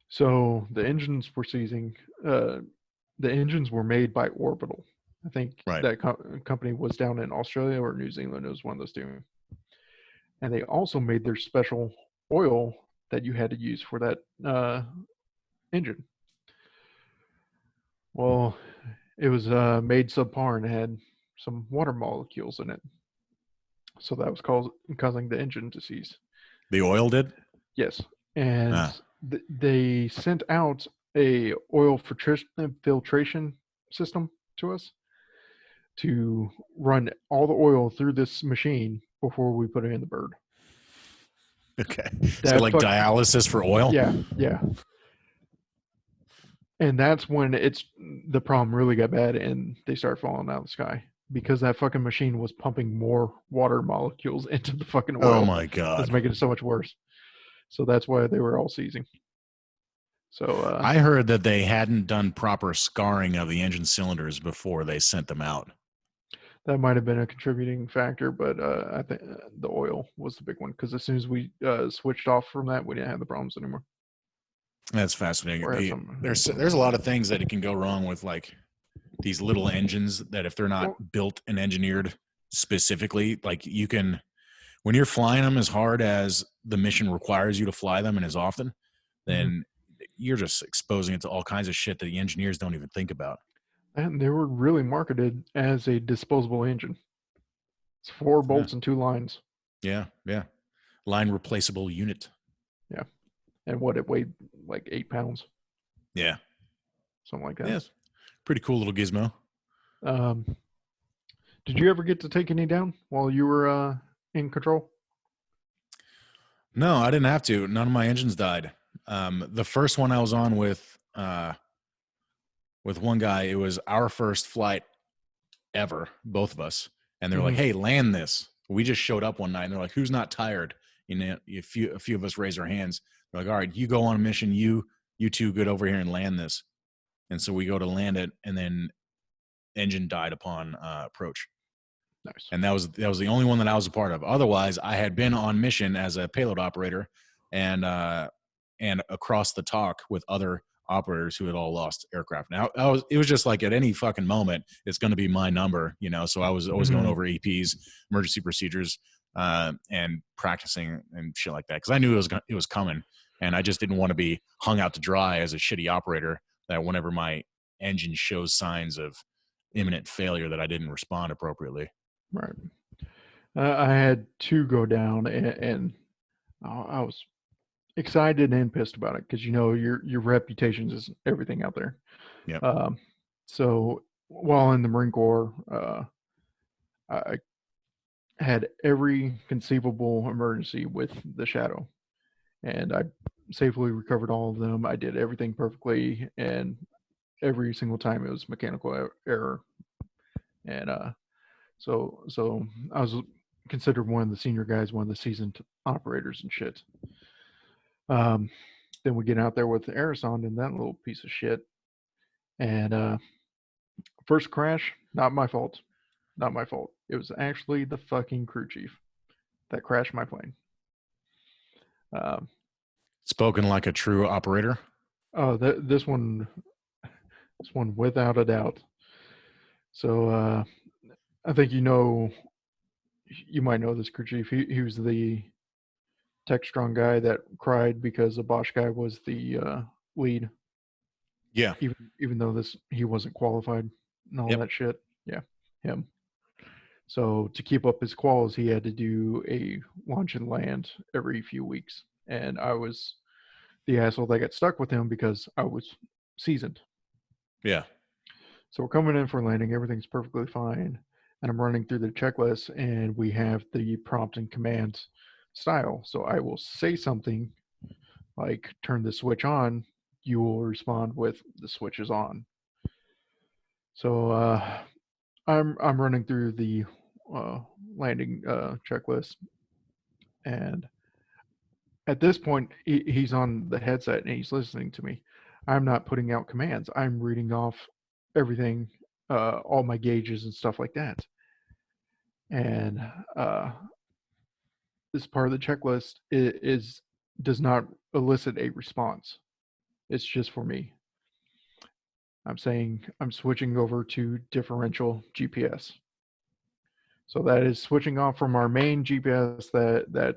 Speaker 1: So the engines were seizing. The engines were made by Orbital. I think that company was down in Australia or New Zealand. It was one of those two. And they also made their special oil that you had to use for that engine. Well, it was made subpar and had some water molecules in it. So that was causing the engine to seize.
Speaker 2: The oil did?
Speaker 1: Yes. And they sent out a oil filtration system to us. to run all the oil through this machine before we put it in the bird.
Speaker 2: Okay. So like dialysis for oil?
Speaker 1: Yeah. And that's when the problem really got bad and they started falling out of the sky because that fucking machine was pumping more water molecules into the fucking oil.
Speaker 2: Oh my God.
Speaker 1: It's making it so much worse. So that's why they were all seizing. So
Speaker 2: I heard that they hadn't done proper scarring of the engine cylinders before they sent them out.
Speaker 1: That might have been a contributing factor, but I think the oil was the big one because as soon as we switched off from that, we didn't have the problems anymore.
Speaker 2: That's fascinating. There's a lot of things that it can go wrong with, like these little engines that if they're not built and engineered specifically, like you can, when you're flying them as hard as the mission requires you to fly them and as often, then you're just exposing it to all kinds of shit that the engineers don't even think about.
Speaker 1: And they were really marketed as a disposable engine. It's 4 bolts and 2 lines.
Speaker 2: Yeah. Line replaceable unit.
Speaker 1: Yeah. And what it weighed like 8 pounds.
Speaker 2: Yeah.
Speaker 1: Something like that.
Speaker 2: Yes. Pretty cool little gizmo.
Speaker 1: Did you ever get to take any down while you were in control?
Speaker 2: No, I didn't have to. None of my engines died. The first one I was on with one guy, it was our first flight ever, both of us. And they're like, hey, land this. We just showed up one night and they're like, who's not tired? You know, a few of us raised our hands. They're like, all right, you go on a mission. You two get over here and land this. And so we go to land it, and then engine died upon approach.
Speaker 1: Nice.
Speaker 2: And that was the only one that I was a part of. Otherwise, I had been on mission as a payload operator and across the talk with other operators who had all lost aircraft. Now it was just like at any fucking moment, it's going to be my number, you know? So I was always going over EPs, emergency procedures, and practicing and shit like that. Cause I knew it was coming, and I just didn't want to be hung out to dry as a shitty operator that whenever my engine shows signs of imminent failure that I didn't respond appropriately.
Speaker 1: Right. I had 2 go down and I was excited and pissed about it because, you know, your reputation is everything out there.
Speaker 2: Yeah.
Speaker 1: So while in the Marine Corps, I had every conceivable emergency with the Shadow, and I safely recovered all of them. I did everything perfectly, and every single time it was mechanical error. And so I was considered one of the senior guys, one of the seasoned operators and shit. Then we get out there with the Aerosonde and that little piece of shit. And first crash, not my fault. Not my fault. It was actually the fucking crew chief that crashed my plane.
Speaker 2: Spoken like a true operator.
Speaker 1: Oh, this one without a doubt. So I think you might know this crew chief. He was the tech strong guy that cried because the Bosch guy was the lead.
Speaker 2: Yeah.
Speaker 1: Even though he wasn't qualified and all that shit. Yeah, him. So to keep up his quals, he had to do a launch and land every few weeks. And I was the asshole that got stuck with him because I was seasoned.
Speaker 2: Yeah.
Speaker 1: So we're coming in for landing. Everything's perfectly fine. And I'm running through the checklist, and we have the prompt and command style. So I will say something like, turn the switch on. You will respond with, the switch is on. So I'm running through the landing checklist. And at this point, he's on the headset and he's listening to me. I'm not putting out commands. I'm reading off everything, all my gauges and stuff like that. And this part of the checklist does not elicit a response. It's just for me. I'm saying I'm switching over to differential GPS. So that is switching off from our main GPS that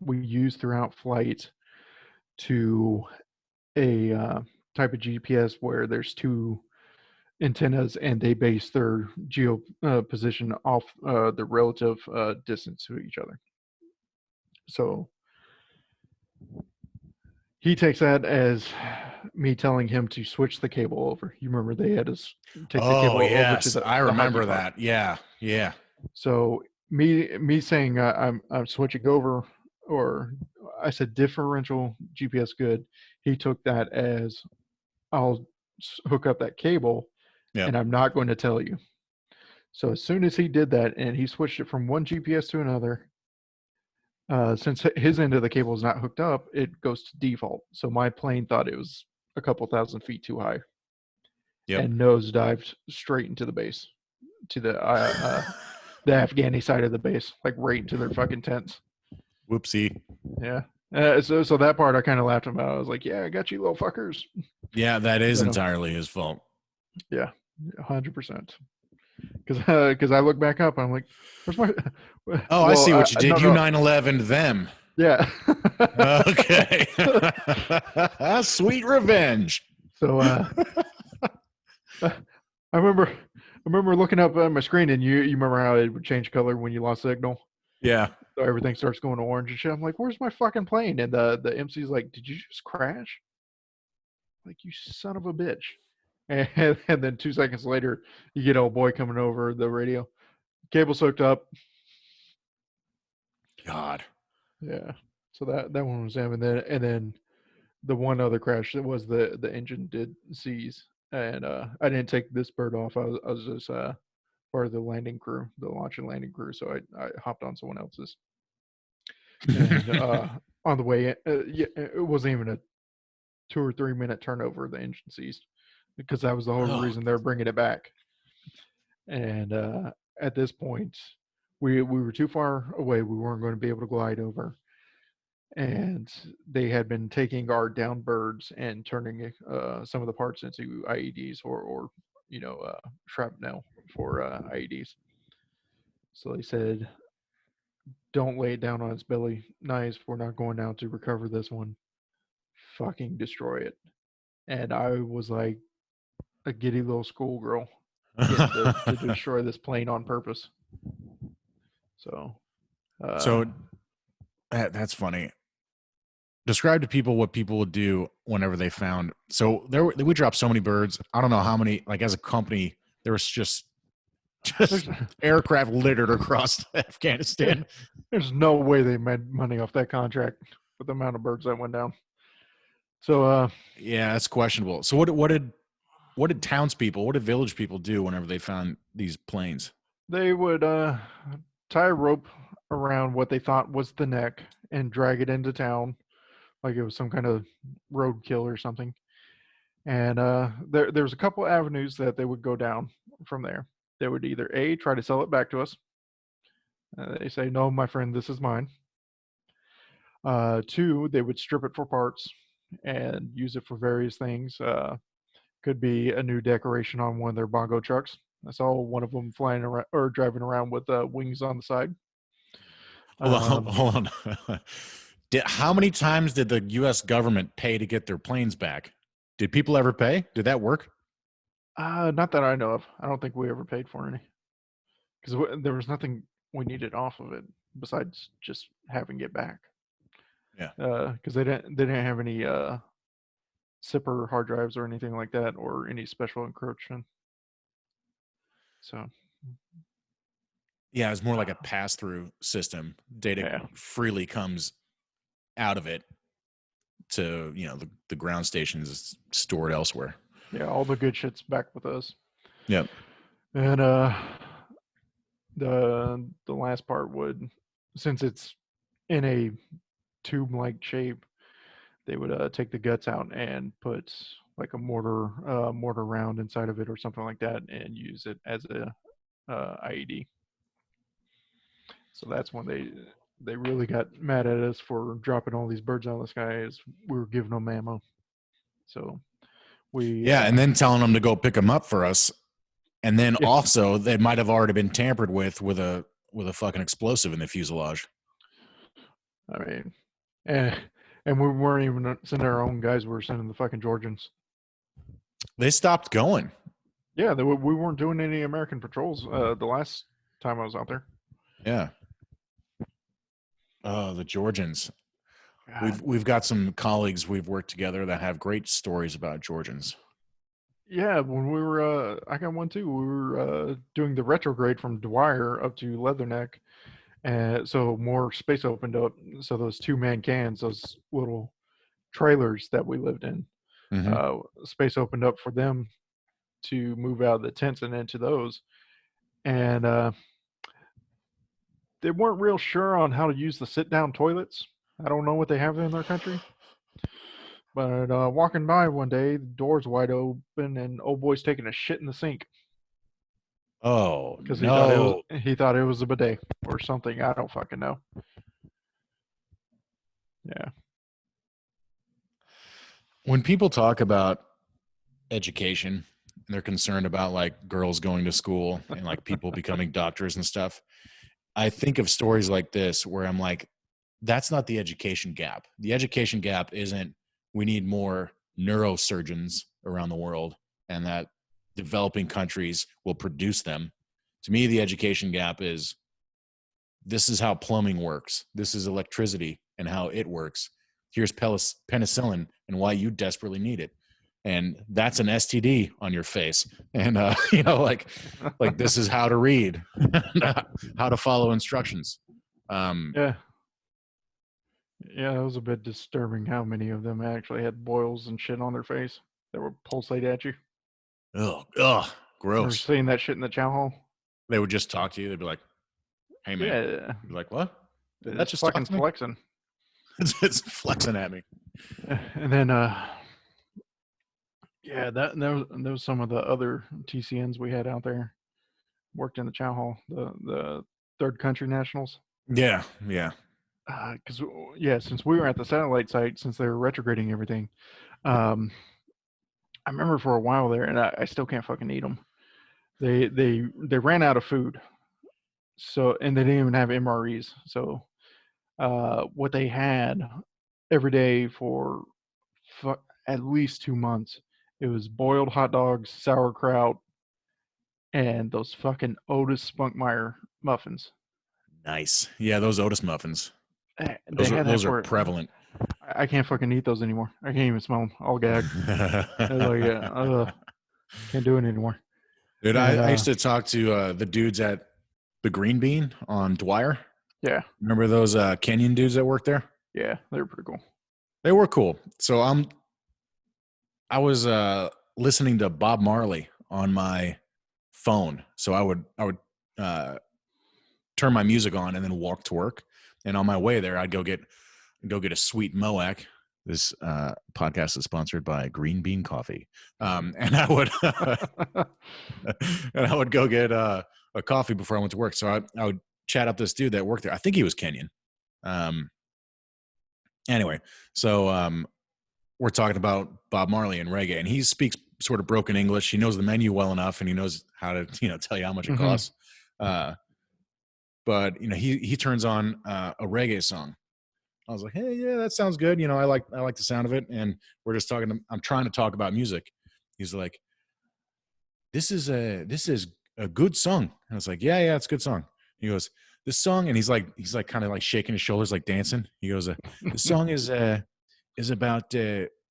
Speaker 1: we use throughout flight to a type of GPS where there's 2 antennas and they base their geo position off the relative distance to each other. So he takes that as me telling him to switch the cable over. You remember they had to take the
Speaker 2: Oh
Speaker 1: cable over to
Speaker 2: yes,
Speaker 1: the
Speaker 2: I
Speaker 1: the
Speaker 2: remember
Speaker 1: hydrant part.
Speaker 2: that. Yeah, yeah.
Speaker 1: So me saying I'm switching over, or I said differential GPS good. He took that as I'll hook up that cable,
Speaker 2: Yep.
Speaker 1: and I'm not going to tell you. So as soon as he did that, and he switched it from one GPS to another, since his end of the cable is not hooked up, it goes to default. So my plane thought it was a couple thousand feet too high,
Speaker 2: Yep.
Speaker 1: and nose dived straight into the base, to the Afghani side of the base, like right into their fucking tents.
Speaker 2: Whoopsie.
Speaker 1: Yeah. So that part I kind of laughed about. I was like, "Yeah, I got you, little fuckers."
Speaker 2: Yeah, that is
Speaker 1: But,
Speaker 2: entirely his fault.
Speaker 1: yeah, 100%. Because I look back up, I'm like, "Where's my?"
Speaker 2: Oh, I
Speaker 1: Well,
Speaker 2: see what you did.
Speaker 1: no,
Speaker 2: You
Speaker 1: no,
Speaker 2: 9/11 them.
Speaker 1: yeah.
Speaker 2: Okay. Sweet revenge.
Speaker 1: So I remember looking up on my screen, and you remember how it would change color when you lost signal,
Speaker 2: Yeah.
Speaker 1: so everything starts going orange and shit. I'm like, "Where's my fucking plane?" And the MC's like, "Did you just crash?" Like, you son of a bitch. And then 2 seconds later, you get old boy coming over the radio. Cable's hooked up.
Speaker 2: God.
Speaker 1: Yeah. So that one was him. And then the one other crash that was the engine did seize. And I didn't take this bird off. I was just part of the landing crew, the launch and landing crew. So I hopped on someone else's. And on the way, yeah, it wasn't even a 2 or 3 minute turnover. The engine seized because that was the whole
Speaker 2: Oh,
Speaker 1: reason they're bringing it back. And at this point, we were too far away. We weren't going to be able to glide over. And they had been taking our down birds and turning some of the parts into IEDs or shrapnel for IEDs. So they said, "Don't lay it down on its belly. Nice. We're not going down to recover this one. Fucking destroy it." And I was like a giddy little schoolgirl getting to destroy this plane on purpose. So,
Speaker 2: so that's funny. Describe to people what people would do whenever they found. So we dropped so many birds. I don't know how many. Like as a company, there was just aircraft littered across Afghanistan.
Speaker 1: There's no way they made money off that contract with the amount of birds that went down. So
Speaker 2: yeah, that's questionable. So what did townspeople, what did village people do whenever they found these planes?
Speaker 1: they would tie a rope around what they thought was the neck and drag it into town like it was some kind of roadkill or something. And there's a couple avenues that they would go down from there. They would either A, try to sell it back to us. They say, "No, my friend, this is mine." Two, they would strip it for parts and use it for various things. Could be a new decoration on one of their bongo trucks. I saw one of them flying around or driving around with wings on the side.
Speaker 2: Hold on. How many times did the U.S. government pay to get their planes back? Did people ever pay? Did that work?
Speaker 1: Not that I know of. I don't think we ever paid for any because there was nothing we needed off of it besides just having it back.
Speaker 2: Yeah.
Speaker 1: Because they didn't have any zipper hard drives or anything like that, or any special encryption. So
Speaker 2: Yeah, it's more like a pass-through system. Data freely comes out of it to, the ground stations stored elsewhere.
Speaker 1: yeah, all the good shit's back with us.
Speaker 2: Yep.
Speaker 1: And the last part would, since it's in a tube-like shape, they would take the guts out and put like a mortar round inside of it or something like that, and use it as a IED. So that's when they really got mad at us for dropping all these birds out of the sky as we were giving them ammo. So we
Speaker 2: and then telling them to go pick them up for us, and then
Speaker 1: yeah.
Speaker 2: also they might have already been tampered with a fucking explosive in the fuselage.
Speaker 1: I mean, and we weren't even sending our own guys. We were sending the fucking Georgians.
Speaker 2: They stopped going.
Speaker 1: Yeah, we weren't doing any American patrols the last time I was out there.
Speaker 2: Yeah. Oh, the Georgians.
Speaker 1: God.
Speaker 2: We've got some colleagues we've worked together that have great stories about Georgians.
Speaker 1: Yeah, when we were, I got one too. We were doing the retrograde from Dwyer up to Leatherneck, and so more space opened up. So those 2-man cans, those little trailers that we lived in,
Speaker 2: Mm-hmm.
Speaker 1: space opened up for them to move out of the tents and into those. And they weren't real sure on how to use the sit-down toilets. I don't know what they have in their country. But walking by one day, the door's wide open and old boy's taking a shit in the sink
Speaker 2: Oh
Speaker 1: because
Speaker 2: no!
Speaker 1: he thought it was a bidet or something. I don't fucking know. Yeah.
Speaker 2: When people talk about education and they're concerned about like girls going to school and like people becoming doctors and stuff, I think of stories like this where I'm like, that's not the education gap. The education gap isn't we need more neurosurgeons around the world and that developing countries will produce them. To me, the education gap is this is how plumbing works. This is electricity and how it works. Here's penicillin and why you desperately need it. And that's an STD on your face. And, like this is how to read, how to follow instructions.
Speaker 1: Yeah. Yeah, it was a bit disturbing how many of them actually had boils and shit on their face that would pulsate at you.
Speaker 2: Ugh,
Speaker 1: Remember
Speaker 2: gross.
Speaker 1: seeing that shit in the chow hall?
Speaker 2: They would just talk to you. They'd be like, hey, man.
Speaker 1: Yeah.
Speaker 2: You'd be like, what? Did that
Speaker 1: It's
Speaker 2: just talk
Speaker 1: fucking
Speaker 2: to me?
Speaker 1: flexing.
Speaker 2: It's flexing at me.
Speaker 1: And then, yeah, there was some of the other TCNs we had out there. Worked in the chow hall, the third country nationals.
Speaker 2: Yeah.
Speaker 1: Because since we were at the satellite site, since they were retrograding everything, I remember for a while there, and I still can't fucking eat them. They ran out of food, so and they didn't even have MREs. So what they had every day for at least 2 months, it was boiled hot dogs, sauerkraut, and those fucking Otis Spunkmeyer muffins.
Speaker 2: Nice. Yeah, those Otis muffins.
Speaker 1: They had that
Speaker 2: Those are
Speaker 1: for
Speaker 2: prevalent.
Speaker 1: I can't fucking eat those anymore. I can't even smell them. I'll gag. I was like, yeah, can't do it anymore.
Speaker 2: Dude,
Speaker 1: And
Speaker 2: I used to talk to the dudes at the Green Bean on Dwyer.
Speaker 1: yeah,
Speaker 2: Remember those Kenyan dudes that worked there?
Speaker 1: yeah, they were pretty cool.
Speaker 2: They were cool. So I was listening to Bob Marley on my phone. So I would turn my music on and then walk to work. And on my way there, I'd go get a sweet Moac. This podcast is sponsored by Green Bean Coffee, and I would go get a coffee before I went to work. So I would chat up this dude that worked there. I think he was Kenyan. Anyway, so we're talking about Bob Marley and reggae, and he speaks sort of broken English. He knows the menu well enough, and he knows how to tell you how much it costs. But he turns on a reggae song. I was like, hey, yeah, that sounds good. I like the sound of it. And we're just talking. I'm trying to talk about music. He's like, this is a good song. And I was like, yeah, it's a good song. He goes, this song, and he's like kind of like shaking his shoulders, like dancing. He goes, the song is about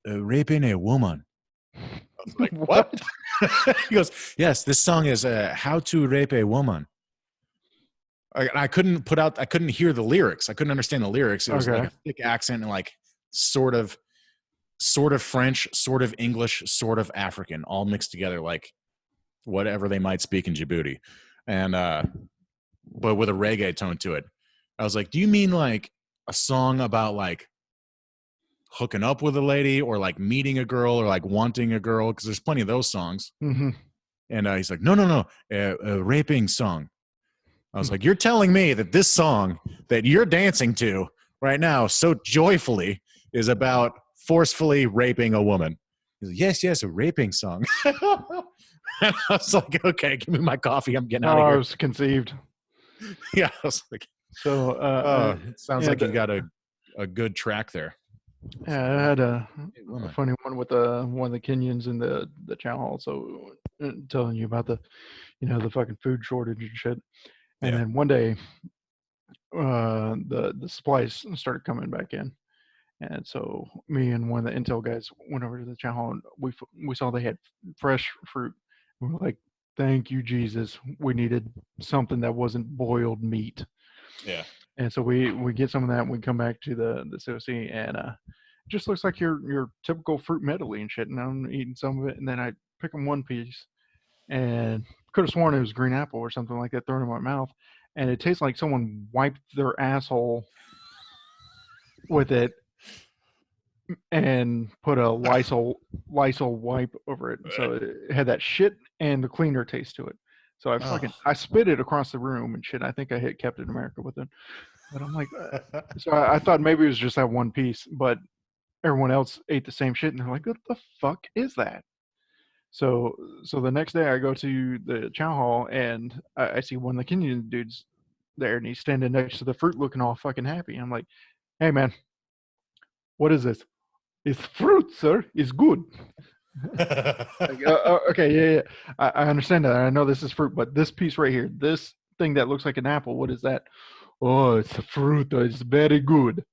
Speaker 2: raping a woman. I was like, what? He goes, yes, this song is how to rape a woman. I couldn't hear the lyrics. I couldn't understand the lyrics. It was like a thick accent and like sort of French, sort of English, sort of African, all mixed together, like whatever they might speak in Djibouti. And, but with a reggae tone to it. I was like, do you mean like a song about like hooking up with a lady or like meeting a girl or like wanting a girl? Cause there's plenty of those songs.
Speaker 1: Mm-hmm.
Speaker 2: And he's like, no, a raping song. I was like, you're telling me that this song that you're dancing to right now so joyfully is about forcefully raping a woman? He's like, yes, a raping song. And I was like, okay, give me my coffee. I'm getting out of here.
Speaker 1: I was conceived.
Speaker 2: Yeah, I was like,
Speaker 1: so
Speaker 2: it sounds like you got a good track there.
Speaker 1: Yeah, I had a funny one with one of the Kenyans in the chow hall. So telling you about the fucking food shortage and shit. And then one day, the supplies started coming back in, And so me and one of the intel guys went over to the chow hall, and we saw they had fresh fruit. We were like, "Thank you, Jesus. We needed something that wasn't boiled meat."
Speaker 2: Yeah.
Speaker 1: And so we get some of that, and we come back to the COC, and it just looks like your typical fruit medley and shit. And I'm eating some of it, and then I pick them one piece, and could have sworn it was green apple or something like that thrown in my mouth, and it tastes like someone wiped their asshole with it and put a Lysol wipe over it. So it had that shit and the cleaner taste to it. So I spit it across the room and shit. I think I hit Captain America with it. But I'm like, so I thought maybe it was just that one piece, but everyone else ate the same shit, and they're like, "What the fuck is that?" So the next day I go to the chow hall, and I see one of the Kenyan dudes there, and he's standing next to the fruit, looking all fucking happy. And I'm like, "Hey man, what is this?" "It's fruit, sir. It's good." Like, okay, yeah. I understand that. I know this is fruit, but this piece right here, this thing that looks like an apple, what is that? "Oh, it's a fruit. It's very good."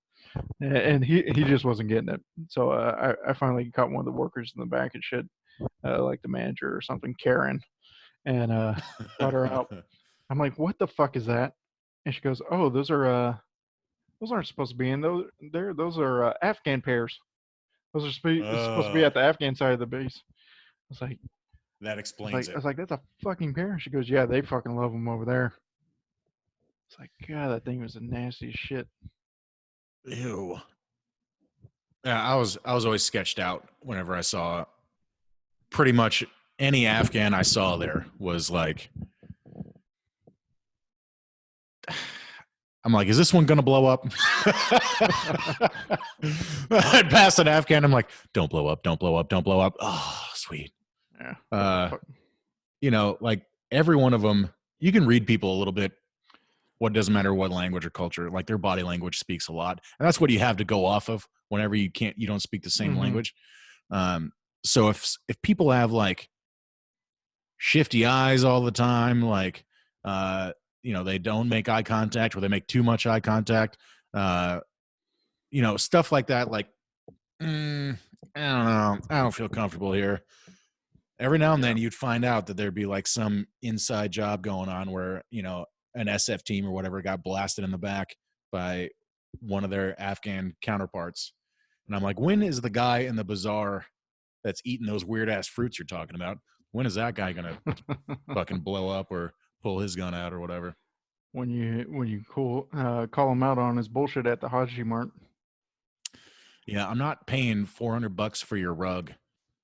Speaker 1: And he just wasn't getting it. So I finally caught one of the workers in the back and shit, like the manager or something, Karen, and brought her out. I'm like, "What the fuck is that?" And she goes, "Oh, those aren't supposed to be in those. Those are Afghan pears. Those are supposed to be at the Afghan side of the base." I was like,
Speaker 2: that explains
Speaker 1: I was like, "That's a fucking pear." She goes, "Yeah, they fucking love them over there." It's like, God, that thing was the nastiest shit.
Speaker 2: Ew. Yeah, I was always sketched out whenever I saw pretty much any Afghan I saw there was like, I'm like, is this one gonna blow up? I'd pass an Afghan. I'm like, don't blow up, don't blow up, don't blow up. Oh, sweet.
Speaker 1: Yeah.
Speaker 2: You know, like every one of them, you can read people a little bit. What doesn't matter what language or culture, like their body language speaks a lot, and that's what you have to go off of whenever you don't speak the same language. So if people have like shifty eyes all the time, like they don't make eye contact, or they make too much eye contact, stuff like that, like I don't know, I don't feel comfortable here. Every now and then you'd find out that there'd be like some inside job going on where an SF team or whatever got blasted in the back by one of their Afghan counterparts, and I'm like, when is the guy in the bazaar that's eating those weird ass fruits you're talking about, when is that guy gonna fucking blow up or pull his gun out or whatever?
Speaker 1: When you call him out on his bullshit at the Haji Mart.
Speaker 2: Yeah, I'm not paying $400 for your rug.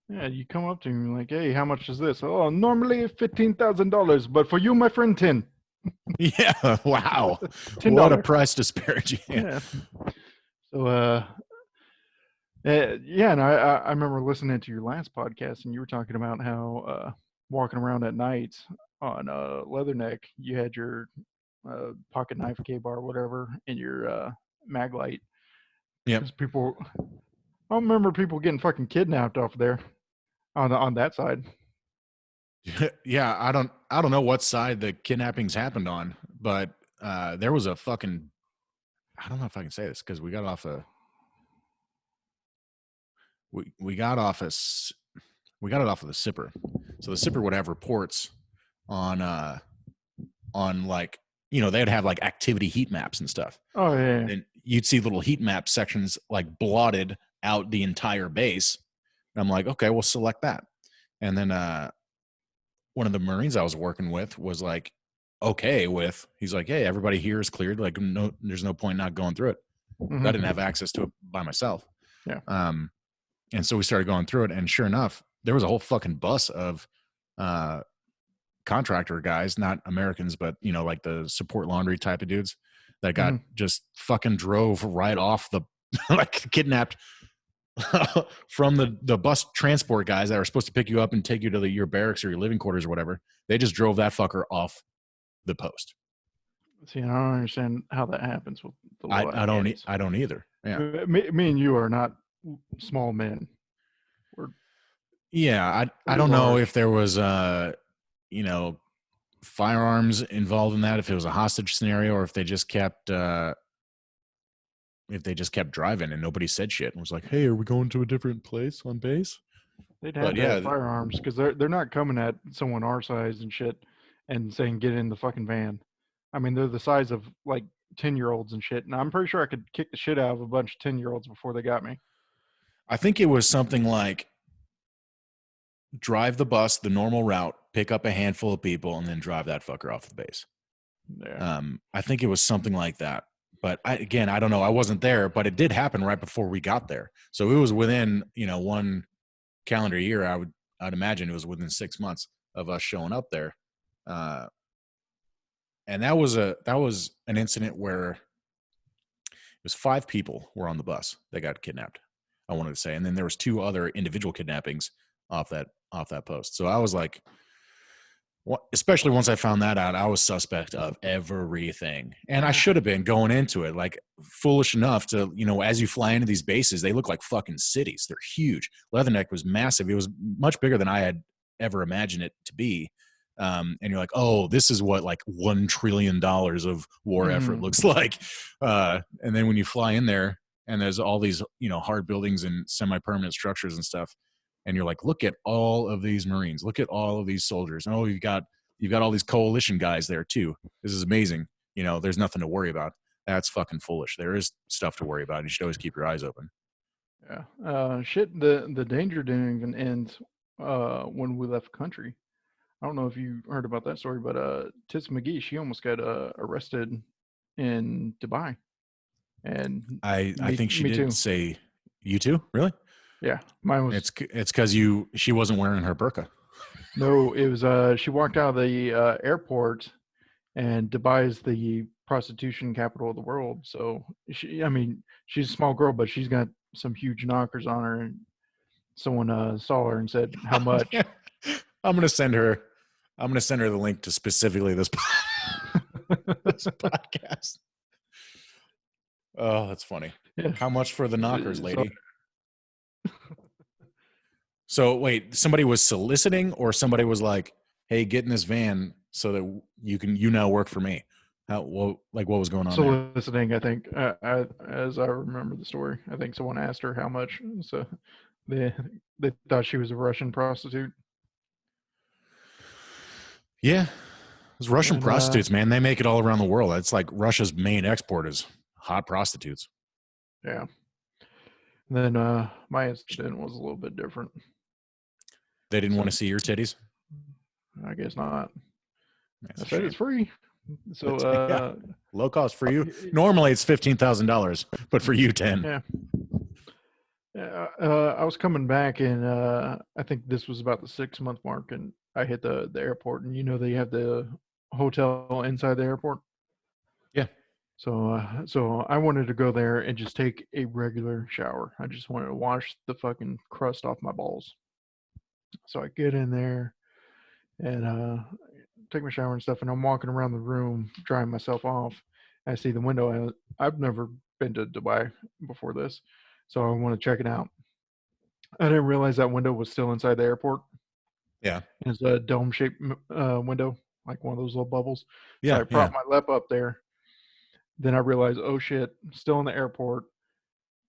Speaker 1: Yeah, you come up to him like, "Hey, how much is this?" "Oh, normally $15,000, but for you, my friend, 10."
Speaker 2: Yeah, wow.
Speaker 1: $10.
Speaker 2: What a price disparity.
Speaker 1: Yeah. So, and I remember listening to your last podcast, and you were talking about how walking around at night on Leatherneck, you had your pocket knife, K-bar, whatever, and your mag light.
Speaker 2: Yeah.
Speaker 1: Because I remember people getting fucking kidnapped off there on that side.
Speaker 2: Yeah, I don't know what side the kidnappings happened on, but there was a fucking, I don't know if I can say this because we got off a we got it off of the Sipper. So the Sipper would have reports on like, they'd have like activity heat maps and stuff.
Speaker 1: Oh yeah.
Speaker 2: And you'd see little heat map sections like blotted out the entire base. And I'm like, okay, we'll select that. And then one of the Marines I was working with was like, he's like, hey, everybody here is cleared. Like, no, there's no point not going through it.
Speaker 1: Mm-hmm.
Speaker 2: I didn't have access to it by myself.
Speaker 1: Yeah.
Speaker 2: And so we started going through it, and sure enough, there was a whole fucking bus of contractor guys, not Americans, but like the support laundry type of dudes that got just fucking drove right off the like kidnapped from the bus transport guys that are supposed to pick you up and take you to your barracks or your living quarters or whatever. They just drove that fucker off the post.
Speaker 1: See, I don't understand how that happens with the law.
Speaker 2: I don't either. Yeah.
Speaker 1: Me and you are not small men.
Speaker 2: I don't know if there was firearms involved in that, if it was a hostage scenario, or if they just kept if they just kept driving and nobody said shit and was like, "Hey, are we going to a different place on base?"
Speaker 1: They'd have to have firearms because they're not coming at someone our size and shit and saying get in the fucking van. I mean, they're the size of like 10-year-olds and shit, and I'm pretty sure I could kick the shit out of a bunch of 10-year-olds before they got me.
Speaker 2: I think it was something like drive the bus the normal route, pick up a handful of people, and then drive that fucker off the base.
Speaker 1: Yeah.
Speaker 2: I think it was something like that. But I don't know. I wasn't there, but it did happen right before we got there. So it was within, one calendar year. I'd imagine it was within 6 months of us showing up there. And that was an incident where it was 5 people were on the bus that got kidnapped, I wanted to say. And then there was 2 other individual kidnappings off that post. So I was like, especially once I found that out, I was suspect of everything. And I should have been going into it, like foolish enough to, as you fly into these bases, they look like fucking cities. They're huge. Leatherneck was massive. It was much bigger than I had ever imagined it to be. And you're like, oh, this is what like $1 trillion of war effort looks like. And then when you fly in there and there's all these, hard buildings and semi-permanent structures and stuff, and you're like, look at all of these Marines, look at all of these soldiers. And you've got all these coalition guys there too. This is amazing. There's nothing to worry about. That's fucking foolish. There is stuff to worry about. You should always keep your eyes open.
Speaker 1: Yeah. Shit. The danger didn't even end when we left the country. I don't know if you heard about that story, but Tits McGee, she almost got arrested in Dubai. And
Speaker 2: I think she did too. Say, you too? Really?
Speaker 1: Yeah, mine was.
Speaker 2: It's because she wasn't wearing her burqa.
Speaker 1: No, it was. She walked out of the airport, and Dubai is the prostitution capital of the world. So she's a small girl, but she's got some huge knockers on her. And someone saw her and said, "How much?"
Speaker 2: I'm gonna send her the link to specifically this podcast. Oh, that's funny. Yeah. How much for the knockers, lady? So wait, somebody was soliciting, or somebody was like, "Hey, get in this van so that you now work for me." What was going on?
Speaker 1: Soliciting, there? I think. As I remember the story, I think someone asked her how much, so they thought she was a Russian prostitute.
Speaker 2: Yeah, those Russian prostitutes, man, they make it all around the world. It's like Russia's main export is hot prostitutes.
Speaker 1: Yeah. And then my incident was a little bit different.
Speaker 2: They didn't want to see your titties?
Speaker 1: I guess not. I said it's free. So
Speaker 2: low cost for you. Normally it's $15,000, but for you 10.
Speaker 1: Yeah. I was coming back, and I think this was about the 6-month mark, and I hit the airport, and they have the hotel inside the airport.
Speaker 2: Yeah.
Speaker 1: So I wanted to go there and just take a regular shower. I just wanted to wash the fucking crust off my balls. So I get in there and take my shower and stuff, and I'm walking around the room drying myself off. I see the window. I've never been to Dubai before this, so I want to check it out. I didn't realize that window was still inside the airport.
Speaker 2: Yeah.
Speaker 1: It's a dome-shaped window, like one of those little bubbles.
Speaker 2: Yeah.
Speaker 1: So I propped my lip up there. Then I realized, oh shit, still in the airport.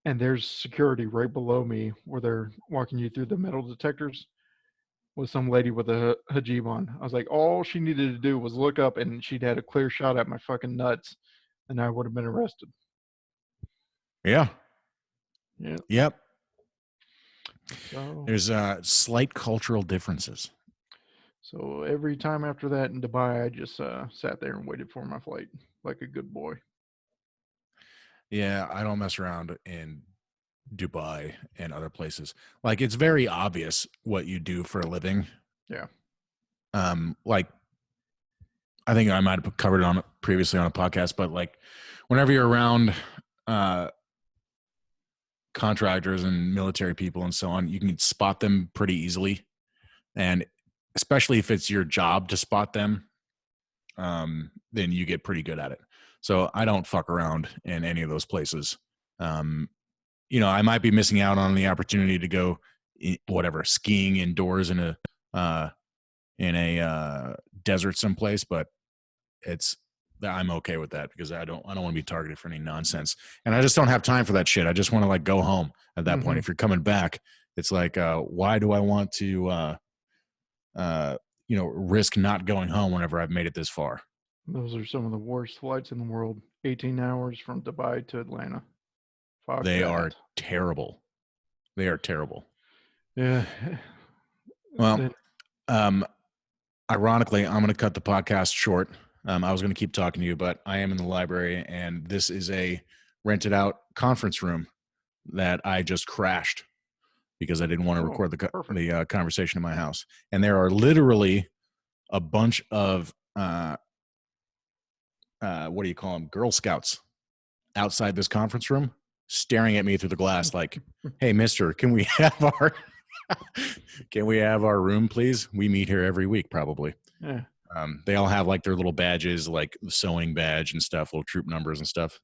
Speaker 1: And there's security right below me where they're walking you through the metal detectors with some lady with a hijab on. I was like, all she needed to do was look up, and she'd had a clear shot at my fucking nuts, and I would have been arrested.
Speaker 2: Yeah.
Speaker 1: Yeah.
Speaker 2: Yep.
Speaker 1: So,
Speaker 2: there's slight cultural differences.
Speaker 1: So every time after that in Dubai, I just sat there and waited for my flight like a good boy.
Speaker 2: Yeah, I don't mess around in Dubai and other places. Like, it's very obvious what you do for a living.
Speaker 1: Yeah.
Speaker 2: Like, I think I might have covered it previously on a podcast, but like, whenever you're around contractors and military people and so on, you can spot them pretty easily. And especially if it's your job to spot them, then you get pretty good at it. So I don't fuck around in any of those places. I might be missing out on the opportunity to go skiing indoors in a desert someplace, but it's I'm okay with that because I don't want to be targeted for any nonsense, and I just don't have time for that shit. I just want to like go home at that point. If you're coming back, it's like, why do I want to, risk not going home whenever I've made it this far?
Speaker 1: Those are some of the worst flights in the world. 18 hours from Dubai to Atlanta. Fuck
Speaker 2: They
Speaker 1: that.
Speaker 2: are terrible. They are terrible.
Speaker 1: Yeah.
Speaker 2: Well, ironically, I'm going to cut the podcast short. I was going to keep talking to you, but I am in the library, and this is a rented out conference room that I just crashed because I didn't want to record the conversation in my house. And there are literally a bunch of what do you call them? Girl Scouts outside this conference room staring at me through the glass like, hey, mister, can we have our room, please? We meet here every week, probably.
Speaker 1: Yeah.
Speaker 2: They all have like their little badges, like the sewing badge and stuff, little troop numbers and stuff.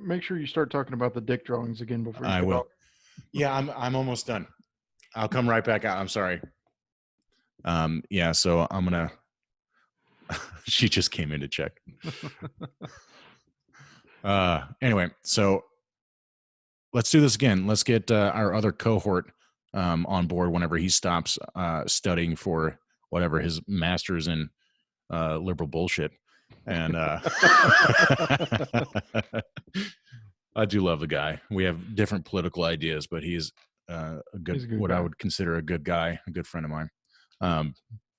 Speaker 1: Make sure you start talking about the dick drawings again before you
Speaker 2: I will.
Speaker 1: Off.
Speaker 2: Yeah, I'm almost done. I'll come right back out. I'm sorry. Yeah, so I'm gonna. She just came in to check. Anyway, so let's do this again. Let's get our other cohort on board whenever he stops studying for whatever his master's in liberal bullshit. And I do love the guy. We have different political ideas, but he's a good what guy. I would consider a good guy, a good friend of mine.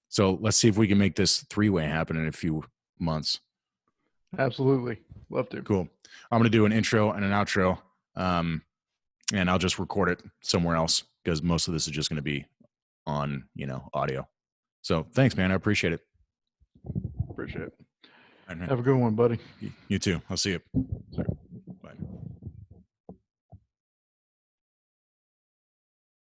Speaker 2: So let's see if we can make this three-way happen in a few months.
Speaker 1: Absolutely. Love to.
Speaker 2: Cool. I'm going to do an intro and an outro, and I'll just record it somewhere else because most of this is just going to be on, audio. So thanks, man. I appreciate it.
Speaker 1: Appreciate it. Have a good one, buddy.
Speaker 2: You too. I'll see you.
Speaker 1: Sorry.